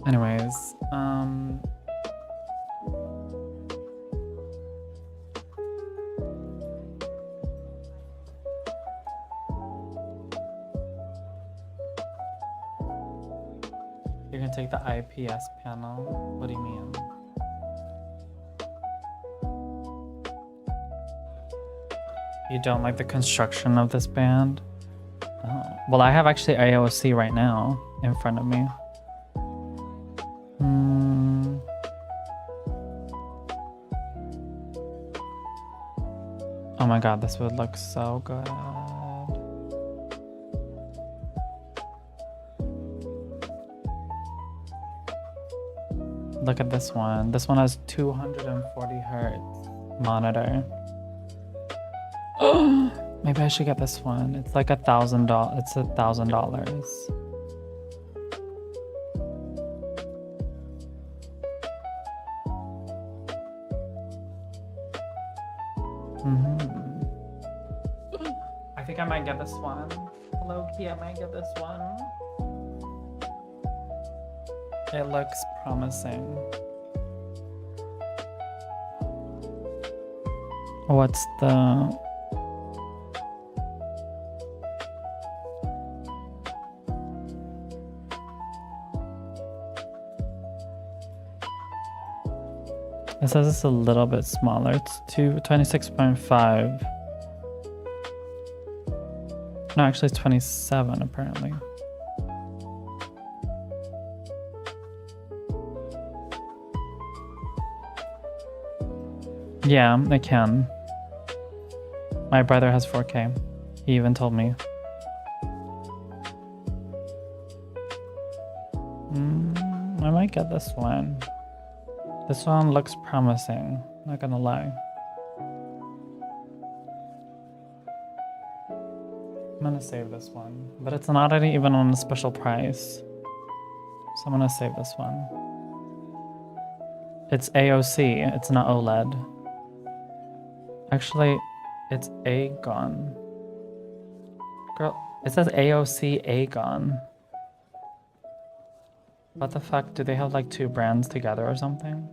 Anyways, you can take the IPS panel. What do you mean? You don't like the construction of this band? Oh. Well, I have actually AOC right now in front of me. Oh my god, this would look so good. Look at this one. This one has 240 hertz monitor. Maybe I should get this one. It's like $1,000. It's $1,000. I think I might get this one. Low key, I might get this one. It looks promising. What's the... It says it's a little bit smaller. It's 26.5. No, actually it's 27 apparently. Yeah, I can. My brother has 4K. He even told me. I might get this one. This one looks promising, not gonna lie. I'm gonna save this one, but it's not even on a special price. So I'm gonna save this one. It's AOC, it's not OLED. Actually, it's Aegon. Girl, it says AOC Aegon. What the fuck? Do they have like two brands together or something?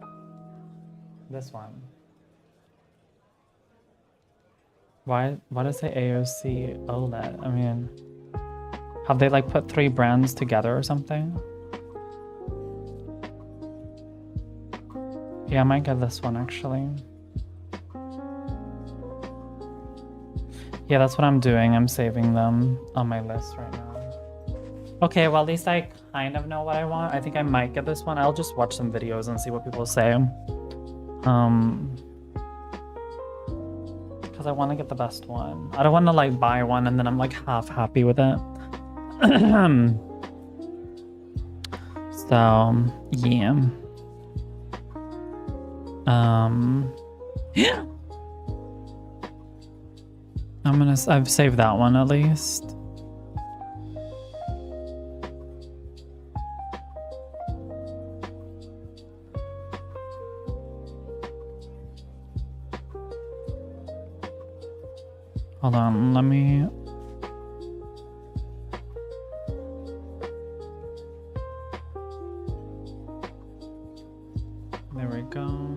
This one. Why does it say AOC OLED? I mean, have they like put three brands together or something? Yeah, I might get this one actually. Yeah, that's what I'm doing. I'm saving them on my list right now. Okay, well, at least I kind of know what I want. I think I might get this one. I'll just watch some videos and see what people say. Because I want to get the best one. I don't want to like buy one and then I'm like half happy with it. So, yeah. Yeah. I've saved that one at least. Hold on, let me... There we go.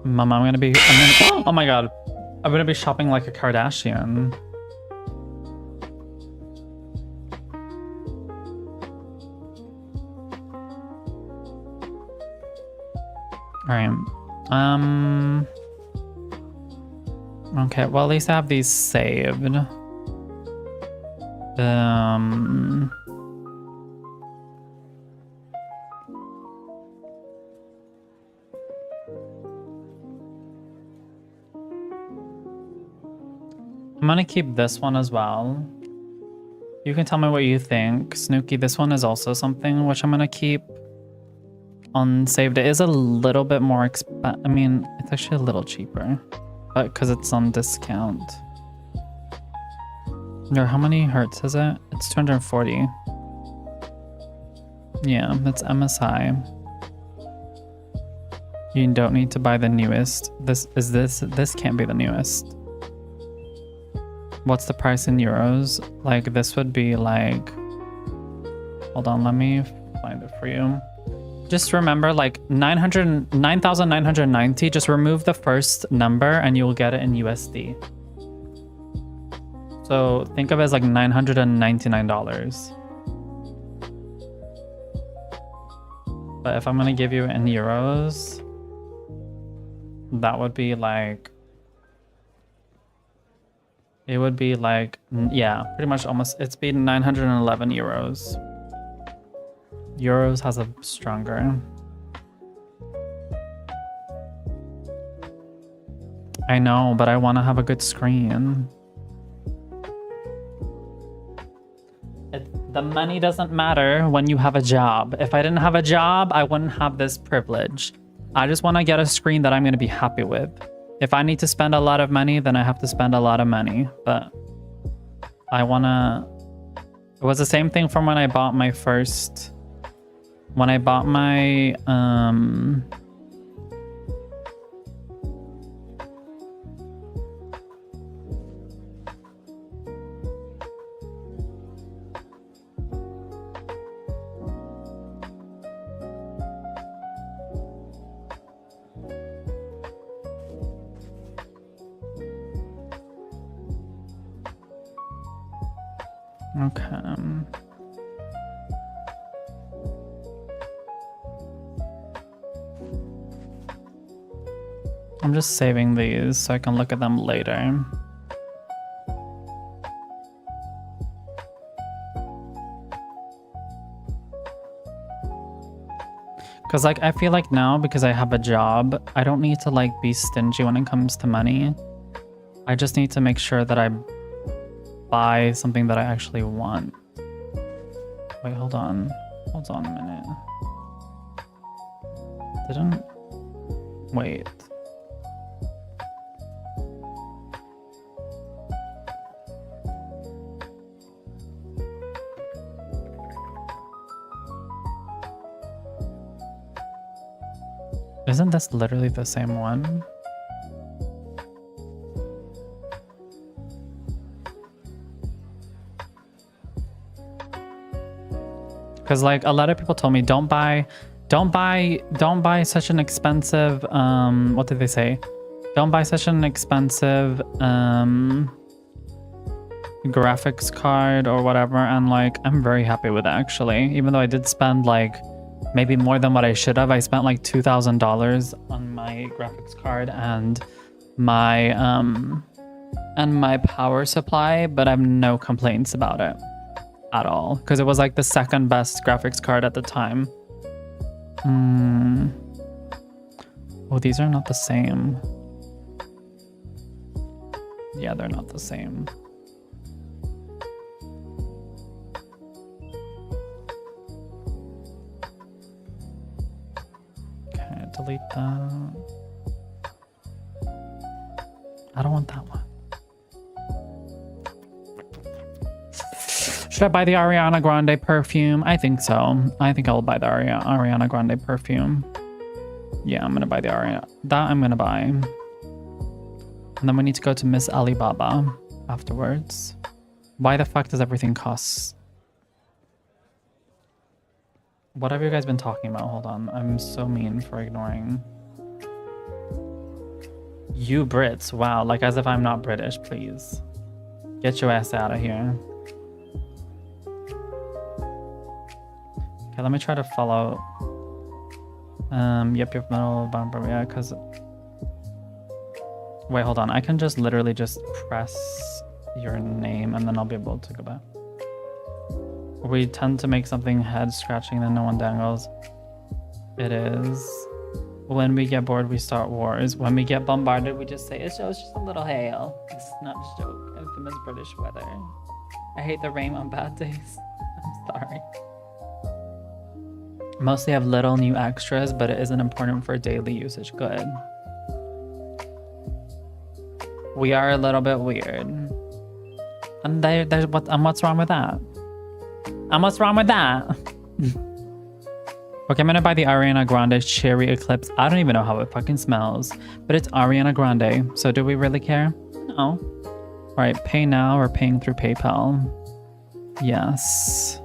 Mama, oh my god. I'm gonna be shopping like a Kardashian. Alright. Okay, well at least I have these saved. I'm gonna keep this one as well. You can tell me what you think. Snooki, this one is also something which I'm gonna keep unsaved. It is a little bit more I mean, it's actually a little cheaper, but because it's on discount. Or how many hertz is it? It's 240. Yeah, that's MSI. You don't need to buy the newest. This can't be the newest. What's the price in euros? Like this would be like, hold on, let me find it for you. Just remember like 9,990, just remove the first number and you'll get it in USD. So think of it as like $999. But if I'm gonna give you in euros, that would be like, it would be like, yeah, pretty much almost, it's been 911 euros. Euros has a stronger. I know, but I want to have a good screen. The money doesn't matter when you have a job. If I didn't have a job, I wouldn't have this privilege. I just want to get a screen that I'm going to be happy with. If I need to spend a lot of money, then I have to spend a lot of money. But I want to... It was the same thing from when I bought my first... When I bought my... Okay. I'm just saving these so I can look at them later. Because like I feel like now, because I have a job, I don't need to like be stingy when it comes to money. I just need to make sure that I buy something that I actually want. Wait, hold on. Hold on a minute. Didn't... Wait. Isn't this literally the same one? Because like a lot of people told me don't buy such an expensive what did they say? Don't buy such an expensive graphics card or whatever, and like I'm very happy with it actually. Even though I did spend like Maybe more than what I should have. I spent like $2,000 on my graphics card and my power supply, but I have no complaints about it at all because it was like the second best graphics card at the time. Oh, these are not the same. Yeah, they're not the same. Okay, delete that. I don't want that one. Should I buy the Ariana Grande perfume? I think so. I think I'll buy the Ariana Grande perfume. Yeah, I'm gonna buy the Ariana. That I'm gonna buy. And then we need to go to Miss Alibaba afterwards. Why the fuck does everything cost? What have you guys been talking about? Hold on. I'm so mean for ignoring. You Brits. Wow, like as if I'm not British, please. Get your ass out of here. Okay, let me try to follow. Yep, middle bumper, yeah, because... Wait, hold on. I can just literally just press your name and then I'll be able to go back. We tend to make something head scratching, then no one dangles. It is. When we get bored, we start wars. When we get bombarded, we just say, it's just a little hail. It's not a joke. Infamous British weather. I hate the rain on bad days. I'm sorry. Mostly have little new extras, but it isn't important for daily usage. Good. We are a little bit weird. And what's wrong with that? And what's wrong with that? Okay, I'm gonna buy the Ariana Grande Cherry Eclipse. I don't even know how it fucking smells, but it's Ariana Grande. So do we really care? No. All right, pay now or paying through PayPal. Yes.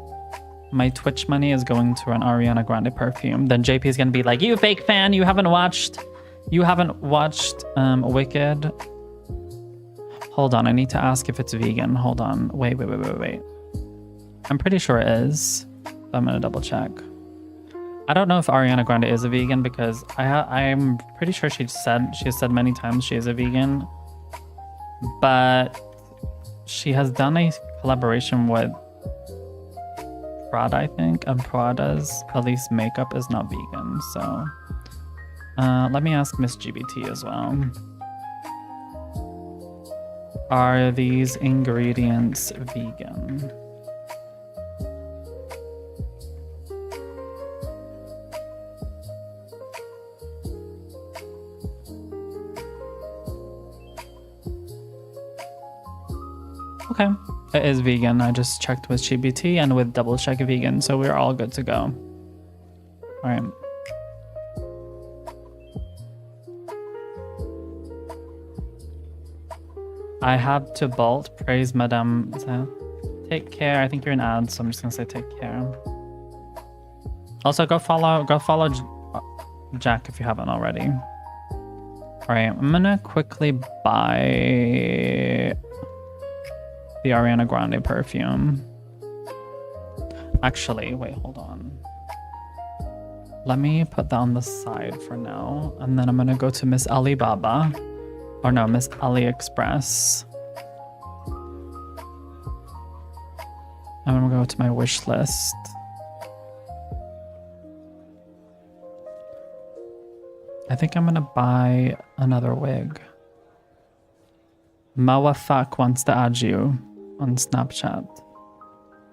My Twitch money is going to an Ariana Grande perfume. Then JP is gonna be like, you fake fan, you haven't watched Wicked. Hold on, I need to ask if it's vegan. Hold on, wait. I'm pretty sure it is. I'm gonna double check. I don't know if Ariana Grande is a vegan because I'm pretty sure she has said many times she is a vegan, but she has done a collaboration with Prada, I think, and Prada's at least makeup is not vegan. So let me ask Miss GBT as well. Are these ingredients vegan? Okay, it is vegan. I just checked with GBT and with double check vegan, so we're all good to go. All right. I have to bolt. Praise Madame. Take care. I think you're an ad, so I'm just gonna say take care. Also, go follow Jack if you haven't already. All right, I'm gonna quickly buy the Ariana Grande perfume. Actually, wait, hold on. Let me put that on the side for now, and then I'm gonna go to Miss Alibaba. Or no, Miss AliExpress. I'm gonna go to my wish list. I think I'm gonna buy another wig. Mawafak wants to add you on Snapchat.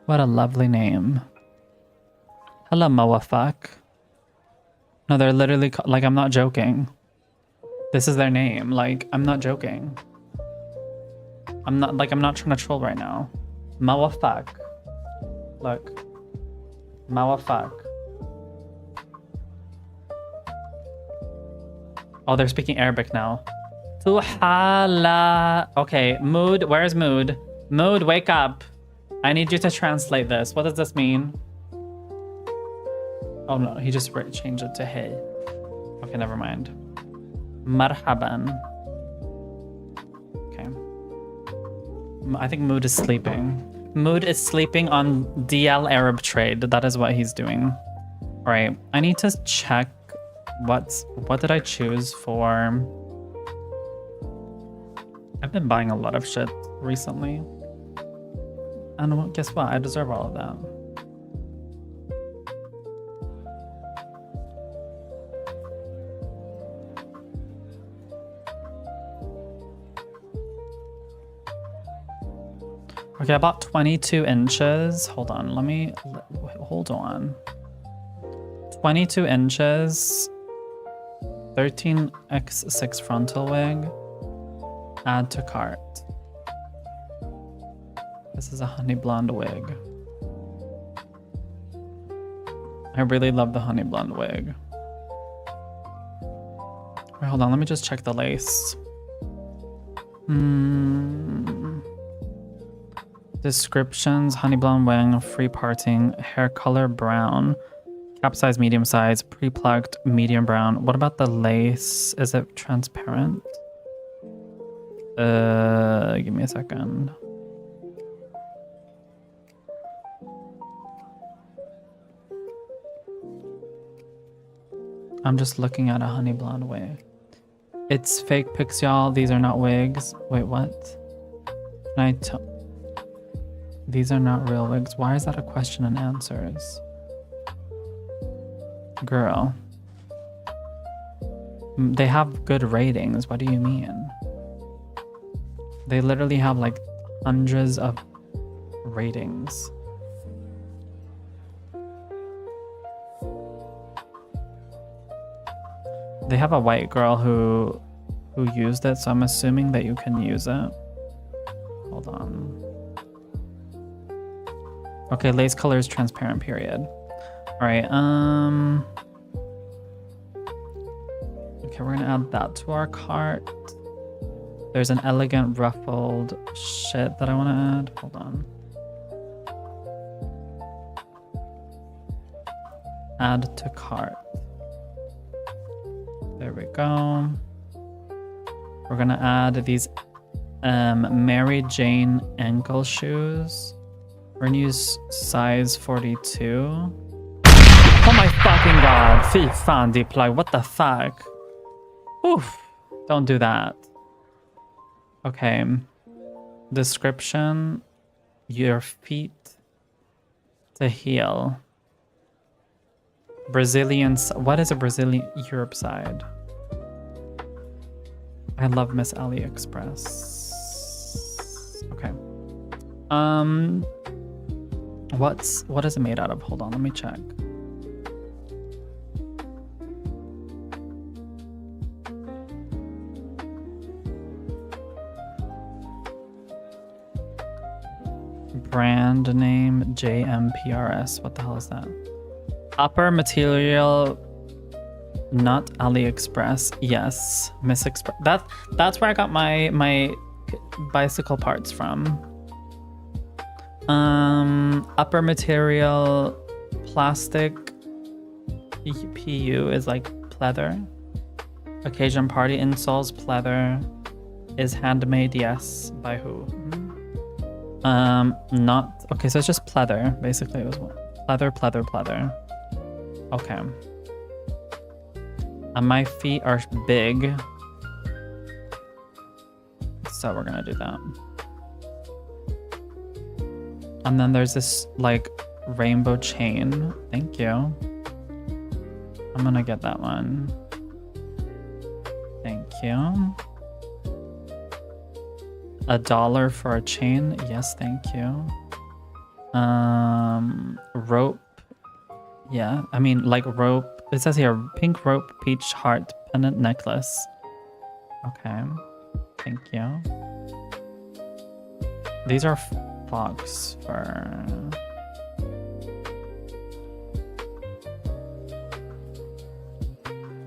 What a lovely name. Hello, Mawafak. No, they're literally, like, I'm not joking. This is their name. Like, I'm not joking. I'm not trying to troll right now. Mawafak. Look. Mawafak. Oh, they're speaking Arabic now. Tuhala. Okay, Mood. Where's Mood? Mood, wake up. I need you to translate this. What does this mean? Oh no, he just changed it to hey. Okay, never mind. Marhaban. Okay. I think Mood is sleeping. Mood is sleeping on DL Arab trade. That is what he's doing. Right, I need to check what did I choose for. I've been buying a lot of shit recently. And guess what? I deserve all of that. Okay, I bought 22 inches. Hold on, hold on. 22 inches, 13x6 frontal wig. Add to cart. This is a honey blonde wig. I really love the honey blonde wig. Wait, hold on, let me just check the lace. Descriptions, honey blonde wing, free parting, hair color brown, cap size medium size, pre-plucked medium brown. What about the lace? Is it transparent? Give me a second. I'm just looking at a honey blonde wig. It's fake pics, y'all. These are not wigs. Wait, what? Can I tell? These are not real wigs. Why is that a question and answers? Girl. They have good ratings. What do you mean? They literally have like hundreds of ratings. They have a white girl who used it, so I'm assuming that you can use it. Hold on. Okay, lace color is transparent, period. Alright, okay, we're gonna add that to our cart. There's an elegant ruffled shit that I wanna add. Hold on. Add to cart. There we go. We're gonna add these Mary Jane ankle shoes. We're gonna use size 42. Oh my fucking god. Fy fan, deep like what the fuck? Oof. Don't do that. Okay. Description. Your feet to heel. Brazilian. What is a Brazilian Europe side? I love Miss AliExpress. Okay. What is it made out of? Hold on, let me check. Brand name JMPRS. What the hell is that? Upper material, not AliExpress. Yes, Miss Express. That's where I got my bicycle parts from. Upper material, plastic. PU is like pleather. Occasion party insoles, pleather. Is handmade. Yes. By who? Not okay. So it's just pleather. Basically, it was pleather. Okay. And my feet are big. So we're gonna do that. And then there's this like rainbow chain. Thank you. I'm gonna get that one. Thank you. $1 for a chain. Yes, thank you. Rope. Yeah, I mean like rope. It says here pink rope peach heart pendant necklace. Okay, thank you. These are fox fur.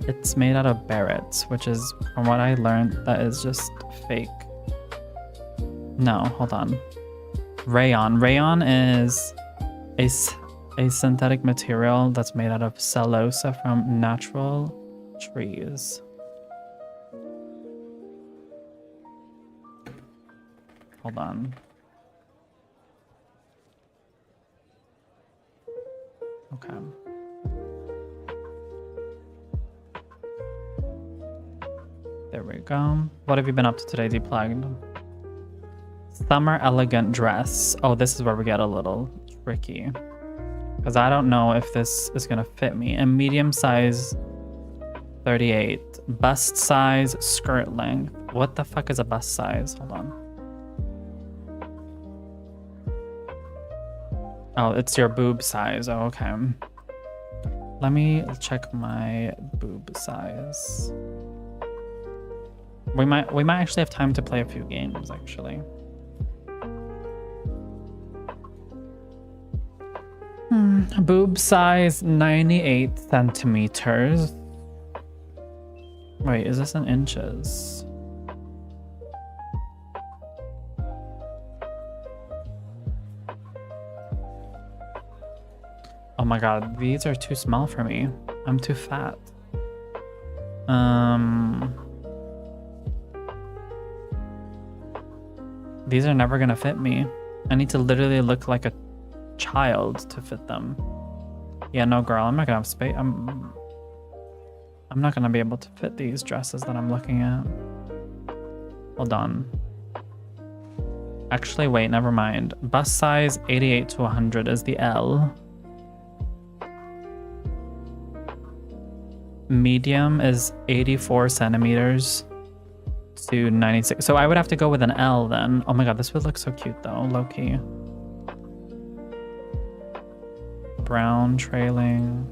It's made out of barrettes, which is, from what I learned, that is just fake. No, hold on. Rayon. Rayon is a synthetic material that's made out of cellulosa from natural trees. Hold on. Okay. There we go. What have you been up to today, Deplugged? Summer elegant dress. Oh, this is where we get a little tricky. Because I don't know if this is going to fit me. A medium size 38. Bust size, skirt length. What the fuck is a bust size? Hold on. Oh, it's your boob size. Oh, okay. Let me check my boob size. We might actually have time to play a few games, actually. Boob size 98 centimeters. Wait, is this in inches? Oh my god, these are too small for me. I'm too fat. These are never gonna fit me. I need to literally look like a child to fit them. Yeah, no girl, I'm not gonna have space. I'm not gonna be able to fit these dresses that I'm looking at. Hold on. Actually, wait, never mind. Bust size 88 to 100 is the L. Medium is 84 centimeters to 96. So I would have to go with an L then. Oh my god, this would look so cute though, low-key. Brown trailing.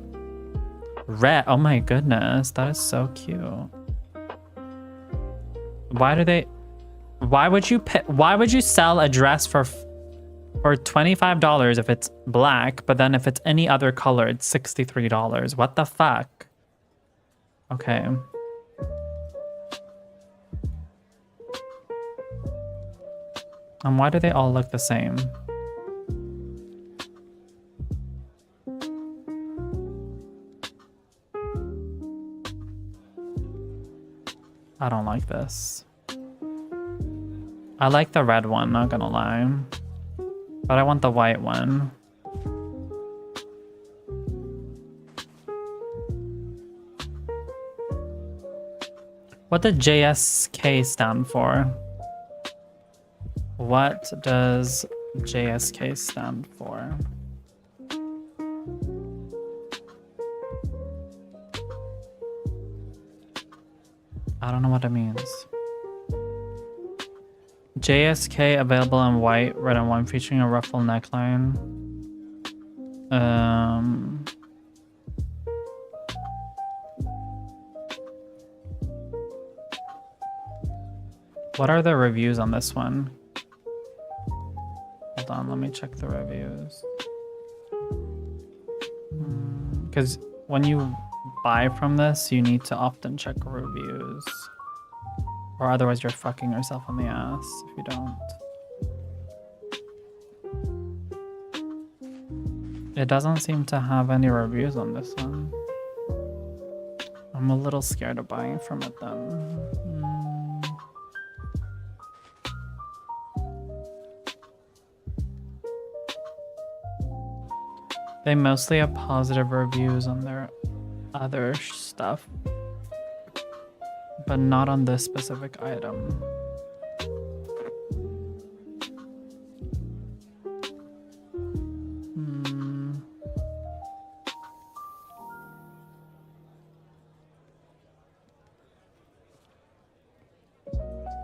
Red. Oh my goodness, that is so cute. Why would you sell a dress for $25 if it's black, but then if it's any other color, it's $63? What the fuck? Okay. And why do they all look the same? I don't like this. I like the red one, not gonna lie. But I want the white one. What did JSK stand for? What does JSK stand for? I don't know what it means. JSK available in white, red and white, featuring a ruffle neckline. What are the reviews on this one? Hold on, let me check the reviews. Because when you buy from this, you need to often check reviews. Or otherwise you're fucking yourself on the ass if you don't. It doesn't seem to have any reviews on this one. I'm a little scared of buying from it then. They mostly have positive reviews on their other stuff, but not on this specific item.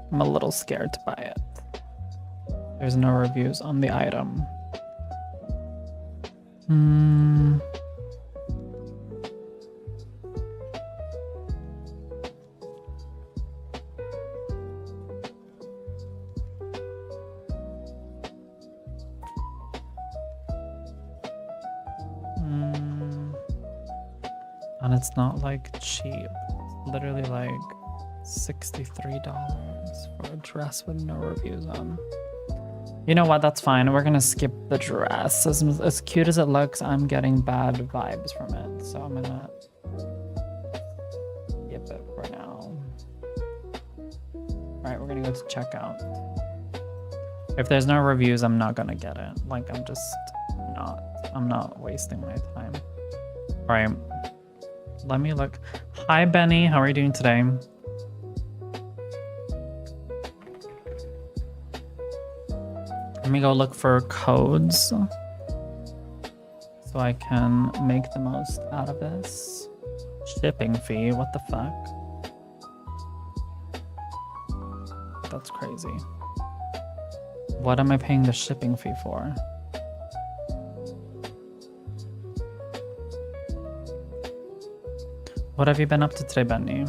I'm a little scared to buy it. There's no reviews on the item. And it's not like cheap. It's literally like $63 for a dress with no reviews on. You know what? That's fine. We're gonna skip the dress. As cute as it looks, I'm getting bad vibes from it. So I'm gonna skip it for now. Alright, we're gonna go to checkout. If there's no reviews, I'm not gonna get it. Like, I'm not wasting my time. Alright. Let me look. Hi, Benny. How are you doing today? me go look for codes so I can make the most out of this. Shipping fee, what the fuck? That's crazy. What am I paying the shipping fee for? What have you been up to today, Benny?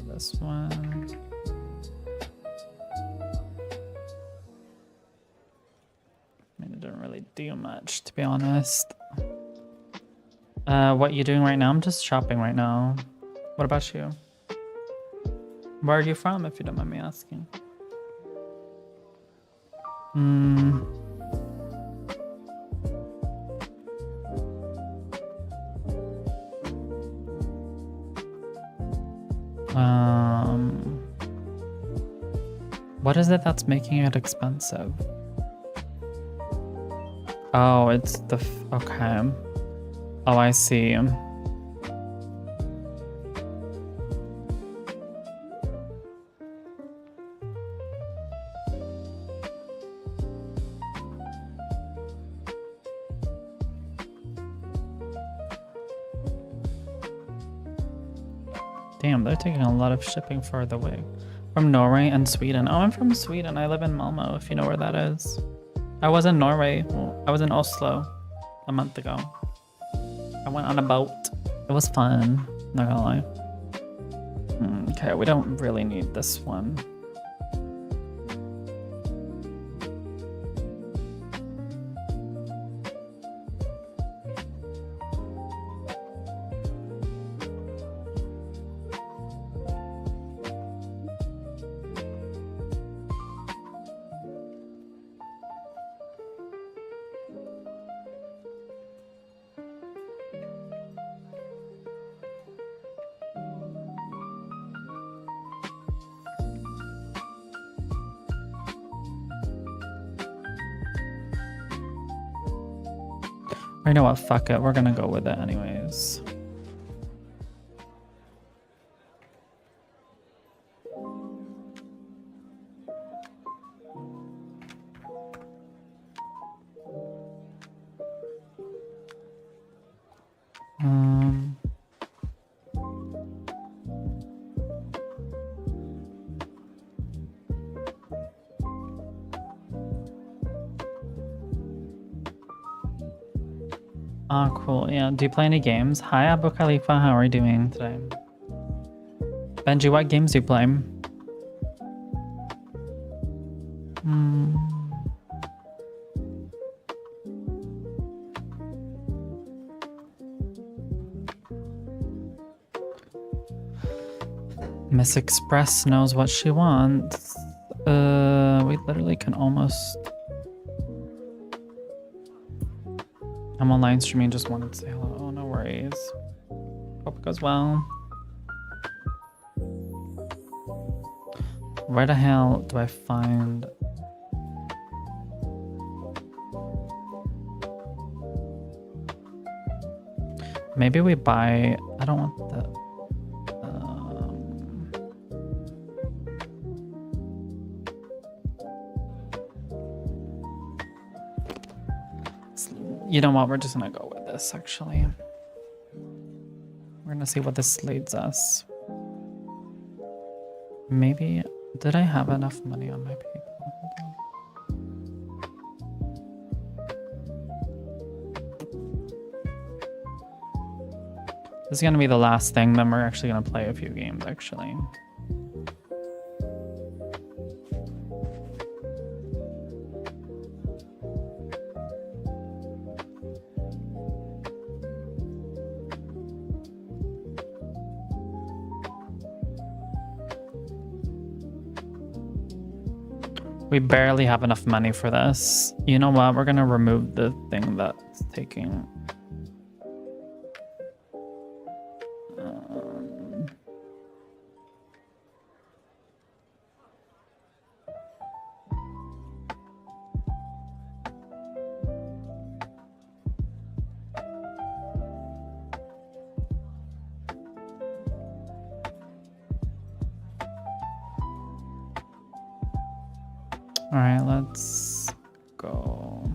This one. I mean, it didn't really do much, to be honest. What you doing right now? I'm just shopping right now. What about you? Where are you from, if you don't mind me asking? What is it that's making it expensive? Oh, it's the okay. Oh, I see. Damn, they're taking a lot of shipping for the wig. From Norway and Sweden. Oh, I'm from Sweden. I live in Malmo, if you know where that is. I was in Norway. Well, I was in Oslo a month ago. I went on a boat. It was fun. Not gonna lie. Okay, we don't really need this one. You know what? Fuck it. We're gonna go with it anyways. Oh, cool. Yeah. Do you play any games? Hi, Abu Khalifa. How are you doing today? Benji, what games do you play? Miss Express knows what she wants. We literally can almost... I'm online streaming, just wanted to say hello. Oh, no worries. Hope it goes well. Where the hell do I find... Maybe we buy... I don't want the... You know what? We're just gonna go with this, actually. We're gonna see what this leads us. Maybe... Did I have enough money on my PayPal? This is gonna be the last thing, then we're actually gonna play a few games, actually. We barely have enough money for this. You know what? We're gonna remove the thing that's taking... All right, let's go.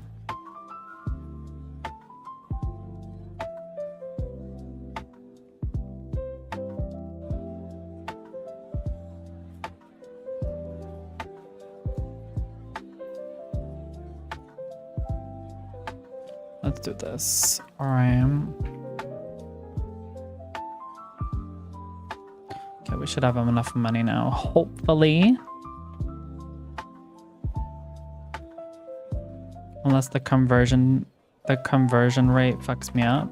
Let's do this. All right. Okay, we should have enough money now, hopefully. Unless the conversion rate fucks me up.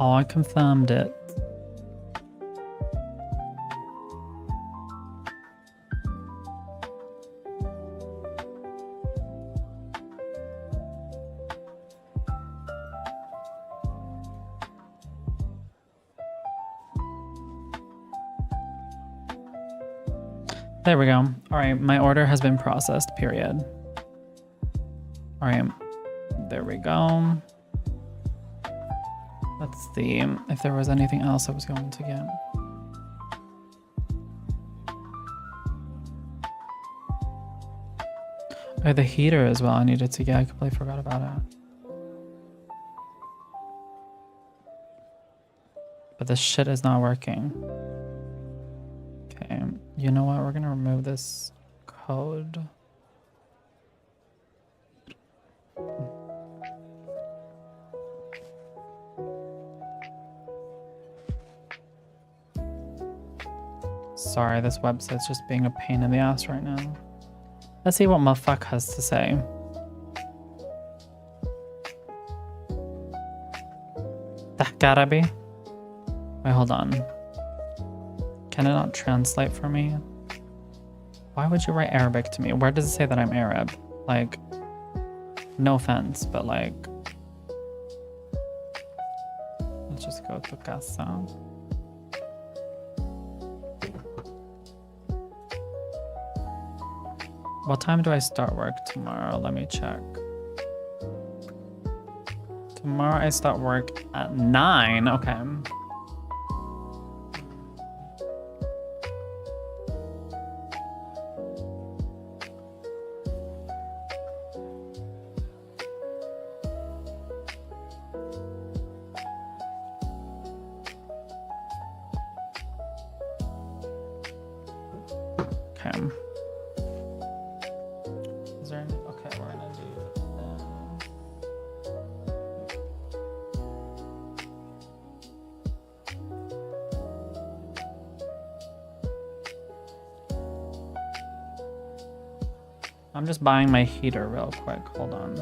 Oh, I confirmed it. There we go. All right, my order has been processed, period. All right, there we go. Let's see if there was anything else I was going to get. Oh, the heater as well I needed to get. I completely forgot about it. But this shit is not working. Okay, you know what? We're gonna remove this code. Sorry, this website's just being a pain in the ass right now. Let's see what motherfuck has to say. Tahkarabi? Wait, hold on. Can it not translate for me? Why would you write Arabic to me? Where does it say that I'm Arab? Like, no offense, but like... Let's just go to casa. What time do I start work tomorrow? Let me check. Tomorrow I start work at 9. Okay. Okay. Is there any? Okay, we're gonna do I'm just buying my heater real quick. Hold on.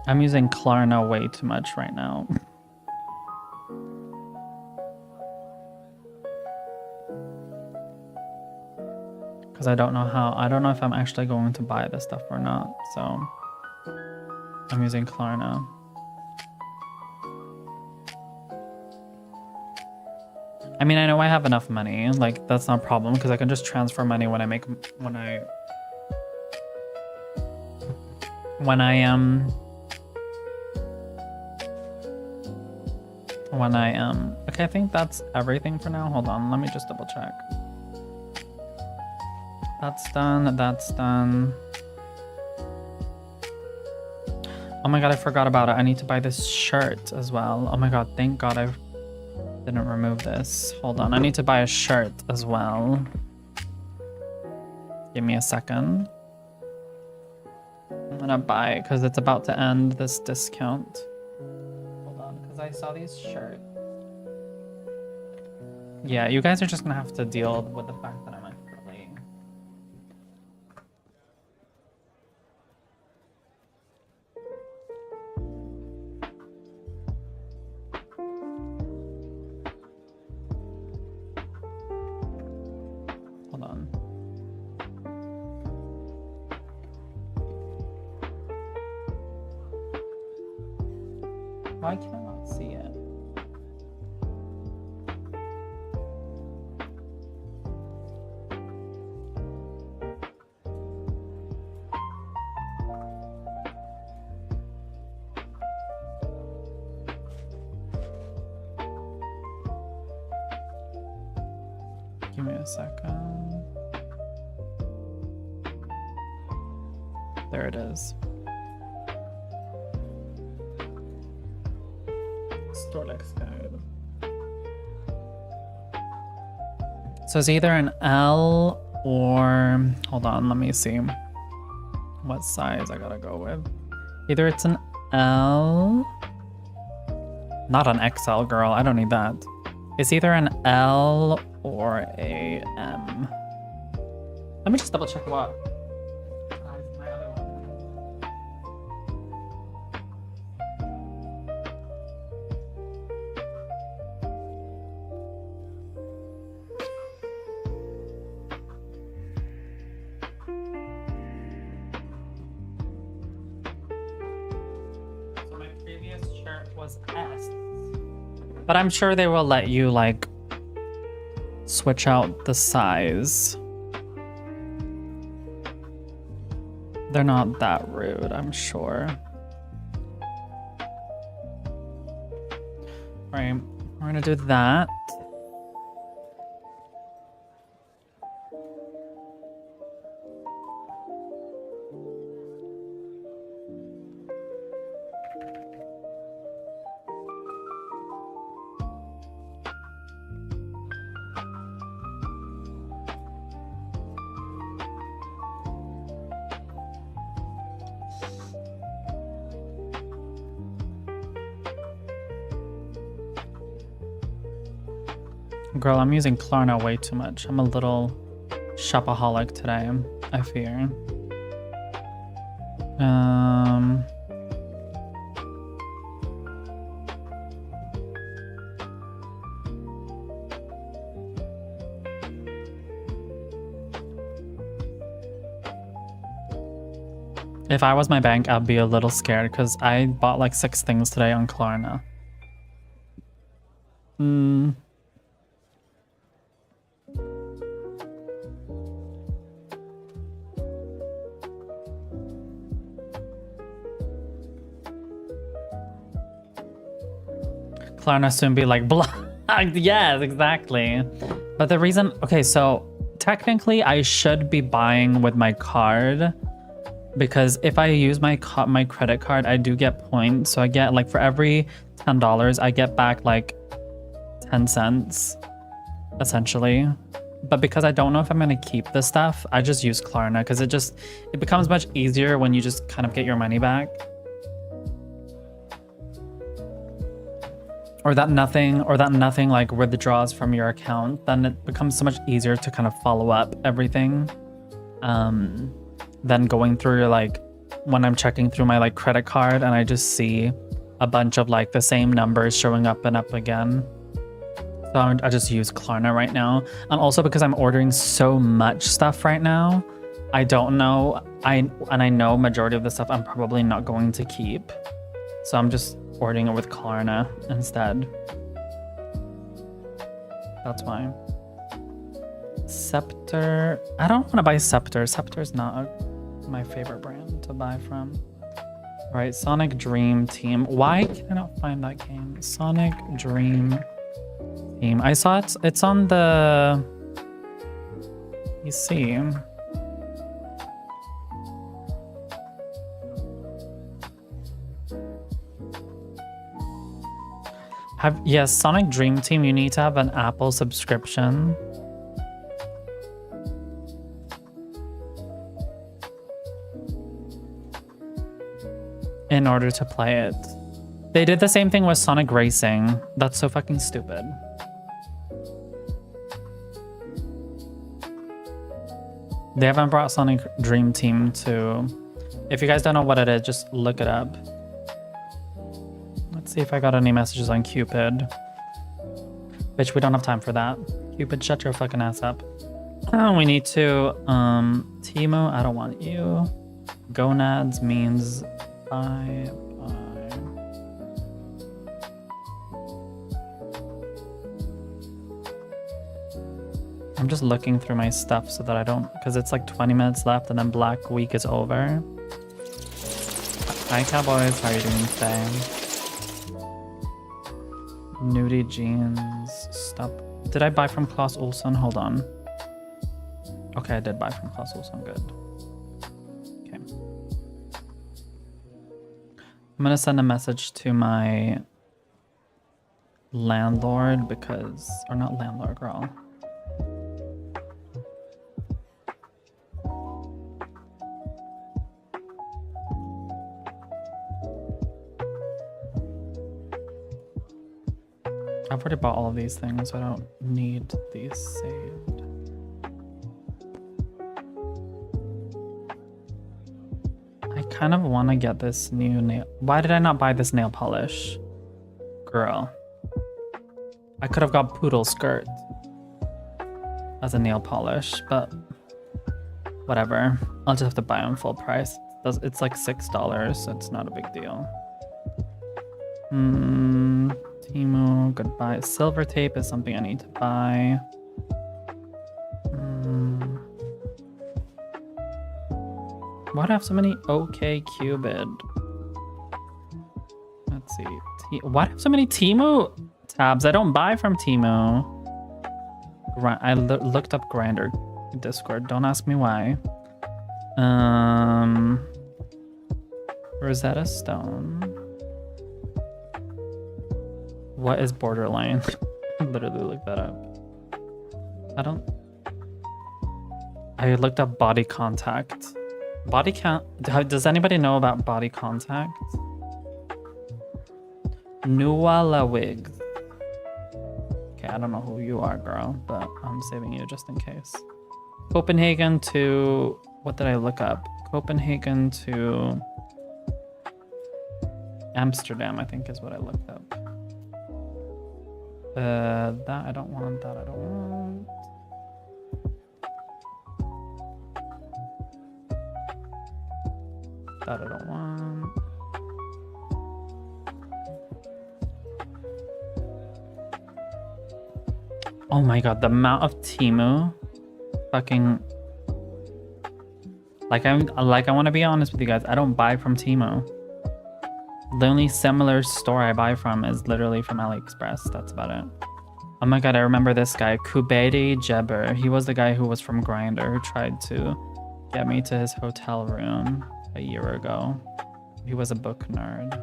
I'm using Klarna way too much right now. Because I don't know if I'm actually going to buy this stuff or not. So I'm using Klarna. I mean, I know I have enough money. Like, that's not a problem because I can just transfer money when I okay, I think that's everything for now. Hold on, let me just double check. That's done. That's done. Oh my god, I forgot about it. I need to buy this shirt as well. Oh my god, thank god I didn't remove this. Hold on, I need to buy a shirt as well. Give me a second. I'm gonna buy it because it's about to end this discount. Hold on, because I saw these shirts. Yeah, you guys are just gonna have to deal with the fact that I'm actually... Hold on. Why can I not see it? Give me a second. There it is. Store looks good. So it's either an L or... Hold on, let me see what size I gotta go with. Either it's an L... Not an XL, girl. I don't need that. It's either an L or a M. Let me just double check what size my other one. So my previous shirt was S. But I'm sure they will let you like switch out the size. They're not that rude, I'm sure. Alright, we're gonna do that. Girl, I'm using Klarna way too much. I'm a little shopaholic today, I fear. If I was my bank, I'd be a little scared because I bought like 6 things today on Klarna. Klarna soon be like blocked. Yes, exactly. But the reason, okay, so technically I should be buying with my card because if I use my credit card, I do get points. So I get like for every $10, I get back like 10 cents essentially. But because I don't know if I'm gonna keep this stuff, I just use Klarna because it becomes much easier when you just kind of get your money back. Or that nothing like withdraws from your account, then it becomes so much easier to kind of follow up everything. Than going through like when I'm checking through my like credit card and I just see a bunch of like the same numbers showing up and up again. So I just use Klarna right now. And also because I'm ordering so much stuff right now, I don't know. I know majority of the stuff I'm probably not going to keep. So I'm just ordering it with Klarna instead. That's why. Scepter. I don't want to buy Scepter. Scepter's not my favorite brand to buy from. All right, Sonic Dream Team. Why can I not find that game? Sonic Dream Team. I saw it. It's on the... You see. Yes, Sonic Dream Team, you need to have an Apple subscription. In order to play it. They did the same thing with Sonic Racing. That's so fucking stupid. They haven't brought Sonic Dream Team to... If you guys don't know what it is, just look it up. Let's see if I got any messages on Cupid. Bitch, we don't have time for that. Cupid, shut your fucking ass up. Oh, we need to... Timo, I don't want you. Gonads means... Bye. I'm just looking through my stuff so that I don't, because it's like 20 minutes left and then Black Week is over. Hi Cowboys, how are you doing today? Nudie jeans, stop. Did I buy from Claes Olsson? Hold on. Okay, I did buy from Claes Olsson, good. Okay. I'm gonna send a message to my landlord because, or not landlord, girl. I've already bought all of these things, so I don't need these saved. I kind of want to get this new nail. Why did I not buy this nail polish? Girl. I could have got Poodle Skirt as a nail polish, but whatever. I'll just have to buy them full price. It's like $6, so it's not a big deal. Timo, goodbye. Silver tape is something I need to buy. Why do I have so many OK Cupid? Let's see. Why do I have so many Timo tabs? I don't buy from Timo. I looked up Grindr Discord. Don't ask me why. Rosetta Stone. What is borderline? Literally look that up. I looked up body contact. Body count. Does anybody know about body contact? Nuala Wigs. Okay, I don't know who you are, girl, but I'm saving you just in case. Copenhagen to... What did I look up? Copenhagen to... Amsterdam, I think is what I looked up. That I don't want, that I don't want. That I don't want. Oh my god, the amount of Temu fucking... I want to be honest with you guys, I don't buy from Temu. The only similar store I buy from is literally from AliExpress. That's about it. Oh my god, I remember this guy, Kubedi Jebber. He was the guy who was from Grindr who tried to get me to his hotel room a year ago. He was a book nerd.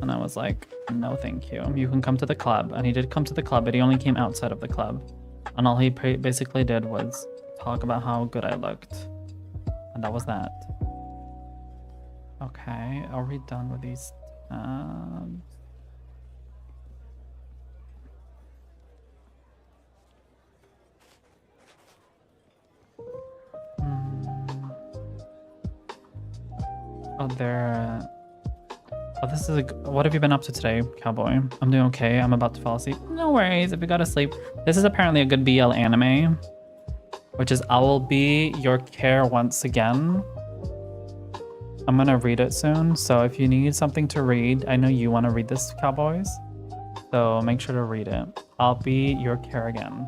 And I was like, no thank you. You can come to the club. And he did come to the club, but he only came outside of the club. And all he basically did was talk about how good I looked. And that was that. Okay, are we done with these tabs? Oh, there. Oh, this is what have you been up to today, cowboy? I'm doing okay. I'm about to fall asleep. No worries if you gotta sleep. This is apparently a good BL anime, which is I Will Be Your Care Once Again. I'm gonna read it soon, so if you need something to read, I know you want to read this, cowboys, so make sure to read it. I'll be your care again.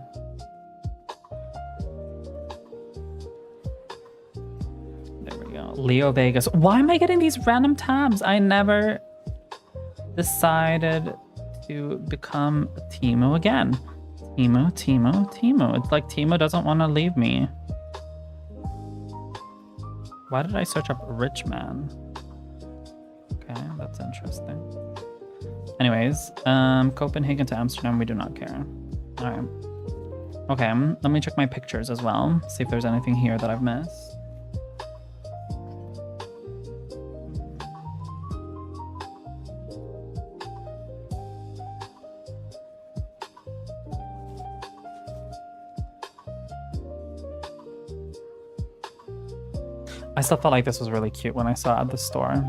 There we go. Leo Vegas. Why am I getting these random tabs? I never decided to become Timo again. Timo. It's like Timo doesn't want to leave me. Why did I search up rich man? Okay, that's interesting. Anyways, Copenhagen to Amsterdam, we do not care. All right. Okay, let me check my pictures as well. See if there's anything here that I've missed. I still felt like this was really cute when I saw it at the store.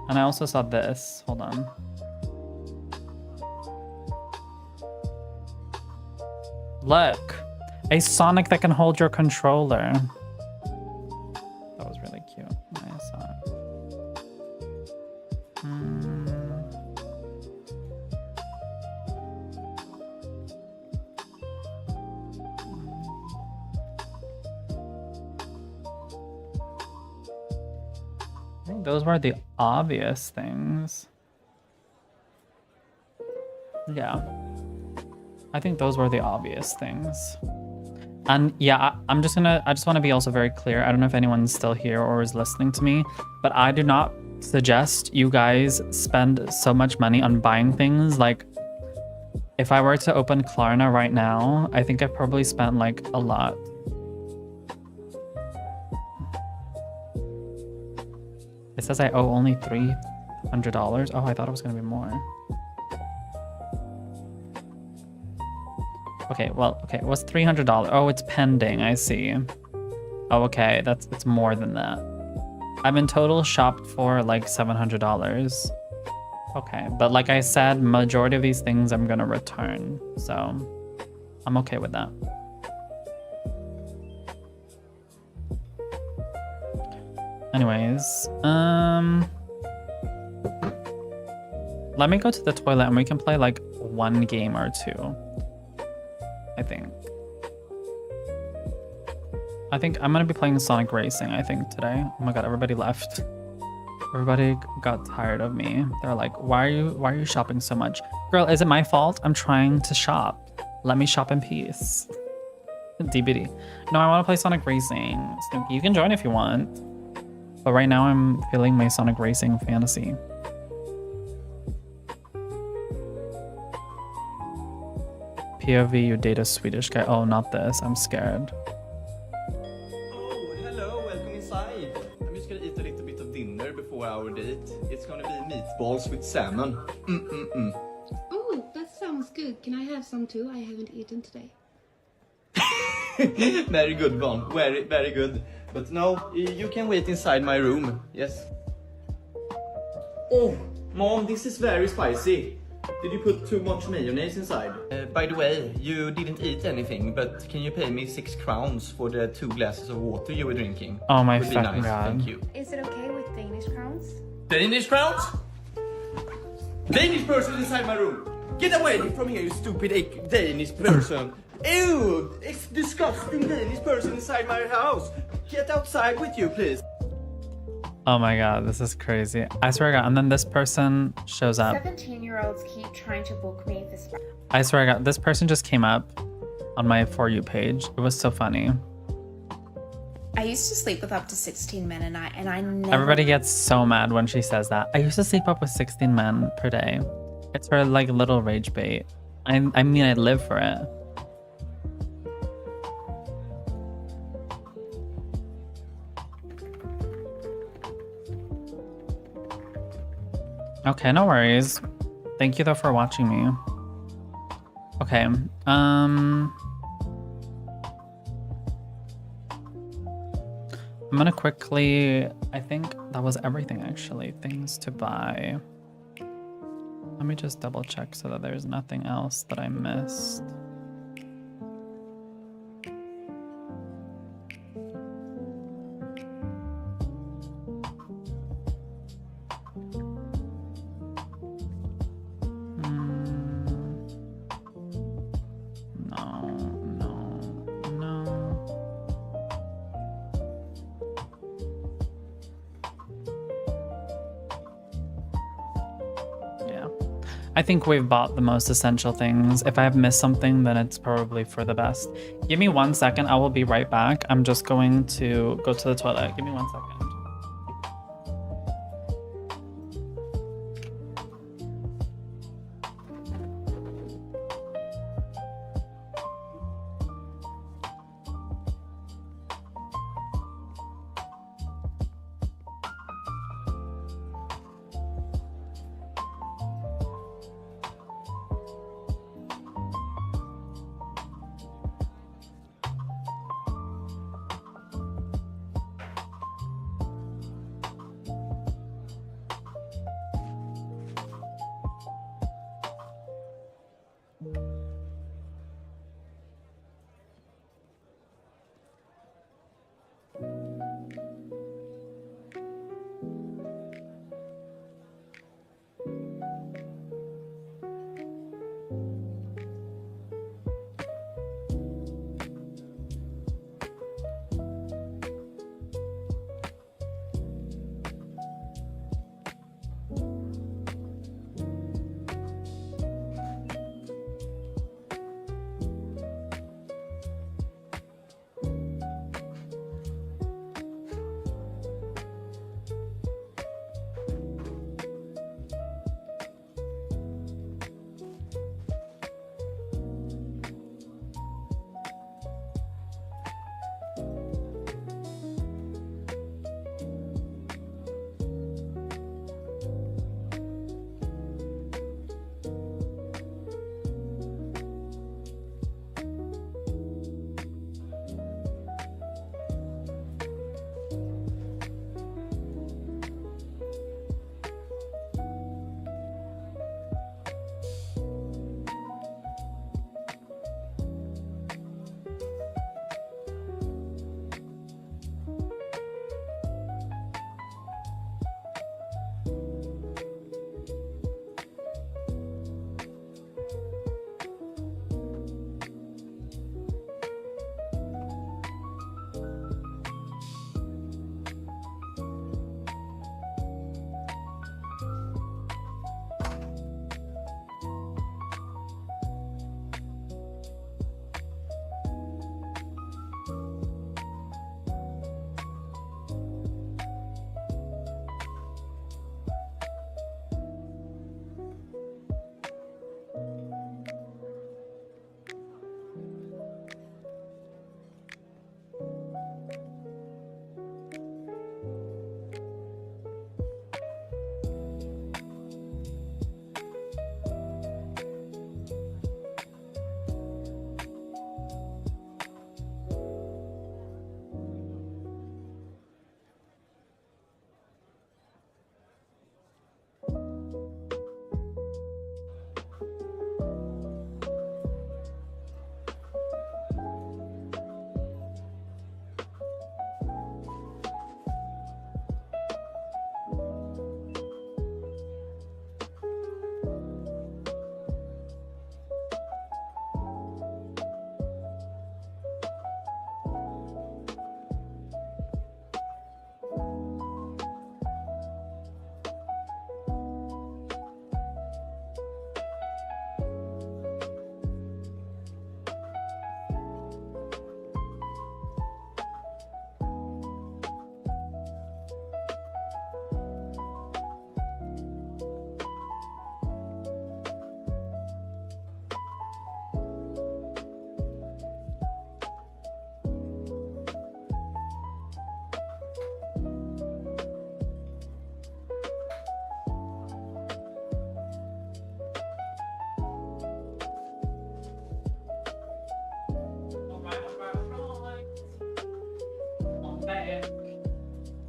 And I also saw this. Hold on. Look, a Sonic that can hold your controller. That was really cute when I saw it. I think those were the obvious things. Yeah. I think those were the obvious things. And yeah, I just want to be also very clear. I don't know if anyone's still here or is listening to me, but I do not suggest you guys spend so much money on buying things. Like, if I were to open Klarna right now, I think I've probably spent like a lot. It says I owe only $300. Oh, I thought it was gonna be more. Okay, well, okay, it was $300. Oh, it's pending, I see. Oh, okay, it's more than that. I've in total shopped for like $700. Okay, but like I said, majority of these things I'm gonna return, so I'm okay with that. Anyways, let me go to the toilet and we can play like one game or two. I think I'm gonna be playing Sonic Racing, I think, today. Oh my god, everybody left. Everybody got tired of me. They're like, why are you shopping so much? Girl, is it my fault? I'm trying to shop. Let me shop in peace. DBD. No, I want to play Sonic Racing. Snooki, you can join if you want. But right now I'm feeling my Sonic Racing fantasy. POV, you date a Swedish guy. Oh, not this. I'm scared. Oh, hello. Welcome inside. I'm just gonna eat a little bit of dinner before our date. It's gonna be meatballs with salmon. Oh, that sounds good. Can I have some too? I haven't eaten today. Very good one. Very, very good. But no, you can wait inside my room. Yes. Oh, Mom, this is very spicy. Did you put too much mayonnaise inside? By the way, you didn't eat anything, but can you pay me 6 crowns for the 2 glasses of water you were drinking? Oh my Would be fucking nice. god. Thank you. Is it okay with Danish crowns? Danish crowns? Danish person inside my room! Get away from here, you stupid Danish person! Ew! It's disgusting Danish person inside my house! Get outside with you, please! Oh my god, this is crazy. I swear to god. And then this person shows up. 17-year-olds keep trying to book me this. I swear to god, this person just came up on my For You page. It was so funny. I used to sleep with up to 16 men a night, and I never... Everybody gets so mad when she says that. I used to sleep up with 16 men per day. It's her like little rage bait. I mean, I live for it. Okay, no worries. Thank you though for watching me. Okay, I'm gonna quickly, I think that was everything actually. Things to buy. Let me just double check so that there's nothing else that I missed. I think we've bought the most essential things. If I have missed something, then it's probably for the best. Give me 1 second. I will be right back. I'm just going to go to the toilet. Give me 1 second.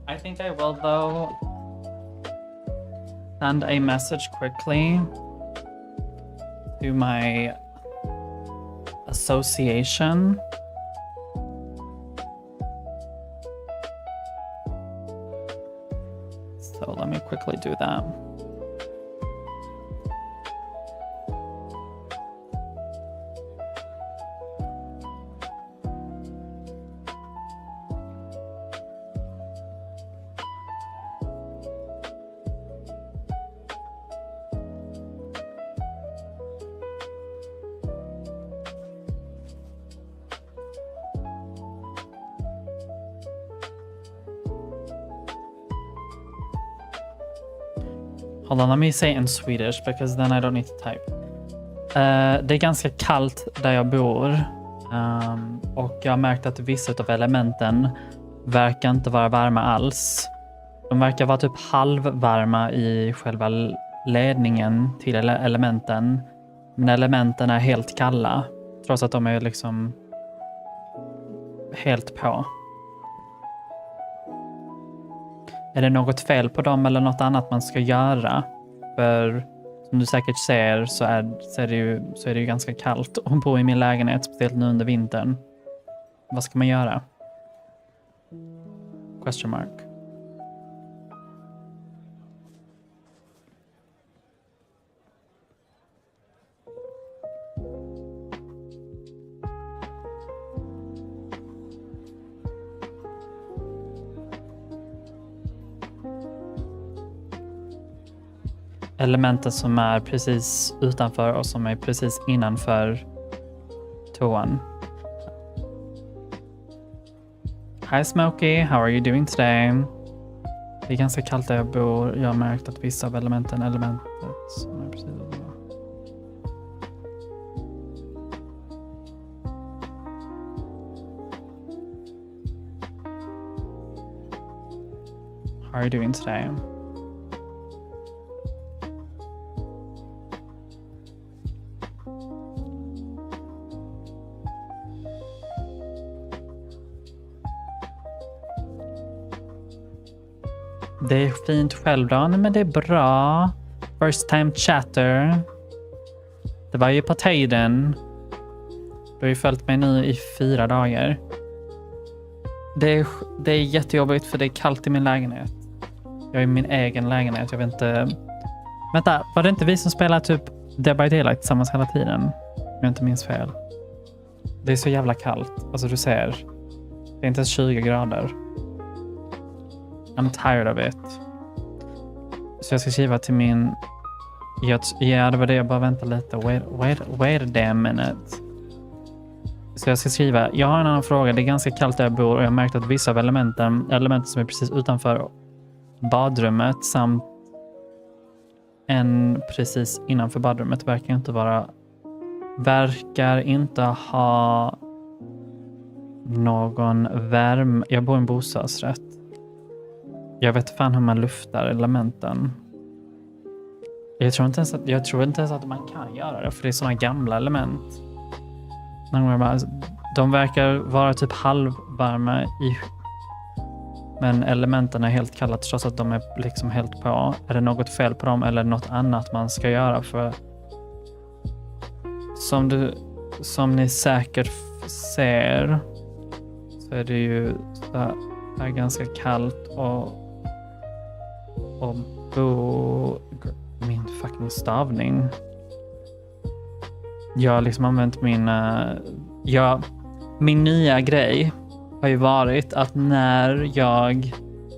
I think I will, though, send a message quickly to my association. So let me quickly do that. Hold on, let me say in Swedish because then I don't need to type. Det är ganska kallt där jag bor. Och jag har märkt att vissa av elementen verkar inte vara varma alls. De verkar vara typ halvvarma i själva ledningen till elementen. Men elementen är helt kalla. Trots att de är liksom helt på. Är det något fel på dem eller något annat man ska göra? För som du säkert ser så är det ju ganska kallt att bo i min lägenhet, speciellt nu under vintern. Vad ska man göra? Question mark. Elementen som är precis utanför och som är precis innanför toan. Hi Smokey, how are you doing today? Det är ganska kallt där jag bor. Jag har märkt att vissa av elementet som är precis utanför. How are you doing today? Det är fint själv då, men det är bra. First time chatter. Det var ju på tiden. Du har ju följt mig nu i 4 dagar. Det är jättejobbigt för det är kallt i min lägenhet. Jag är i min egen lägenhet, jag vet inte. Vänta, var det inte vi som spelade typ Dead by Daylight tillsammans hela tiden? Om jag inte minns fel. Det är så jävla kallt. Alltså du ser. Det är inte ens 20 grader. I'm tired of it. Så jag ska skriva till min... Ja, det var det. Jag bara väntar lite. Wait a damn minute. Så jag ska skriva. Jag har en annan fråga. Det är ganska kallt där jag bor och jag har märkt att vissa av elementen som är precis utanför badrummet samt en precis innanför badrummet verkar inte ha någon värme. Jag bor i en bostadsrätt. Jag vet fan hur man luftar elementen. Jag tror inte ens att man kan göra det, för det är såna gamla element. De verkar vara typ halvvarma men elementen är helt kalla trots att de är liksom helt på. Är det något fel på dem eller något annat man ska göra? För som ni säkert ser så är det ju så här ganska kallt och min fucking stavning. Jag har liksom använt min nya grej har ju varit att när jag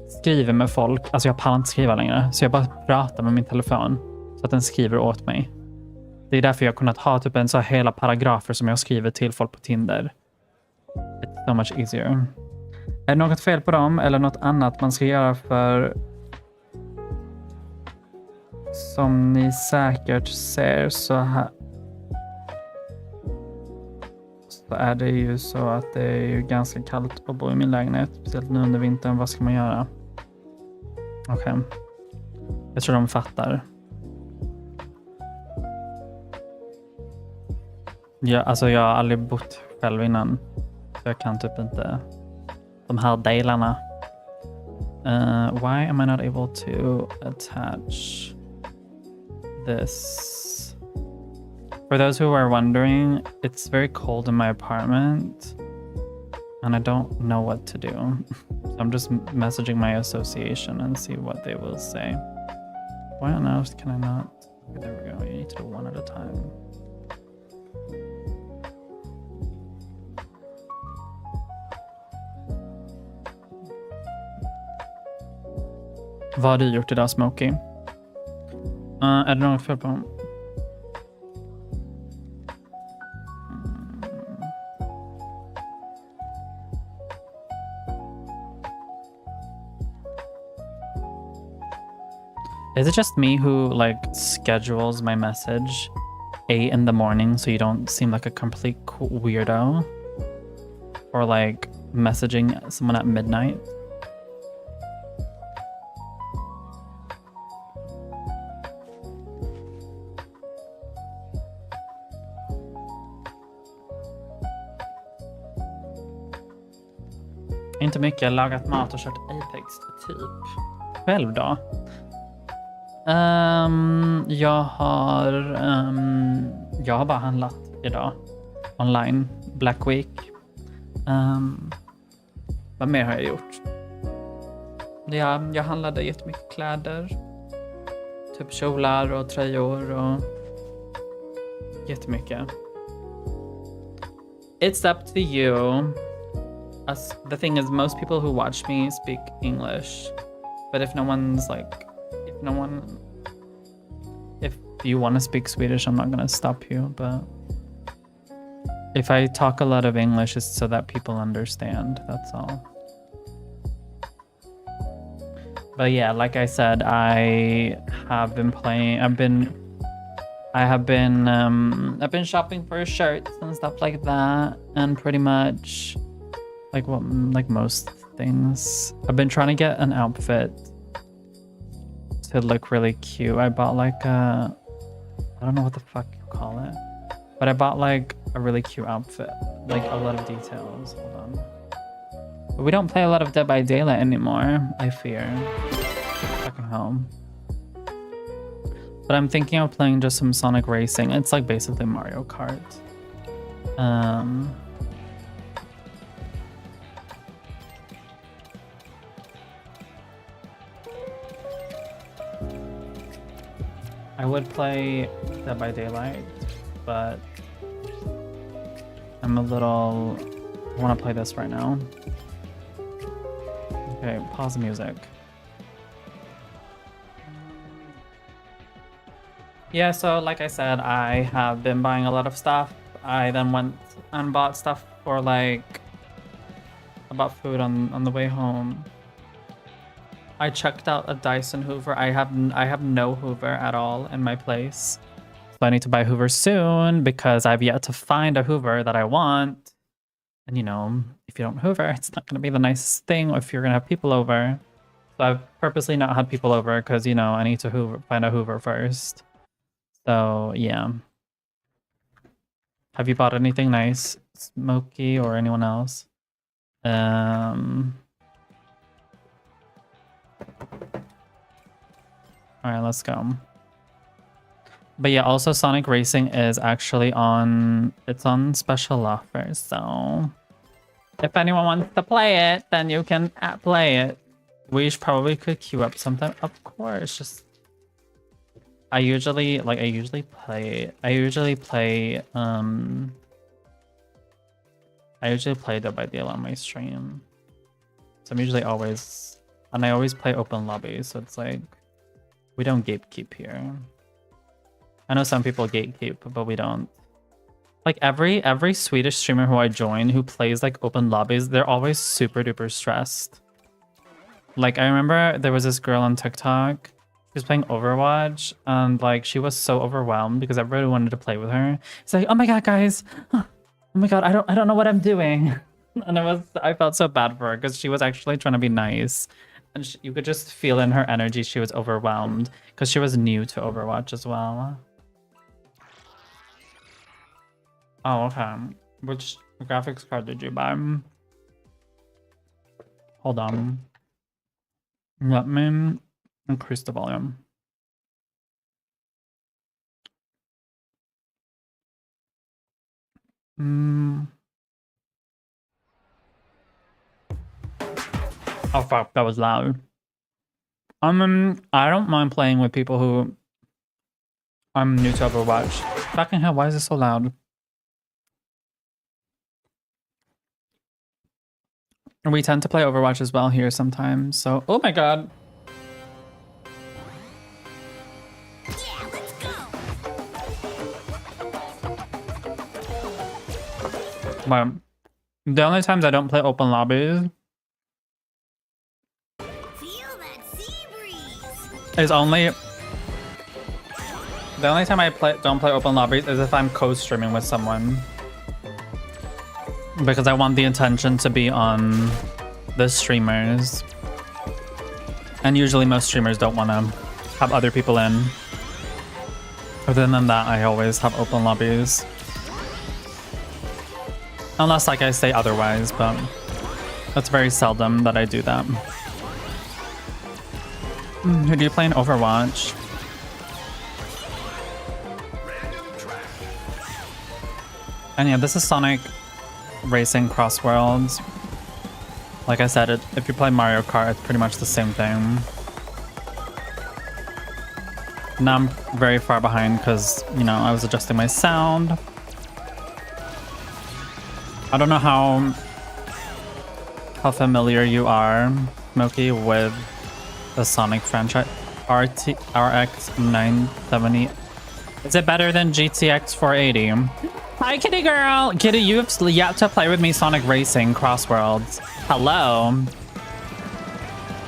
skriver med folk, alltså jag pallar inte skriva längre, så jag bara pratar med min telefon så att den skriver åt mig. Det är därför jag har kunnat ha typ en så hela paragrafer som jag skriver till folk på Tinder. It's so much easier. Är det något fel på dem eller något annat man ska göra? För som ni säkert ser så är det ju så att det är ju ganska kallt att bo i min lägenhet. Speciellt nu under vintern. Vad ska man göra? Okej. Jag tror de fattar. Jag har aldrig bott själv innan. Så jag kan typ inte de här delarna. Why am I not able to attach this? For those who are wondering, it's very cold in my apartment and I don't know what to do. So I'm just messaging my association and see what they will say. Why on earth can I not? Okay, there we go. You need to do one at a time. Vad har du gjort idag, Smokey? Är det något fel på honom? Is it just me who like schedules my message 8 in the morning so you don't seem like a complete weirdo? Or like messaging someone at midnight? Inte mycket. Jag har lagat mat och kört Apex typ. Själv då? Jag har bara handlat idag. Online. Black Week. Vad mer har jag gjort? Jag handlade jättemycket kläder. Typ kjolar och tröjor och jättemycket. It's up to you. The thing is, most people who watch me speak English. But if you want to speak Swedish, I'm not gonna stop you. But if I talk a lot of English, it's so that people understand. That's all. But yeah, like I said, I have been playing. I've been shopping for shirts and stuff like that, and pretty much like most things. I've been trying to get an outfit to look really cute. I bought like I don't know what the fuck you call it, but I bought like a really cute outfit, like a lot of details. Hold on. But we don't play a lot of Dead by Daylight anymore, I fear. Fucking hell. But I'm thinking of playing just some Sonic Racing. It's like basically Mario Kart. I would play Dead by Daylight, but I want to play this right now. Okay, pause the music. Yeah, so like I said, I have been buying a lot of stuff. I then went and bought stuff for I bought food on the way home. I checked out a Dyson Hoover. I have no Hoover at all in my place. So I need to buy a Hoover soon because I've yet to find a Hoover that I want. And you know, if you don't Hoover, it's not gonna be the nicest thing if you're gonna have people over. So I've purposely not had people over because, you know, I need to find a Hoover first. So yeah. Have you bought anything nice, Smokey or anyone else? Alright, let's go. But yeah, also Sonic Racing is actually on special offer, so if anyone wants to play it, then you can play it. We probably could queue up sometime. Of course, just I usually play Dead by Daylight on my stream. So I'm usually always, and I always play open lobbies, so it's like we don't gatekeep here. I know some people gatekeep, but we don't. Like every Swedish streamer who I join who plays like open lobbies, they're always super duper stressed. Like I remember there was this girl on TikTok, she was playing Overwatch, and like she was so overwhelmed because everybody wanted to play with her. It's like, oh my god, guys, oh my god, I don't know what I'm doing. And I felt so bad for her because she was actually trying to be nice, and you could just feel in her energy she was overwhelmed because she was new to Overwatch as well. Oh, okay. Which graphics card did you buy? Hold on. Let me increase the volume. Oh fuck, that was loud. I don't mind playing with people who I'm new to Overwatch. Fucking hell, why is it so loud? We tend to play Overwatch as well here sometimes, so oh my god. Yeah, let's go. Well, the only times I don't play open lobbies Feel that sea breeze. is the only time I don't play open lobbies is if I'm co-streaming with someone. Because I want the attention to be on the streamers. And usually most streamers don't want to have other people in. Other than that, I always have open lobbies. Unless like I say otherwise, but that's very seldom that I do that. Who do you play in Overwatch? And yeah, this is Sonic Racing Cross Worlds. Like I said, if you play Mario Kart, it's pretty much the same thing. Now I'm very far behind because, you know, I was adjusting my sound. I don't know how familiar you are, Smokey, with the Sonic franchise. RX 970. Is it better than GTX 480? Hi, Kitty girl. Kitty, you have yet to play with me Sonic Racing Cross Worlds. Hello.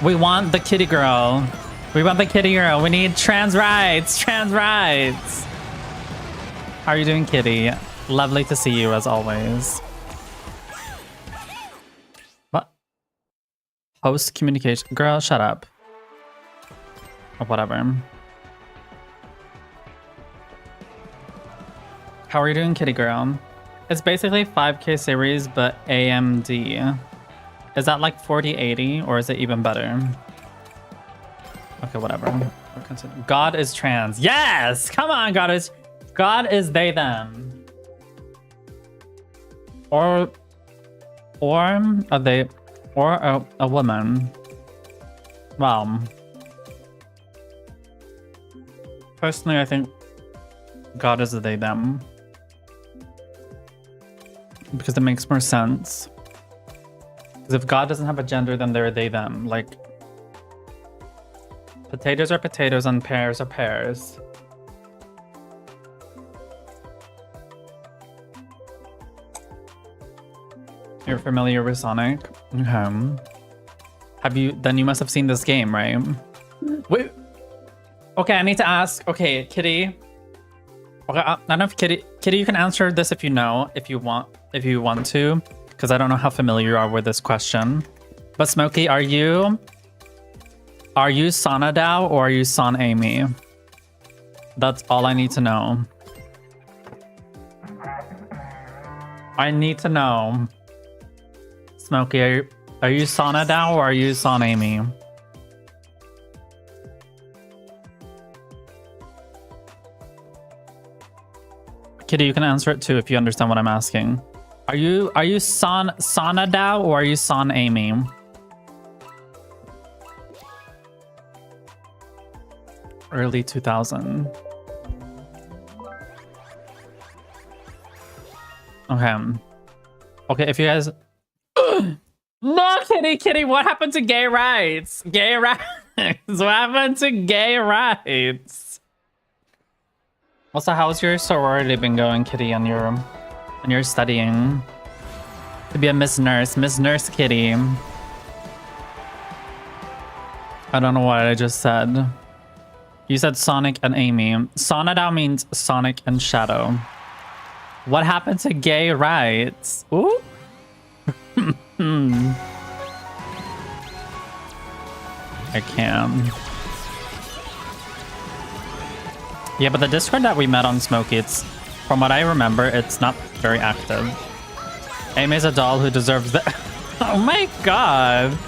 We want the kitty girl. We want the kitty girl. We need trans rights. Trans rights. How are you doing, Kitty? Lovely to see you as always. What? Host communication. Girl, shut up. Or whatever. How are you doing, kitty girl? It's basically 5K series, but AMD. Is that like 4080 or is it even better? Okay, whatever. God is trans. Yes! Come on, God is they, them. Or are they, or a woman. Well, personally, I think God is a they, them. Because it makes more sense. Because if God doesn't have a gender, then they're they, them. Like, potatoes are potatoes and pears are pears. You're familiar with Sonic? Okay. Have you, then you must have seen this game, right? Wait. Okay, I need to ask. Okay, Kitty. Okay, I don't know if Kitty, you can answer this if you know, if you want to, because I don't know how familiar you are with this question. But Smokey, are you Sonadao or are you Son Amy? That's all I need to know. I need to know. Smokey, are you Sonadao or are you Son Amy? Kitty, you can answer it too if you understand what I'm asking. Are you Sonadao or are you Son Amy? Early 2000. Okay, if you guys... No, Kitty, what happened to gay rights? Gay rights. What happened to gay rights? Also, how's your sorority been going, Kitty, and your studying to be a Miss Nurse Kitty? I don't know what I just said. You said Sonic and Amy. Sonadao means Sonic and Shadow. What happened to gay rights? Ooh. I can. Yeah, but the Discord that we met on Smokey, it's, from what I remember, it's not very active. Amy's a doll who deserves the... Oh my god!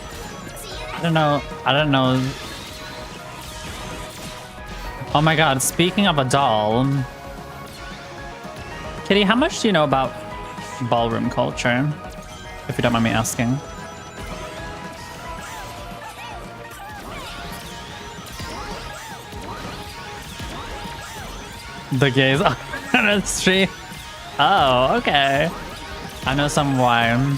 I don't know. Oh my god, speaking of a doll... Kitty, how much do you know about ballroom culture? If you don't mind me asking. The gays on the street. Oh, okay. I know some why.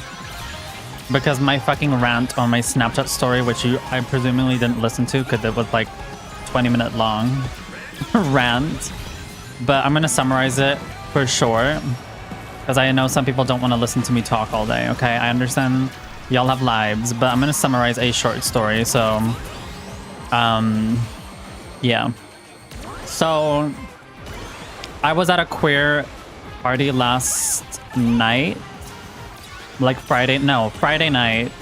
Because my fucking rant on my Snapchat story, which I presumably didn't listen to because it was like 20-minute long rant. But I'm gonna summarize it for short. Because I know some people don't want to listen to me talk all day, okay? I understand y'all have lives, but I'm gonna summarize a short story, so... yeah. So... I was at a queer party last night. Like Friday night.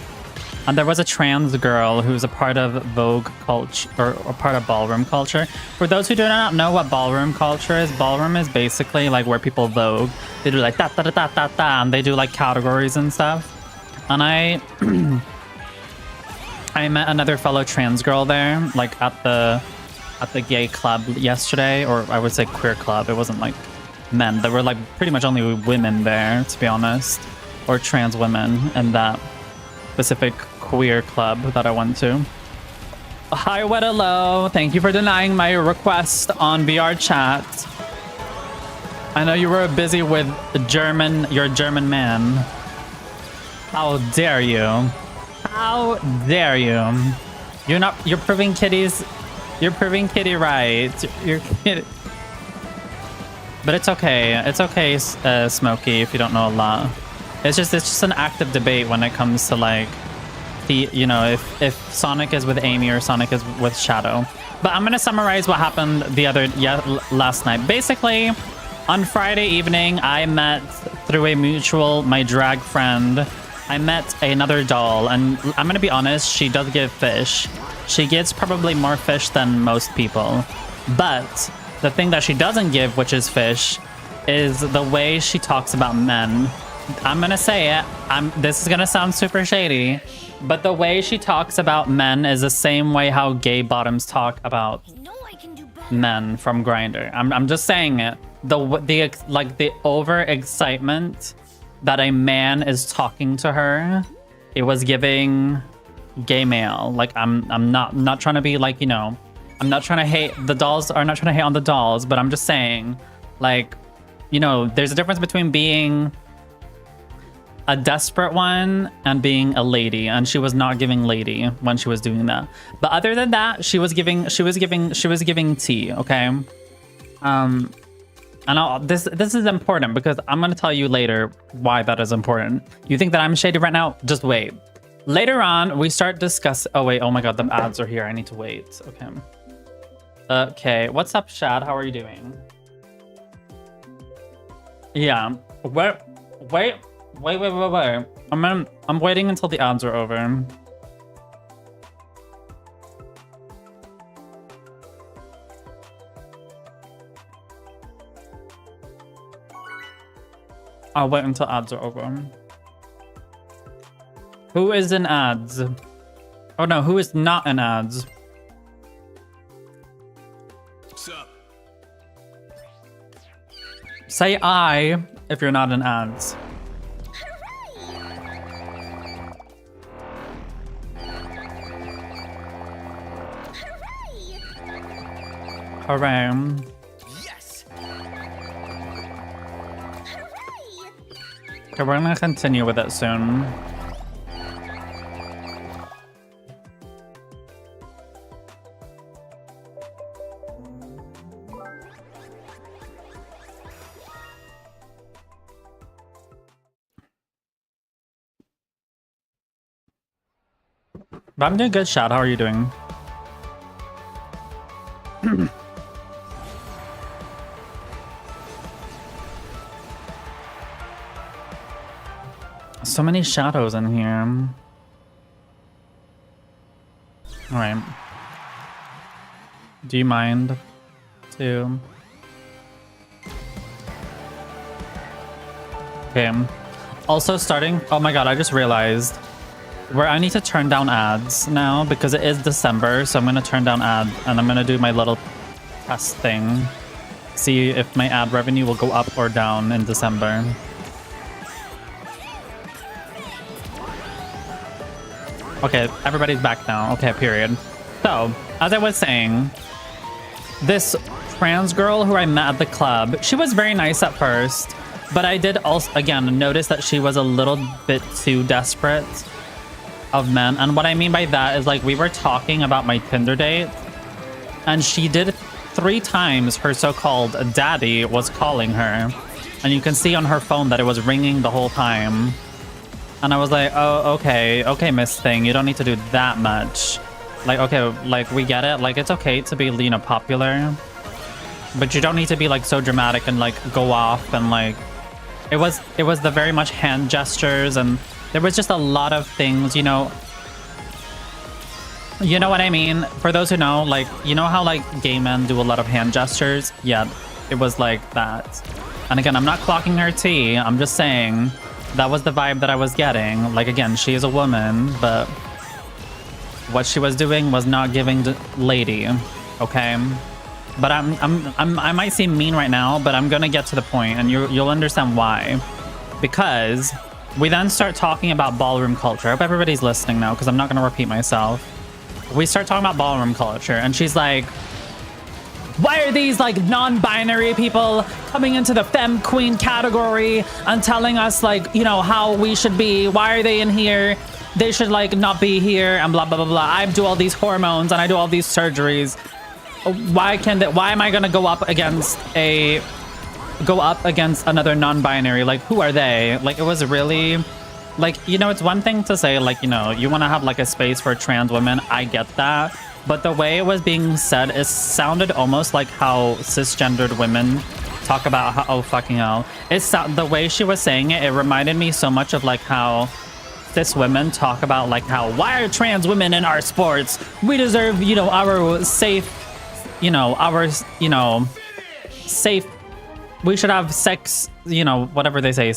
And there was a trans girl who's a part of Vogue culture, or a part of ballroom culture. For those who do not know what ballroom culture is, ballroom is basically like where people Vogue. They do like da da da da da da, and they do like categories and stuff. And I met another fellow trans girl there, like at the gay club yesterday, or I would say queer club. It wasn't like men. There were like pretty much only women there, to be honest, or trans women in that specific queer club that I went to. Hi, Wedalo. Thank you for denying my request on VR chat. I know you were busy with your German man. How dare you? How dare you? You're proving Kitty right. You're kidding. But it's okay. It's okay, Smokey, if you don't know a lot. It's just an active debate when it comes to like if Sonic is with Amy or Sonic is with Shadow. But I'm gonna summarize what happened last night. Basically, on Friday evening, I met through my drag friend. I met another doll, and I'm gonna be honest, she does give fish. She gets probably more fish than most people. But the thing that she doesn't give, which is fish, is the way she talks about men. I'm gonna say it. This is gonna sound super shady, but the way she talks about men is the same way how gay bottoms talk about men from Grindr. I'm just saying it. The overexcitement that a man is talking to her, it was giving gay male. Like I'm not trying to be like, I'm not trying to hate the dolls, or not trying to hate on the dolls, but I'm just saying, like, there's a difference between being a desperate one and being a lady, and she was not giving lady when she was doing that. But other than that, she was giving tea, okay? And this is important because I'm gonna tell you later why that is important. You think that I'm shady right now? Just wait. Later on, we start discussing. Oh wait, oh my god, the ads are here. I need to wait. Okay. Okay, what's up, Shad? How are you doing? Yeah. Wait. I'm waiting until the ads are over. I'll wait until ads are over. Who is in ads? Oh no, who is not in ads? What's up? Say I if you're not in ads. Hooray. Yes. Okay, we're gonna continue with it soon. But I'm doing good, Shad. How are you doing? So many shadows in here. Alright. Do you mind to... Okay. Also starting... Oh my god, I just realized. Where I need to turn down ads now because it is December, so I'm gonna turn down ads and I'm gonna do my little test thing. See if my ad revenue will go up or down in December. Okay, everybody's back now. Okay, period. So, as I was saying, this trans girl who I met at the club, she was very nice at first, but I did also, again, notice that she was a little bit too desperate of men. And what I mean by that is, like, we were talking about my Tinder date, and she did 3 times her so-called daddy was calling her. And you can see on her phone that it was ringing the whole time. And I was like, oh, okay, Miss Thing, you don't need to do that much. Like, okay, like, we get it. Like, it's okay to be, you know, popular. But you don't need to be, like, so dramatic and, like, go off and, like... It was the very much hand gestures, and there was just a lot of things, you know... You know what I mean? For those who know, like, you know how, like, gay men do a lot of hand gestures? Yeah, it was like that. And again, I'm not clocking her tea. I'm just saying... That was the vibe that I was getting. Like, again, she is a woman, but what she was doing was not giving the lady, okay? But I might seem mean right now, but I'm gonna get to the point, and you'll understand why. Because we then start talking about ballroom culture. I hope everybody's listening now, because I'm not gonna repeat myself. We start talking about ballroom culture, and she's like, why are these like non-binary people coming into the femme queen category and telling us like, you know, how we should be? Why are they in here? They should like not be here and blah, blah, blah, blah. I do all these hormones and I do all these surgeries. Why am I gonna go up against another non-binary? Like, who are they? Like, it was really like, you know, it's one thing to say like, you know, you want to have like a space for trans women. I get that. But the way it was being said, it sounded almost like how cisgendered women talk about how, oh, fucking hell. The way she was saying it, it reminded me so much of like how cis women talk about like how, why are trans women in our sports? We deserve, you know, our safe, safe, we should have sex, you know, whatever they say,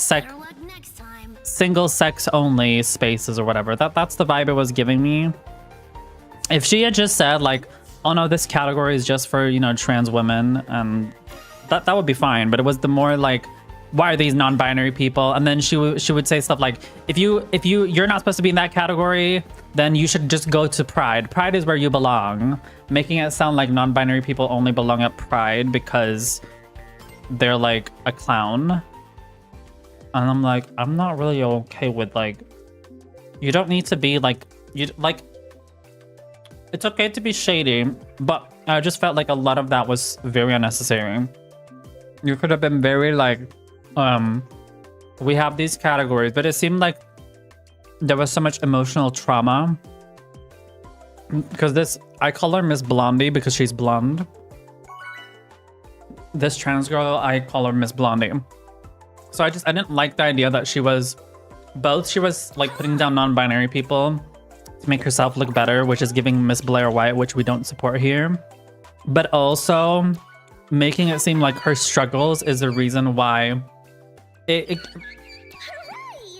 single sex only spaces or whatever. That's the vibe it was giving me. If she had just said like, oh no, this category is just for, you know, trans women, and that would be fine. But it was the more like, why are these non-binary people? And then she would say stuff like, if you're not supposed to be in that category, then you should just go to Pride. Pride is where you belong, making it sound like non-binary people only belong at Pride because they're like a clown. And I'm like, I'm not really okay with like, you don't need to be like, it's okay to be shady, but I just felt like a lot of that was very unnecessary. You could have been very like, we have these categories, but it seemed like there was so much emotional trauma. Because I call her Miss Blondie because she's blonde. This trans girl, I call her Miss Blondie. So I didn't like the idea that she was like putting down non-binary people to make herself look better, which is giving Miss Blair White, which we don't support here. But also making it seem like her struggles is the reason why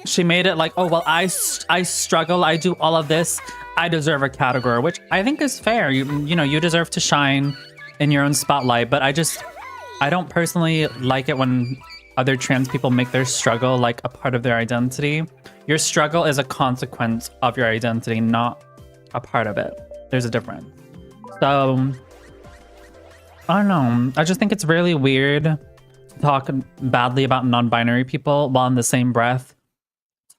she made it like, oh, well, I struggle, I do all of this, I deserve a category, which I think is fair. You know, you deserve to shine in your own spotlight, but I don't personally like it when other trans people make their struggle like a part of their identity. Your struggle is a consequence of your identity, not a part of it. There's a difference. So, I don't know. I just think it's really weird to talk badly about non-binary people while in the same breath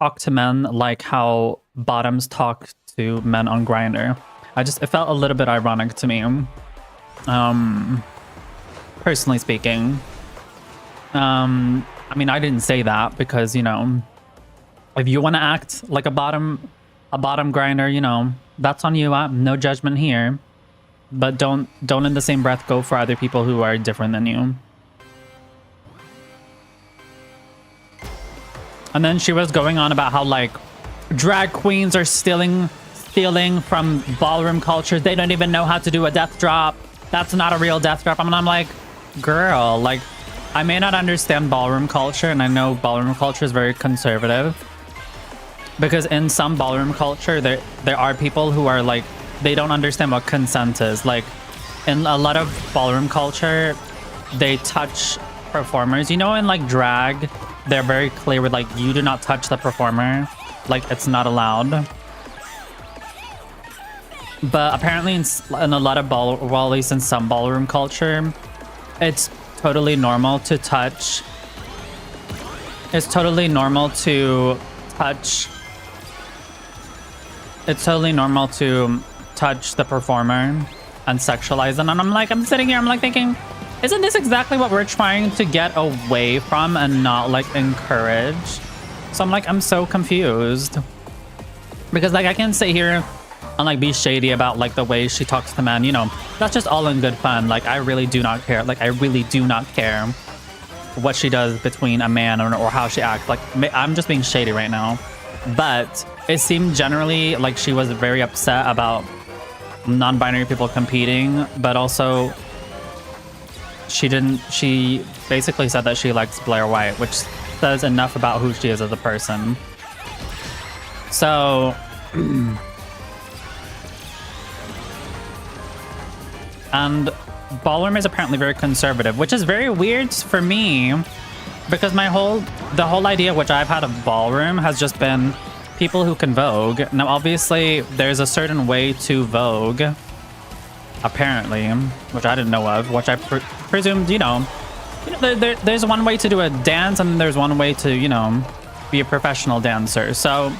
talk to men like how bottoms talk to men on Grindr. It felt a little bit ironic to me. Personally speaking. I mean, I didn't say that because, you know, if you want to act like a bottom grinder, you know, that's on you. No judgment here. But don't in the same breath go for other people who are different than you. And then she was going on about how like drag queens are stealing from ballroom culture. They don't even know how to do a death drop. That's not a real death drop. And I'm like, girl, like, I may not understand ballroom culture, and I know ballroom culture is very conservative. Because in some ballroom culture, there are people who are like, they don't understand what consent is. Like, in a lot of ballroom culture, they touch performers. You know, in like drag, they're very clear with like, you do not touch the performer. Like, it's not allowed. But apparently in a lot of well, at least in some ballroom culture, it's totally normal to touch. It's totally normal to touch. It's totally normal to touch the performer and sexualize them. And I'm sitting here, I'm like thinking, isn't this exactly what we're trying to get away from and not like encourage? So I'm like, I'm so confused. Because like I can sit here and like be shady about like the way she talks to men, you know, that's just all in good fun. Like I really do not care. Like I really do not care what she does between a man or how she acts. Like I'm just being shady right now. But it seemed generally like she was very upset about non-binary people competing, but also she basically said that she likes Blair White, which says enough about who she is as a person. So and ballroom is apparently very conservative, which is very weird for me because the whole idea which I've had of ballroom has just been people who can vogue. Now, obviously, there's a certain way to vogue, apparently, which I didn't know of, which I presumed, there's one way to do a dance and there's one way to, be a professional dancer. So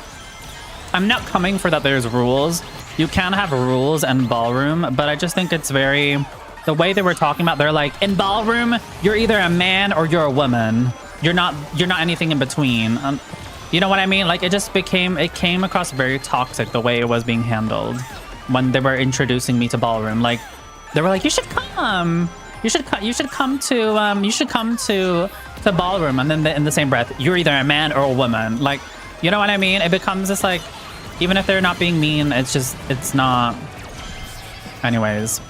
I'm not coming for that there's rules. You can have rules in ballroom, but I just think it's very... The way they were talking about, they're like, in ballroom, you're either a man or you're a woman. You're not anything in between. You know what I mean? Like, it came across very toxic the way it was being handled when they were introducing me to ballroom. Like, they were like, you should come to ballroom, and then in the same breath, you're either a man or a woman. Like, you know what I mean? It becomes this, like, even if they're not being mean, it's not. Anyways.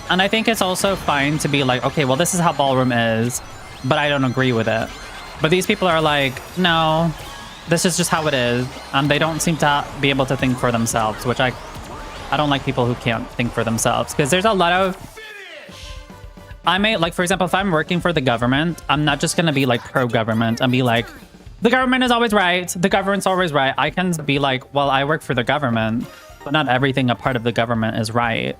And I think it's also fine to be like, okay, well, this is how ballroom is, but I don't agree with it. But these people are like, no, this is just how it is. And they don't seem to be able to think for themselves, which I don't like people who can't think for themselves. Because there's a lot of... like, for example, if I'm working for the government, I'm not just going to be like pro-government and be like, the government is always right. The government's always right. I can be like, well, I work for the government, but not everything a part of the government is right.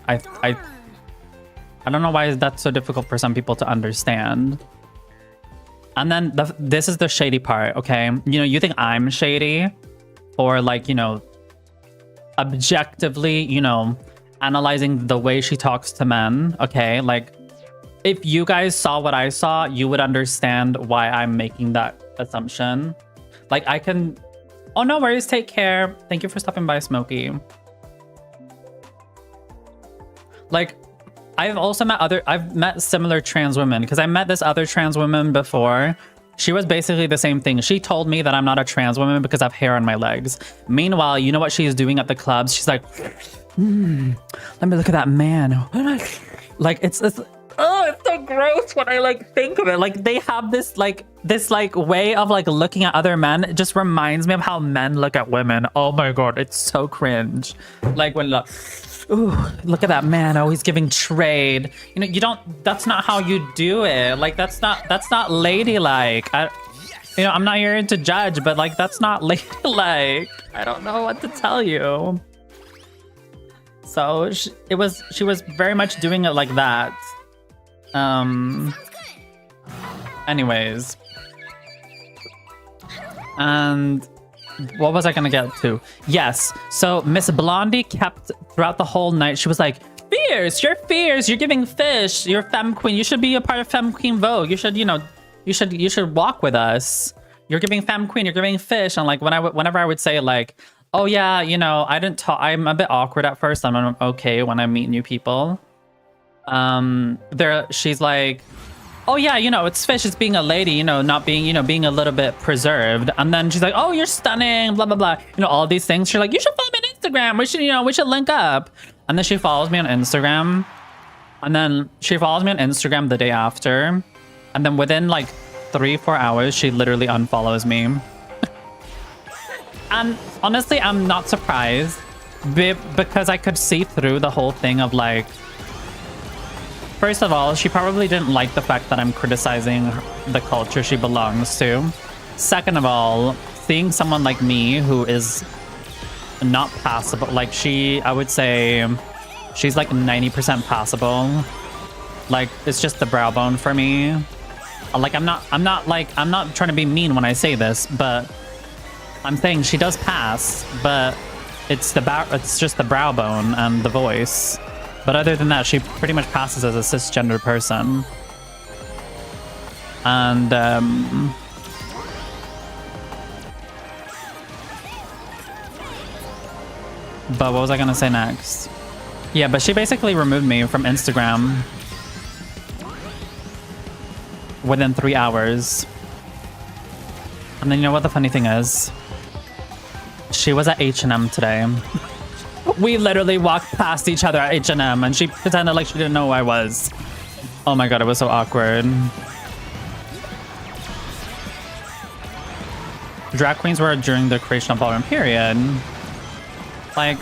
I don't know why that's so difficult for some people to understand. And then this is the shady part, okay? You think I'm shady? Or like, objectively, analyzing the way she talks to men, okay? Like, if you guys saw what I saw, you would understand why I'm making that assumption. Like, I can... Oh, no worries, take care. Thank you for stopping by, Smokey. Like... I've met similar trans women because I met this other trans woman before. She was basically the same thing. She told me that I'm not a trans woman because I have hair on my legs. Meanwhile, you know what she's doing at the clubs? She's like, let me look at that man. Like, it's so gross when I like think of it. Like, they have this way of like looking at other men. It just reminds me of how men look at women. Oh my god, it's so cringe. Like when ooh, look at that man. Oh, he's giving trade. That's not how you do it. Like, that's not ladylike. I'm not here to judge, but like, that's not ladylike. I don't know what to tell you. So she was very much doing it like that. Anyways. And what was I gonna get to? Yes, so Miss Blondie kept throughout the whole night, she was like, fierce, you're giving fish, you're femme queen, you should be a part of Femme Queen Vogue, you should, you should walk with us, you're giving femme queen, you're giving fish. And like, whenever I would say like, oh yeah, I didn't talk, I'm a bit awkward at first, I'm okay when I meet new people. She's like, oh yeah, it's fish, it's being a lady, not being, being a little bit preserved. And then she's like, oh, you're stunning, blah, blah, blah. All these things. She's like, you should follow me on Instagram. We should link up. And then she follows me on Instagram. And then she follows me on Instagram the day after. And then within like 3-4 hours, she literally unfollows me. And honestly, I'm not surprised because I could see through the whole thing of like, first of all, she probably didn't like the fact that I'm criticizing the culture she belongs to. Second of all, seeing someone like me who is not passable, like I would say she's like 90% passable. Like, it's just the brow bone for me. Like, I'm not trying to be mean when I say this, but I'm saying she does pass, but it's just the brow bone and the voice. But other than that, she pretty much passes as a cisgender person. And, but what was I gonna say next? Yeah, but she basically removed me from Instagram within 3 hours. And then you know what the funny thing is? She was at H&M today. We literally walked past each other at H&M and she pretended like she didn't know who I was. Oh my god, it was so awkward. Drag queens were during the creation of ballroom period. Like,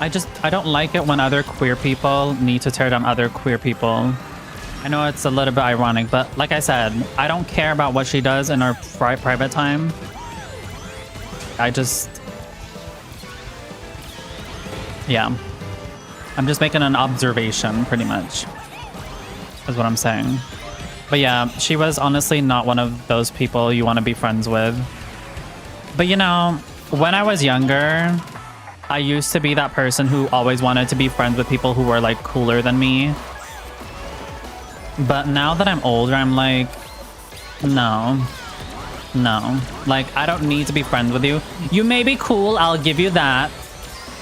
I don't like it when other queer people need to tear down other queer people. I know it's a little bit ironic, but like I said, I don't care about what she does in her private time. Yeah. I'm just making an observation, pretty much, is what I'm saying. But yeah, she was honestly not one of those people you want to be friends with. But you know, when I was younger, I used to be that person who always wanted to be friends with people who were like cooler than me. But now that I'm older, I'm like, no. Like, I don't need to be friends with you. You may be cool, I'll give you that.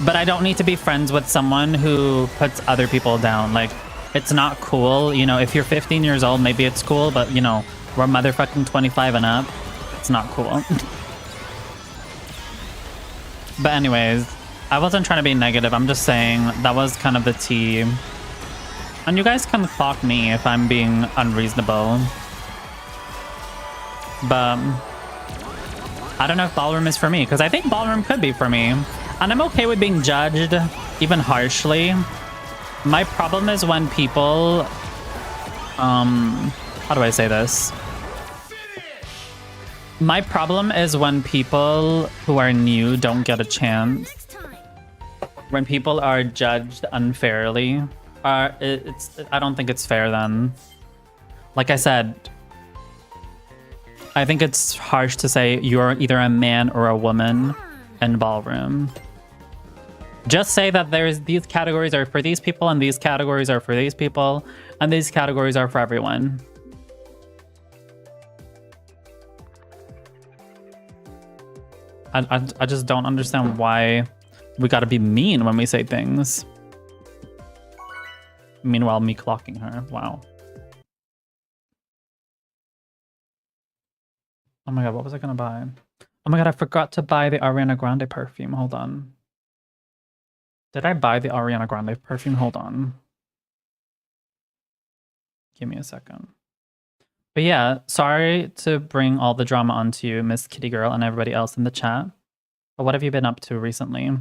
But I don't need to be friends with someone who puts other people down. Like, it's not cool. You know, if you're 15 years old, maybe it's cool. But, you know, we're motherfucking 25 and up. It's not cool. But anyways, I wasn't trying to be negative. I'm just saying that was kind of the tea. And you guys can clock me if I'm being unreasonable. But I don't know if ballroom is for me, because I think ballroom could be for me. And I'm okay with being judged, even harshly. My problem is when people... how do I say this? My problem is when people who are new don't get a chance. When people are judged unfairly. I don't think it's fair then. Like I said, I think it's harsh to say you're either a man or a woman in ballroom. Just say that there's these categories are for these people and these categories are for these people and these categories are for everyone. I just don't understand why we gotta be mean when we say things. Meanwhile, me clocking her. Wow. Oh my god, what was I gonna buy? Oh my god, I forgot to buy the Ariana Grande perfume. Hold on. Did I buy the Ariana Grande perfume? Hold on. Give me a second. But yeah, sorry to bring all the drama onto you, Miss Kitty Girl, and everybody else in the chat. But what have you been up to recently?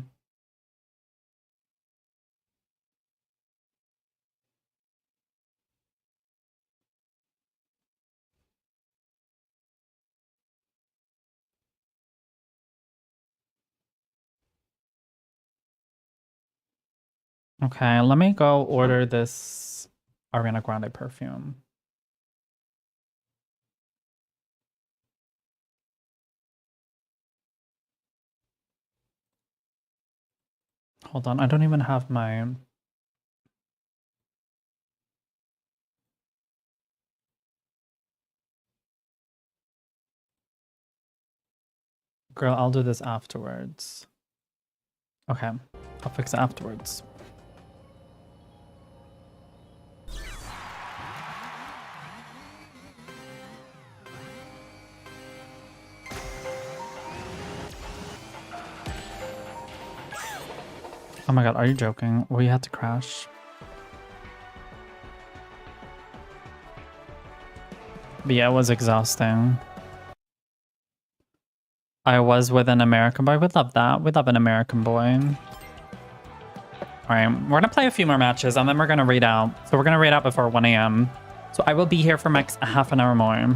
Okay, let me go order this Ariana Grande perfume. Hold on, I don't even have my... Girl, I'll do this afterwards. Okay, I'll fix it afterwards. Oh my god, are you joking? We had to crash. But yeah, it was exhausting. I was with an American boy. We'd love that. We'd love an American boy. Alright, we're gonna play a few more matches and then we're gonna raid out. So we're gonna raid out before 1 AM. So I will be here for max half an hour more.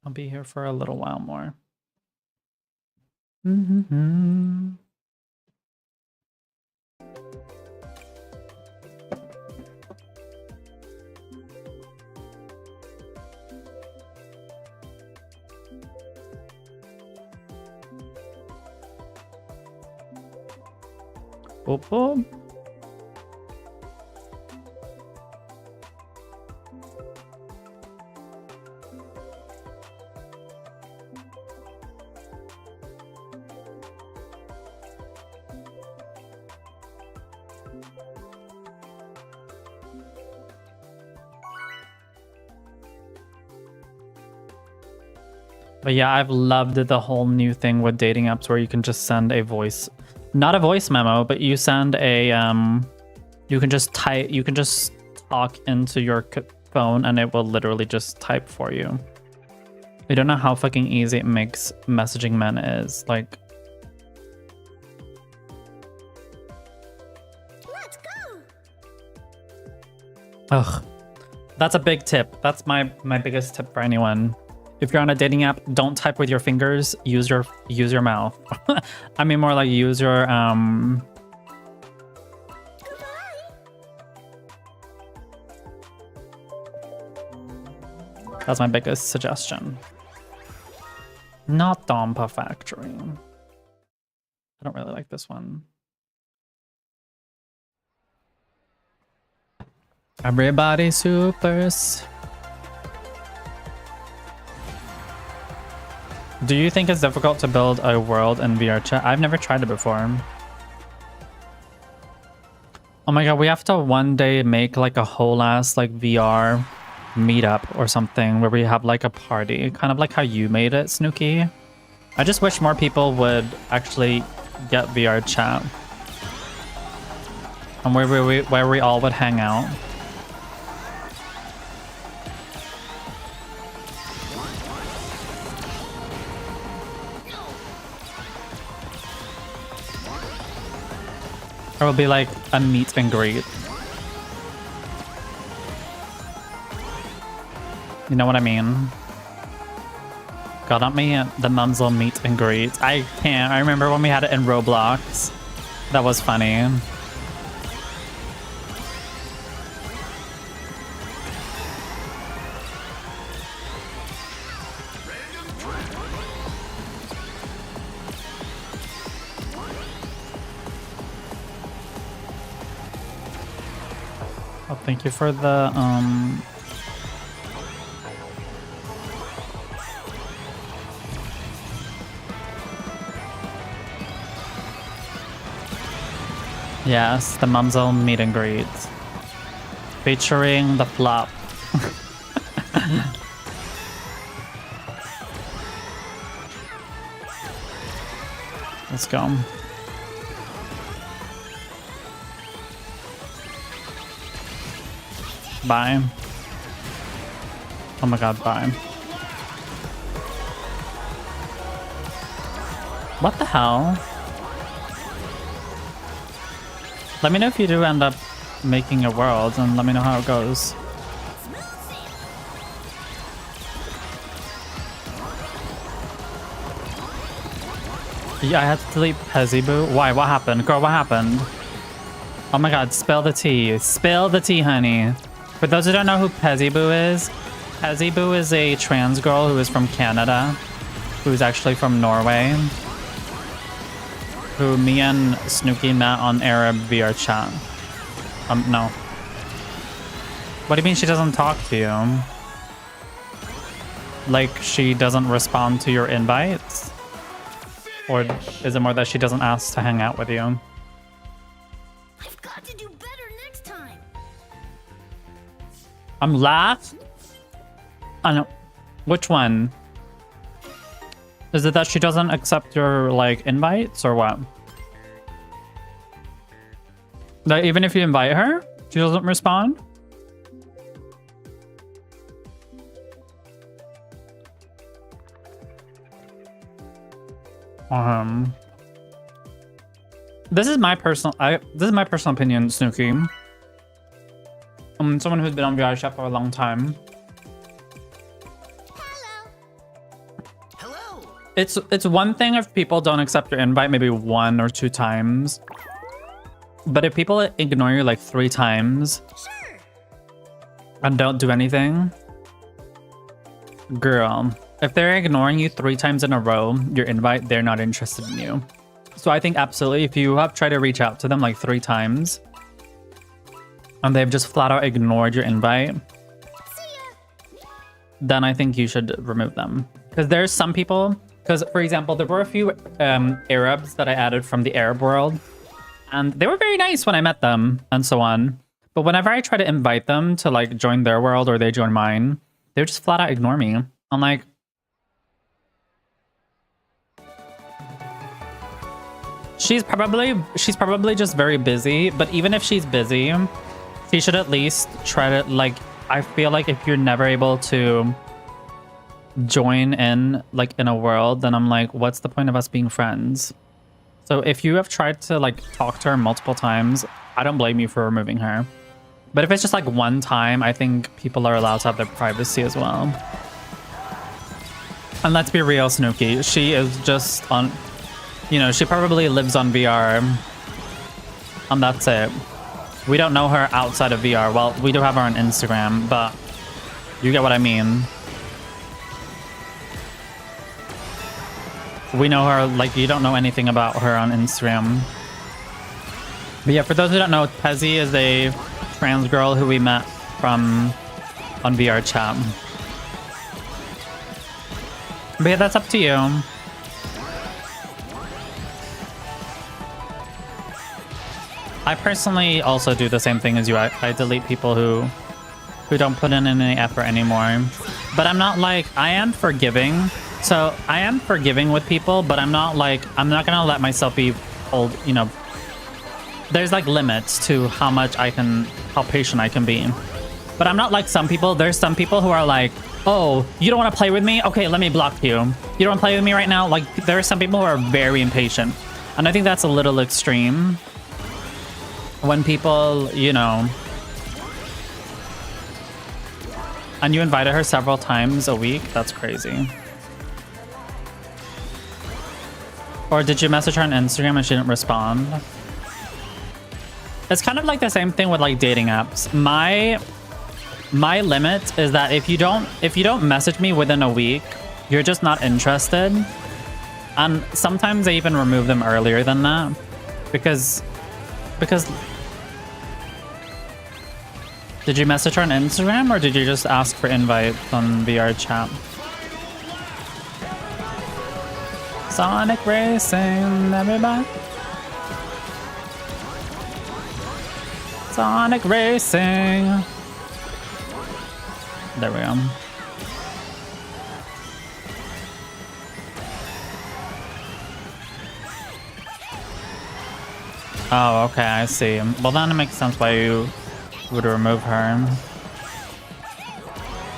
I'll be here for a little while more. Boop, boop. But yeah, I've loved the whole new thing with dating apps where you can just send a voice, not a voice memo, but you send a, you can just talk into your phone and it will literally just type for you. I don't know how fucking easy it makes messaging men is. Like, Let's go. ugh. That's a big tip. That's my biggest tip for anyone. If you're on a dating app, don't type with your fingers. Use your mouth. I mean more like use your That's my biggest suggestion. Not Dompa Factory. I don't really like this one. Everybody supers. Do you think it's difficult to build a world in VR chat? I've never tried it before. Oh my god, we have to one day make like a whole ass like VR meetup or something where we have like a party, kind of like how you made it, Snooki. I just wish more people would actually get VR chat and where we all would hang out. Or it'll be like a meet and greet. You know what I mean? Got me the mumzel meet and greet. I can't. I remember when we had it in Roblox. That was funny. Oh, thank you for the yes, the mumzel meet and greet. Featuring the flop. Let's go. Bye. Oh my god, bye. What the hell? Let me know if you do end up making a world and let me know how it goes. Yeah, I had to delete Peziboo. Why? What happened? Girl, what happened? Oh my god, spill the tea. Spill the tea, honey. For those who don't know who Peziboo is a trans girl who is from Canada, who's actually from Norway, who me and Snooki met on Arab VR chat. No. What do you mean she doesn't talk to you? Like she doesn't respond to your invites? Or is it more that she doesn't ask to hang out with you? I've got to do better next time. I'm last? I know. Which one? Is it that she doesn't accept your, like, invites or what? Like, even if you invite her, she doesn't respond? This is my personal opinion, Snooki. Someone who's been on VR chat for a long time. Hello. It's one thing if people don't accept your invite maybe 1 or 2 times. But if people ignore you like 3 times Sure. and don't do anything, girl, if they're ignoring you 3 times in a row, your invite, they're not interested in you. So I think absolutely if you have tried to reach out to them like 3 times and they've just flat out ignored your invite, then I think you should remove them. Because there's some people, because for example, there were a few Arabs that I added from the Arab world, and they were very nice when I met them and so on. But whenever I try to invite them to like join their world or they join mine, they would just flat out ignore me. I'm like, she's probably just very busy, but even if she's busy, he should at least try to, like, I feel like if you're never able to join in, like, in a world, then I'm like, what's the point of us being friends? So if you have tried to, like, talk to her multiple times, I don't blame you for removing her. But if it's just like one time, I think people are allowed to have their privacy as well. And let's be real, Snooki, she is just on, you know, she probably lives on VR. And that's it. We don't know her outside of VR. Well, we do have her on Instagram, but you get what I mean. We know her, like, you don't know anything about her on Instagram. But yeah, for those who don't know, Pezzy is a trans girl who we met from on VR chat. But yeah, that's up to you. I personally also do the same thing as you. I delete people who don't put in any effort anymore. But I'm not like, I am forgiving. So I am forgiving with people, but I'm not like, I'm not gonna let myself be old, you know. There's like limits to how patient I can be. But I'm not like some people. There's some people who are like, oh, you don't want to play with me? Okay, let me block you. You don't want to play with me right now? Like, there are some people who are very impatient. And I think that's a little extreme. When people, you know... And you invited her several times a week? That's crazy. Or did you message her on Instagram and she didn't respond? It's kind of like the same thing with like dating apps. My limit is that if you don't message me within a week, you're just not interested. And sometimes I even remove them earlier than that. Because did you message her on Instagram or did you just ask for invite on VR chat? Sonic Racing, everybody. Sonic Racing. There we go. Oh, okay, I see. Well, then it makes sense why you would remove her.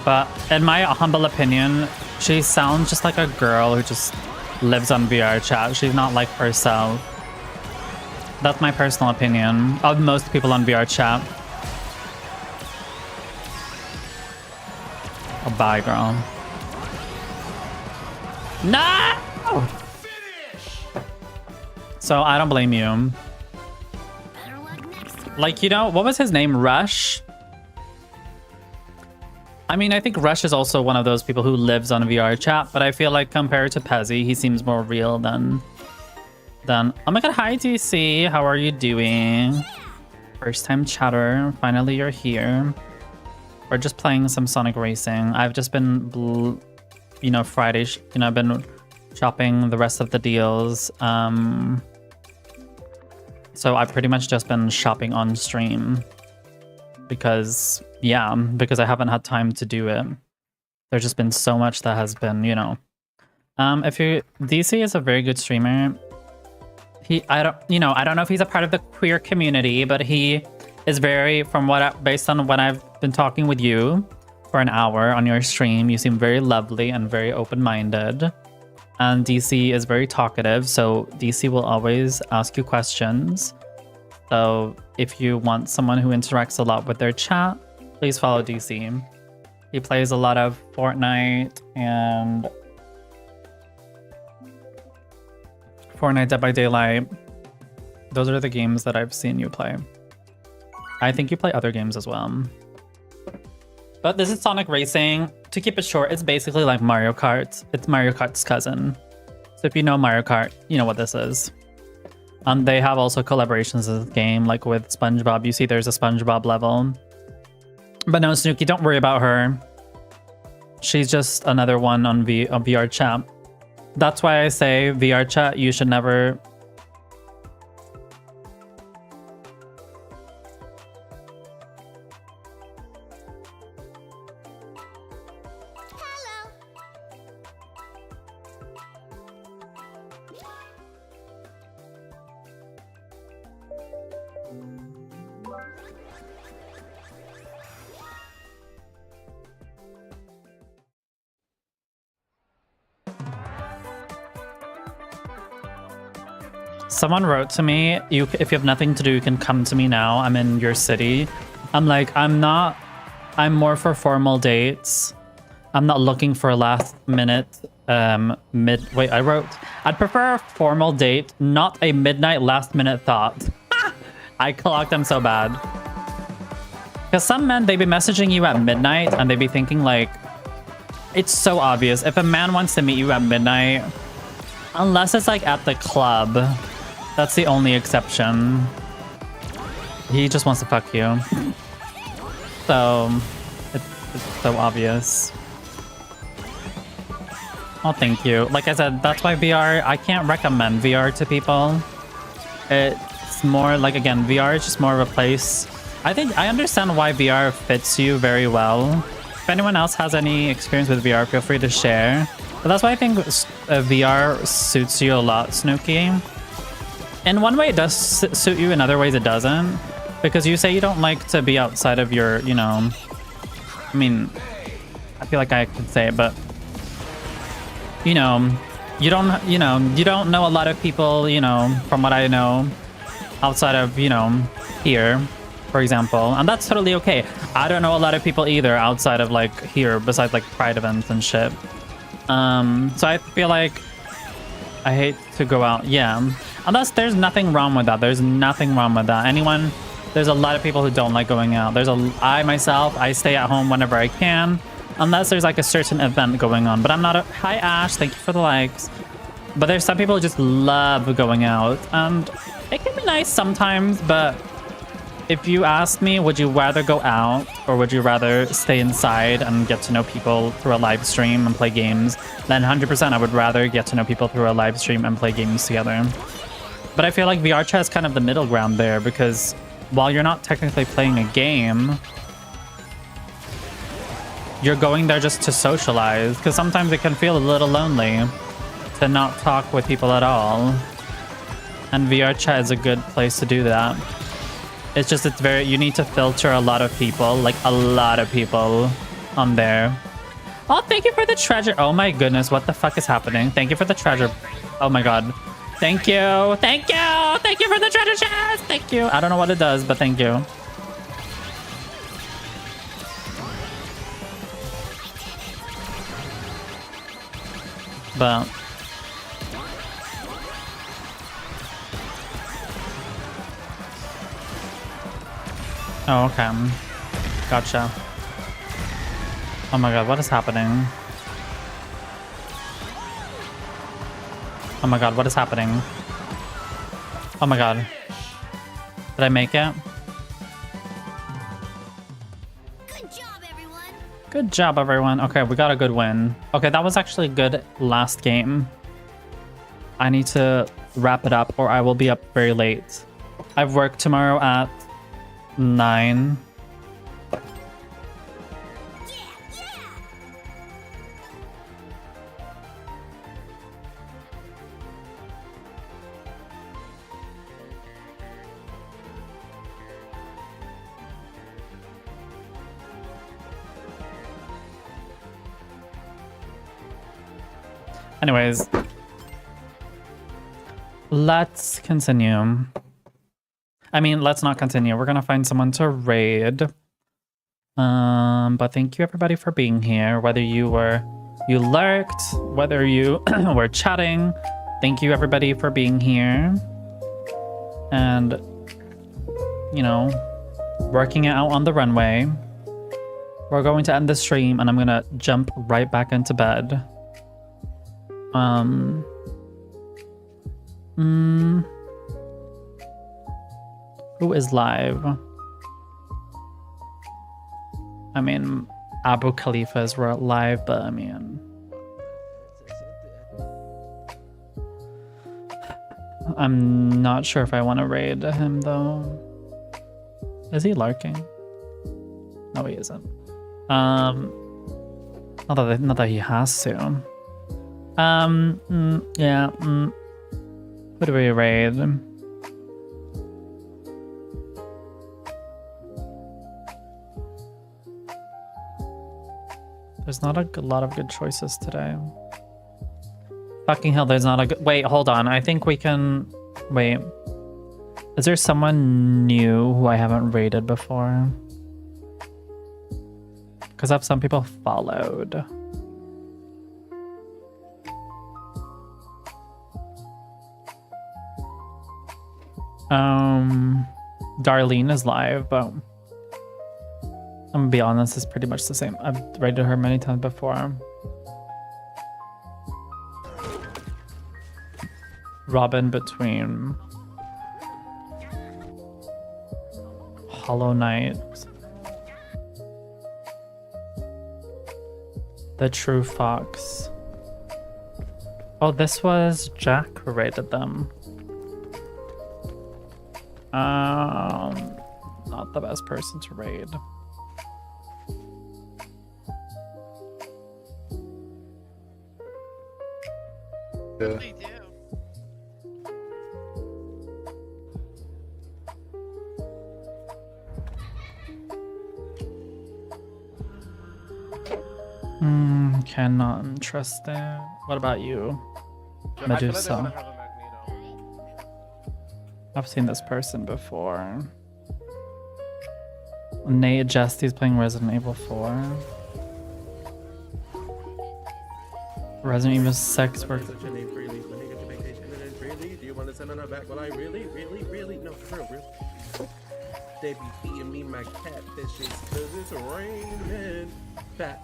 But in my humble opinion, she sounds just like a girl who just lives on VR chat. She's not like herself. That's my personal opinion of most people on VR chat. Oh, bye, girl. No! So I don't blame you. Like, you know, what was his name? Rush? I mean, I think Rush is also one of those people who lives on VR chat, but I feel like compared to Pezzy, he seems more real than... Oh my god, hi DC, how are you doing? First time chatter, finally you're here. We're just playing some Sonic Racing. I've just been, you know, Friday, you know, I've been shopping the rest of the deals. So I've pretty much just been shopping on stream. Because, yeah, because I haven't had time to do it. There's just been so much that has been, you know. DC is a very good streamer. I don't know if he's a part of the queer community, but he is very, based on what I've been talking with you for an hour on your stream, you seem very lovely and very open-minded. And DC is very talkative, so DC will always ask you questions. So if you want someone who interacts a lot with their chat, please follow DC. He plays a lot of Fortnite and Fortnite Dead by Daylight. Those are the games that I've seen you play. I think you play other games as well. But this is Sonic Racing. To keep it short, it's basically like Mario Kart. It's Mario Kart's cousin. So if you know Mario Kart, you know what this is. They have also collaborations in this game, like with SpongeBob. You see there's a SpongeBob level. But no, Snooki, don't worry about her. She's just another one on VR chat. That's why I say VR chat, you should never... Someone wrote to me, if you have nothing to do, you can come to me now. I'm in your city. I'm like, I'm more for formal dates. I'm not looking for a last minute, wait, I wrote, I'd prefer a formal date, not a midnight last minute thought. I clocked them so bad. Because some men, they be messaging you at midnight and they be thinking like, it's so obvious. If a man wants to meet you at midnight, unless it's like at the club, that's the only exception. He just wants to fuck you. So, it's so obvious. Oh, thank you. Like I said, that's why VR, I can't recommend VR to people. It's more like, again, VR is just more of a place. I understand why VR fits you very well. If anyone else has any experience with VR, feel free to share. But that's why I think VR suits you a lot, Snooki. In one way, it does suit you. In other ways, it doesn't. Because you say you don't like to be outside of your, you know... I mean, I feel like I could say it, but... You know, you don't know a lot of people, you know, from what I know, outside of, you know, here, for example. And that's totally okay. I don't know a lot of people either outside of, like, here, besides, like, Pride events and shit. So I feel like I hate to go out. Yeah. Unless there's nothing wrong with that. There's nothing wrong with that. There's a lot of people who don't like going out. I myself, I stay at home whenever I can. Unless there's like a certain event going on. But I'm not a... Hi, Ash. Thank you for the likes. But there's some people who just love going out. And it can be nice sometimes, but if you ask me, would you rather go out or would you rather stay inside and get to know people through a live stream and play games? Then 100% I would rather get to know people through a live stream and play games together. But I feel like VR chat is kind of the middle ground there because while you're not technically playing a game, you're going there just to socialize, because sometimes it can feel a little lonely to not talk with people at all. And VR chat is a good place to do that. It's just, you need to filter a lot of people, like a lot of people on there. Oh, thank you for the treasure. Oh my goodness, what the fuck is happening? Thank you for the treasure. Oh my god. Thank you. Thank you. Thank you for the treasure chest. Thank you. I don't know what it does, but thank you. But oh, okay. Gotcha. Oh my god, what is happening? Oh my god, what is happening? Oh my god. Did I make it? Good job, everyone. Okay, we got a good win. Okay, that was actually a good last game. I need to wrap it up or I will be up very late. I've work tomorrow at 9. Anyways, let's continue. I mean, let's not continue. We're gonna find someone to raid. But thank you everybody for being here. Whether you lurked, whether you were chatting, thank you everybody for being here. And, you know, working it out on the runway. We're going to end the stream and I'm gonna jump right back into bed. Who is live? I mean, Abu Khalifa's were live, but I mean... I'm not sure if I want to raid him, though. Is he lurking? No, he isn't. Not that he has to. Yeah. Who do we raid? There's not a lot of good choices today. Fucking hell, there's not a good... Wait, hold on. I think we can... Wait. Is there someone new who I haven't rated before? Because I have some people followed. Darlene is live, but I'm gonna be honest, it's pretty much the same. I've rated her many times before. Robin between Hollow Knight, The True Fox. Oh, this was Jack who rated them. Not the best person to raid. Yeah. Okay, not interested. What about you, Medusa? I've seen this person before. Nate Jesty's playing Resident Evil 4. Resident Evil 6 works. Do you want to send on her back? Well, I really, no, for real. They be feeding me my catfishes because it's raining. Fat.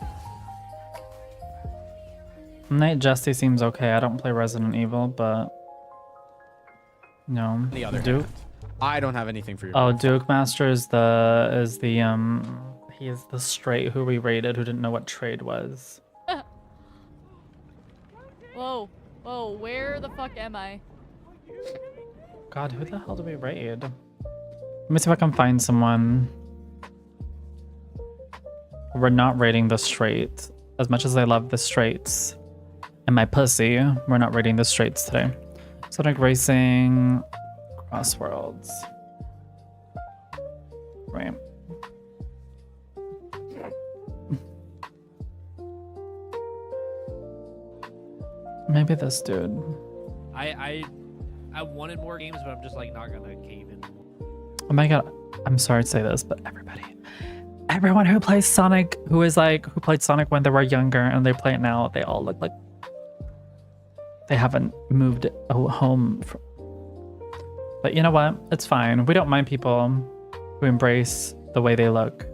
Nate Jesty seems okay. I don't play Resident Evil, but no. The other Duke. hand, I don't have anything for you. Oh, Duke Master is he is the straight who we raided who didn't know what trade was. Whoa, where the fuck am I? God, who the hell do we raid? Let me see if I can find someone. We're not raiding the straight. As much as I love the straights and my pussy, we're not raiding the straights today. Sonic Racing, Crossworlds. Right. Maybe this dude. I wanted more games, but I'm just like not gonna cave in. Oh my god, I'm sorry to say this, but everyone who plays Sonic, who played Sonic when they were younger and they play it now, they all look like they haven't moved home. But you know what? It's fine. We don't mind people who embrace the way they look.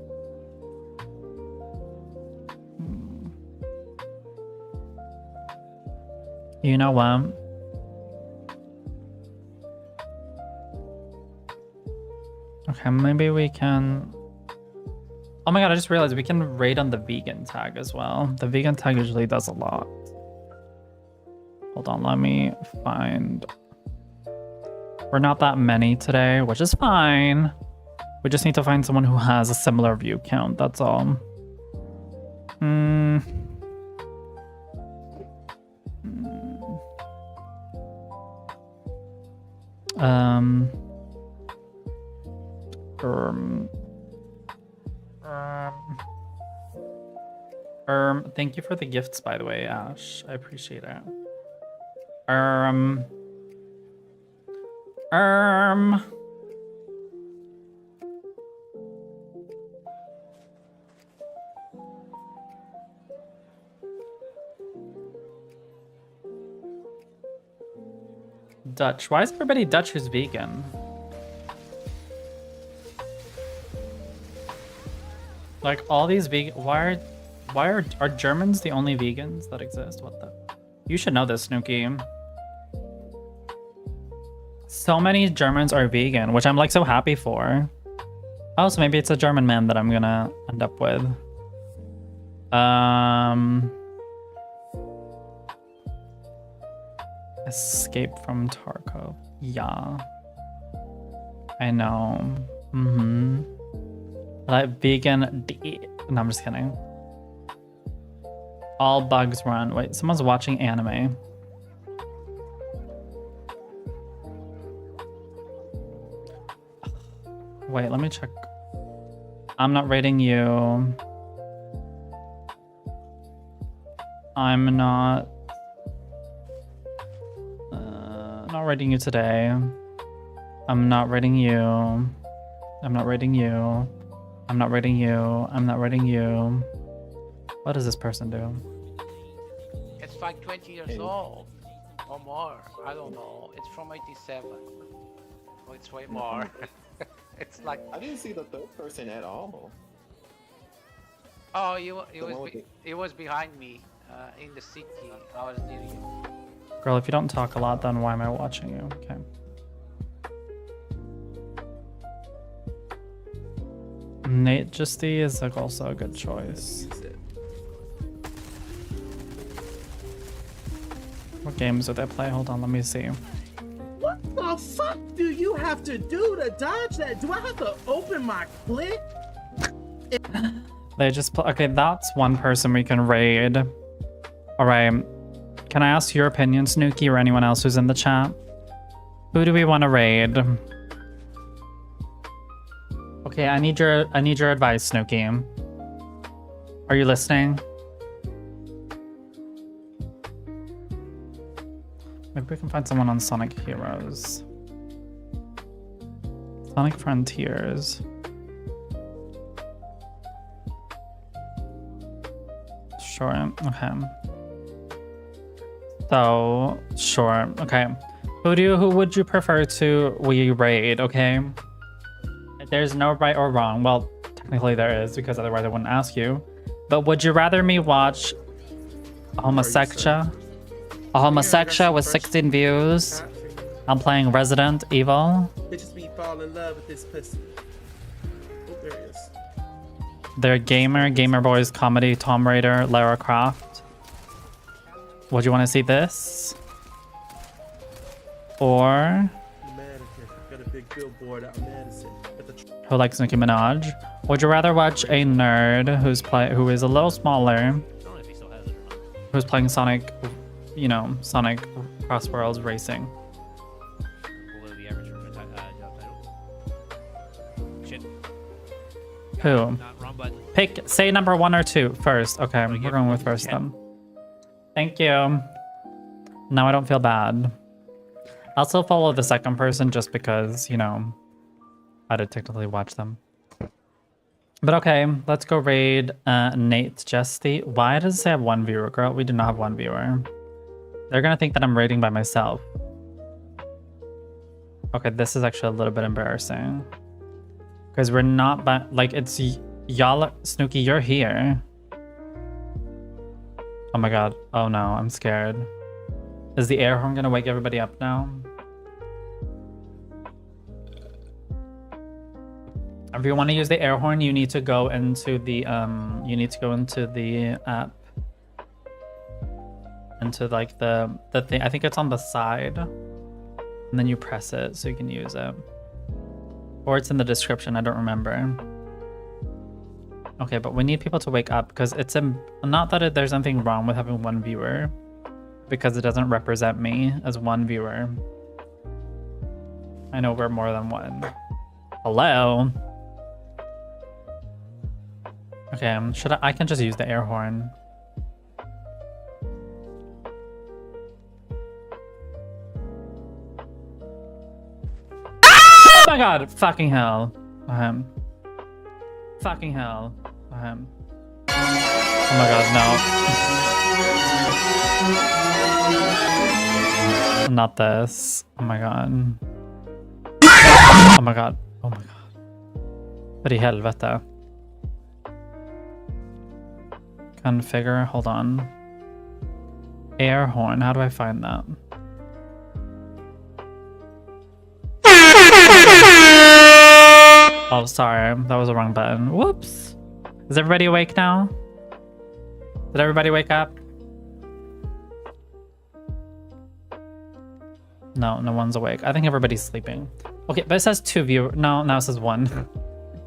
You know what? Okay, maybe we can... Oh my god, I just realized we can raid on the vegan tag as well. The vegan tag usually does a lot. Hold on, let me find... We're not that many today, which is fine. We just need to find someone who has a similar view count, that's all. Thank you for the gifts, by the way, Ash. I appreciate it. Dutch. Why is everybody Dutch who's vegan? Like all these vegan, why are Germans the only vegans that exist? What the? You should know this, Snooki. So many Germans are vegan, which I'm like so happy for. Oh, so maybe it's a German man that I'm gonna end up with. Escape from Tarkov. Yeah. I know. Like vegan no, I'm just kidding. All bugs run. Wait, someone's watching anime. Wait, let me check. I'm not rating you. I'm not rating you today. I'm not rating you. I'm not rating you. I'm not rating you. I'm not rating you. What does this person do? It's like 20 years old or more. I don't know. It's from 87. Oh, it's way more. It's like I didn't see the third person at all. oh, it was behind me in the city. I was near you. Girl, if you don't talk a lot, then why am I watching you? Okay. Nate Justy is like also a good choice. What games do they play? Hold on, let me see. What the fuck do you have to do to dodge that? Do I have to open my clip? They just okay, that's one person we can raid. Alright. Can I ask your opinion, Snooki, or anyone else who's in the chat? Who do we want to raid? Okay, I need your advice, Snooki. Are you listening? Maybe we can find someone on Sonic Heroes. Sonic Frontiers. Sure, okay. So, sure, okay. Who would you prefer to we raid, okay? There's no right or wrong. Well, technically there is, because otherwise I wouldn't ask you. But would you rather me watch a homosexual? A homosexual with 16 views. I'm playing Resident Evil. Bitches be fall in love with this pussy. Oh, there it is. They're Gamer Boys Comedy, Tomb Raider, Lara Croft. Would you want to see this? Or Got a big billboard out in Madison. who likes Nicki Minaj? Would you rather watch a nerd who is a little smaller, who's playing Sonic, you know, Sonic Cross Worlds Racing? Below the average for job title. Shit. Who? Not wrong button. Say number 1 or 2 first. Okay, we're going with first then. Thank you. Now I don't feel bad. I'll still follow the second person just because, you know, I did technically watch them. But okay, let's go raid Nate Justy. Why does it say I have 1 viewer, girl? We do not have 1 viewer. They're gonna think that I'm raiding by myself. Okay, this is actually a little bit embarrassing. Because we're not by, like, it's y'all. Snooki, you're here. Oh my god. Oh no, I'm scared. Is the air horn gonna wake everybody up now? If you want to use the air horn, you need to go into the app. Into like the thing. I think it's on the side. And then you press it so you can use it. Or it's in the description, I don't remember. Okay, but we need people to wake up because it's not that there's anything wrong with having 1 viewer, because it doesn't represent me as 1 viewer. I know we're more than 1. Hello. Okay, I can just use the air horn. Oh my god, fucking hell. Fucking hell. Oh my god, no. Not this. Oh my god. Oh my god. Oh my god. Vad i helvete? Configure, hold on. Air horn, how do I find that? Oh, sorry, that was the wrong button. Whoops. Is everybody awake now? Did everybody wake up? No, no one's awake. I think everybody's sleeping. Okay, but it says 2 viewers. No, now it says 1.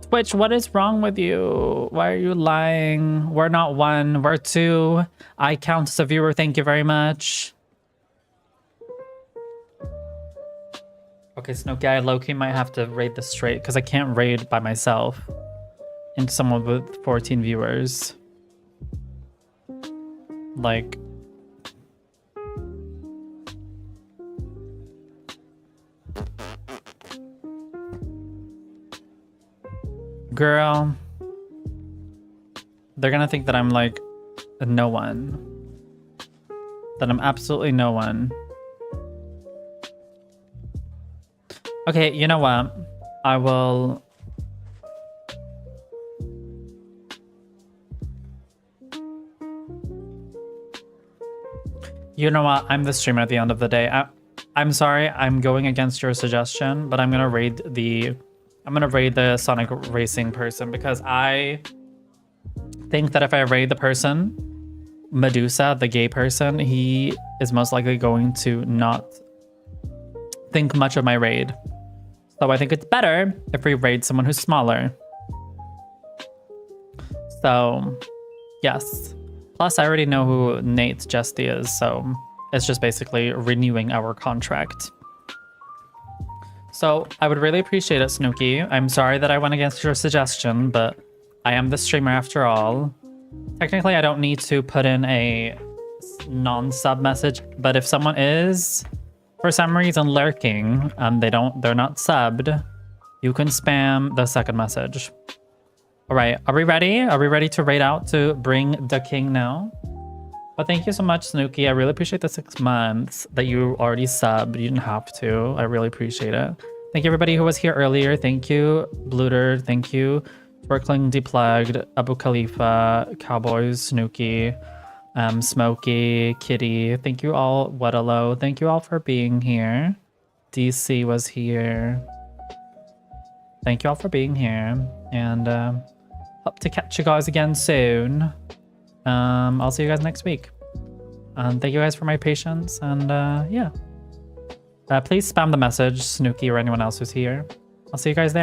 Twitch, what is wrong with you? Why are you lying? We're not 1, we're 2. I count as a viewer, thank you very much. Okay, Snooki, I low-key might have to raid this straight because I can't raid by myself into someone with 14 viewers. Like... Girl. They're gonna think that I'm like no one. That I'm absolutely no one. Okay, you know what? I will... You know what? I'm the streamer at the end of the day. I'm sorry, I'm going against your suggestion, but I'm gonna raid the Sonic Racing person because I think that if I raid the person, Medusa, the gay person, he is most likely going to not think much of my raid. So I think it's better if we raid someone who's smaller. So, yes. Plus, I already know who Nate's Jesty is, so it's just basically renewing our contract. So I would really appreciate it, Snooki. I'm sorry that I went against your suggestion, but I am the streamer after all. Technically, I don't need to put in a non-sub message, but if someone is, for some reason, lurking and they're not subbed, you can spam the second message. All right, are we ready? Are we ready to raid out to bring the king now? But thank you so much, Snooki. I really appreciate the 6 months that you already subbed. You didn't have to. I really appreciate it. Thank you, everybody who was here earlier. Thank you, Bluter. Thank you, Twerkling Deplugged, Abu Khalifa, Cowboys, Snooki, Smokey, Kitty. Thank you all, Wedalo. Thank you all for being here. DC was here. Thank you all for being here. And hope to catch you guys again soon. I'll see you guys next week. And thank you guys for my patience. And yeah. Please spam the message, Snooki or anyone else who's here. I'll see you guys there.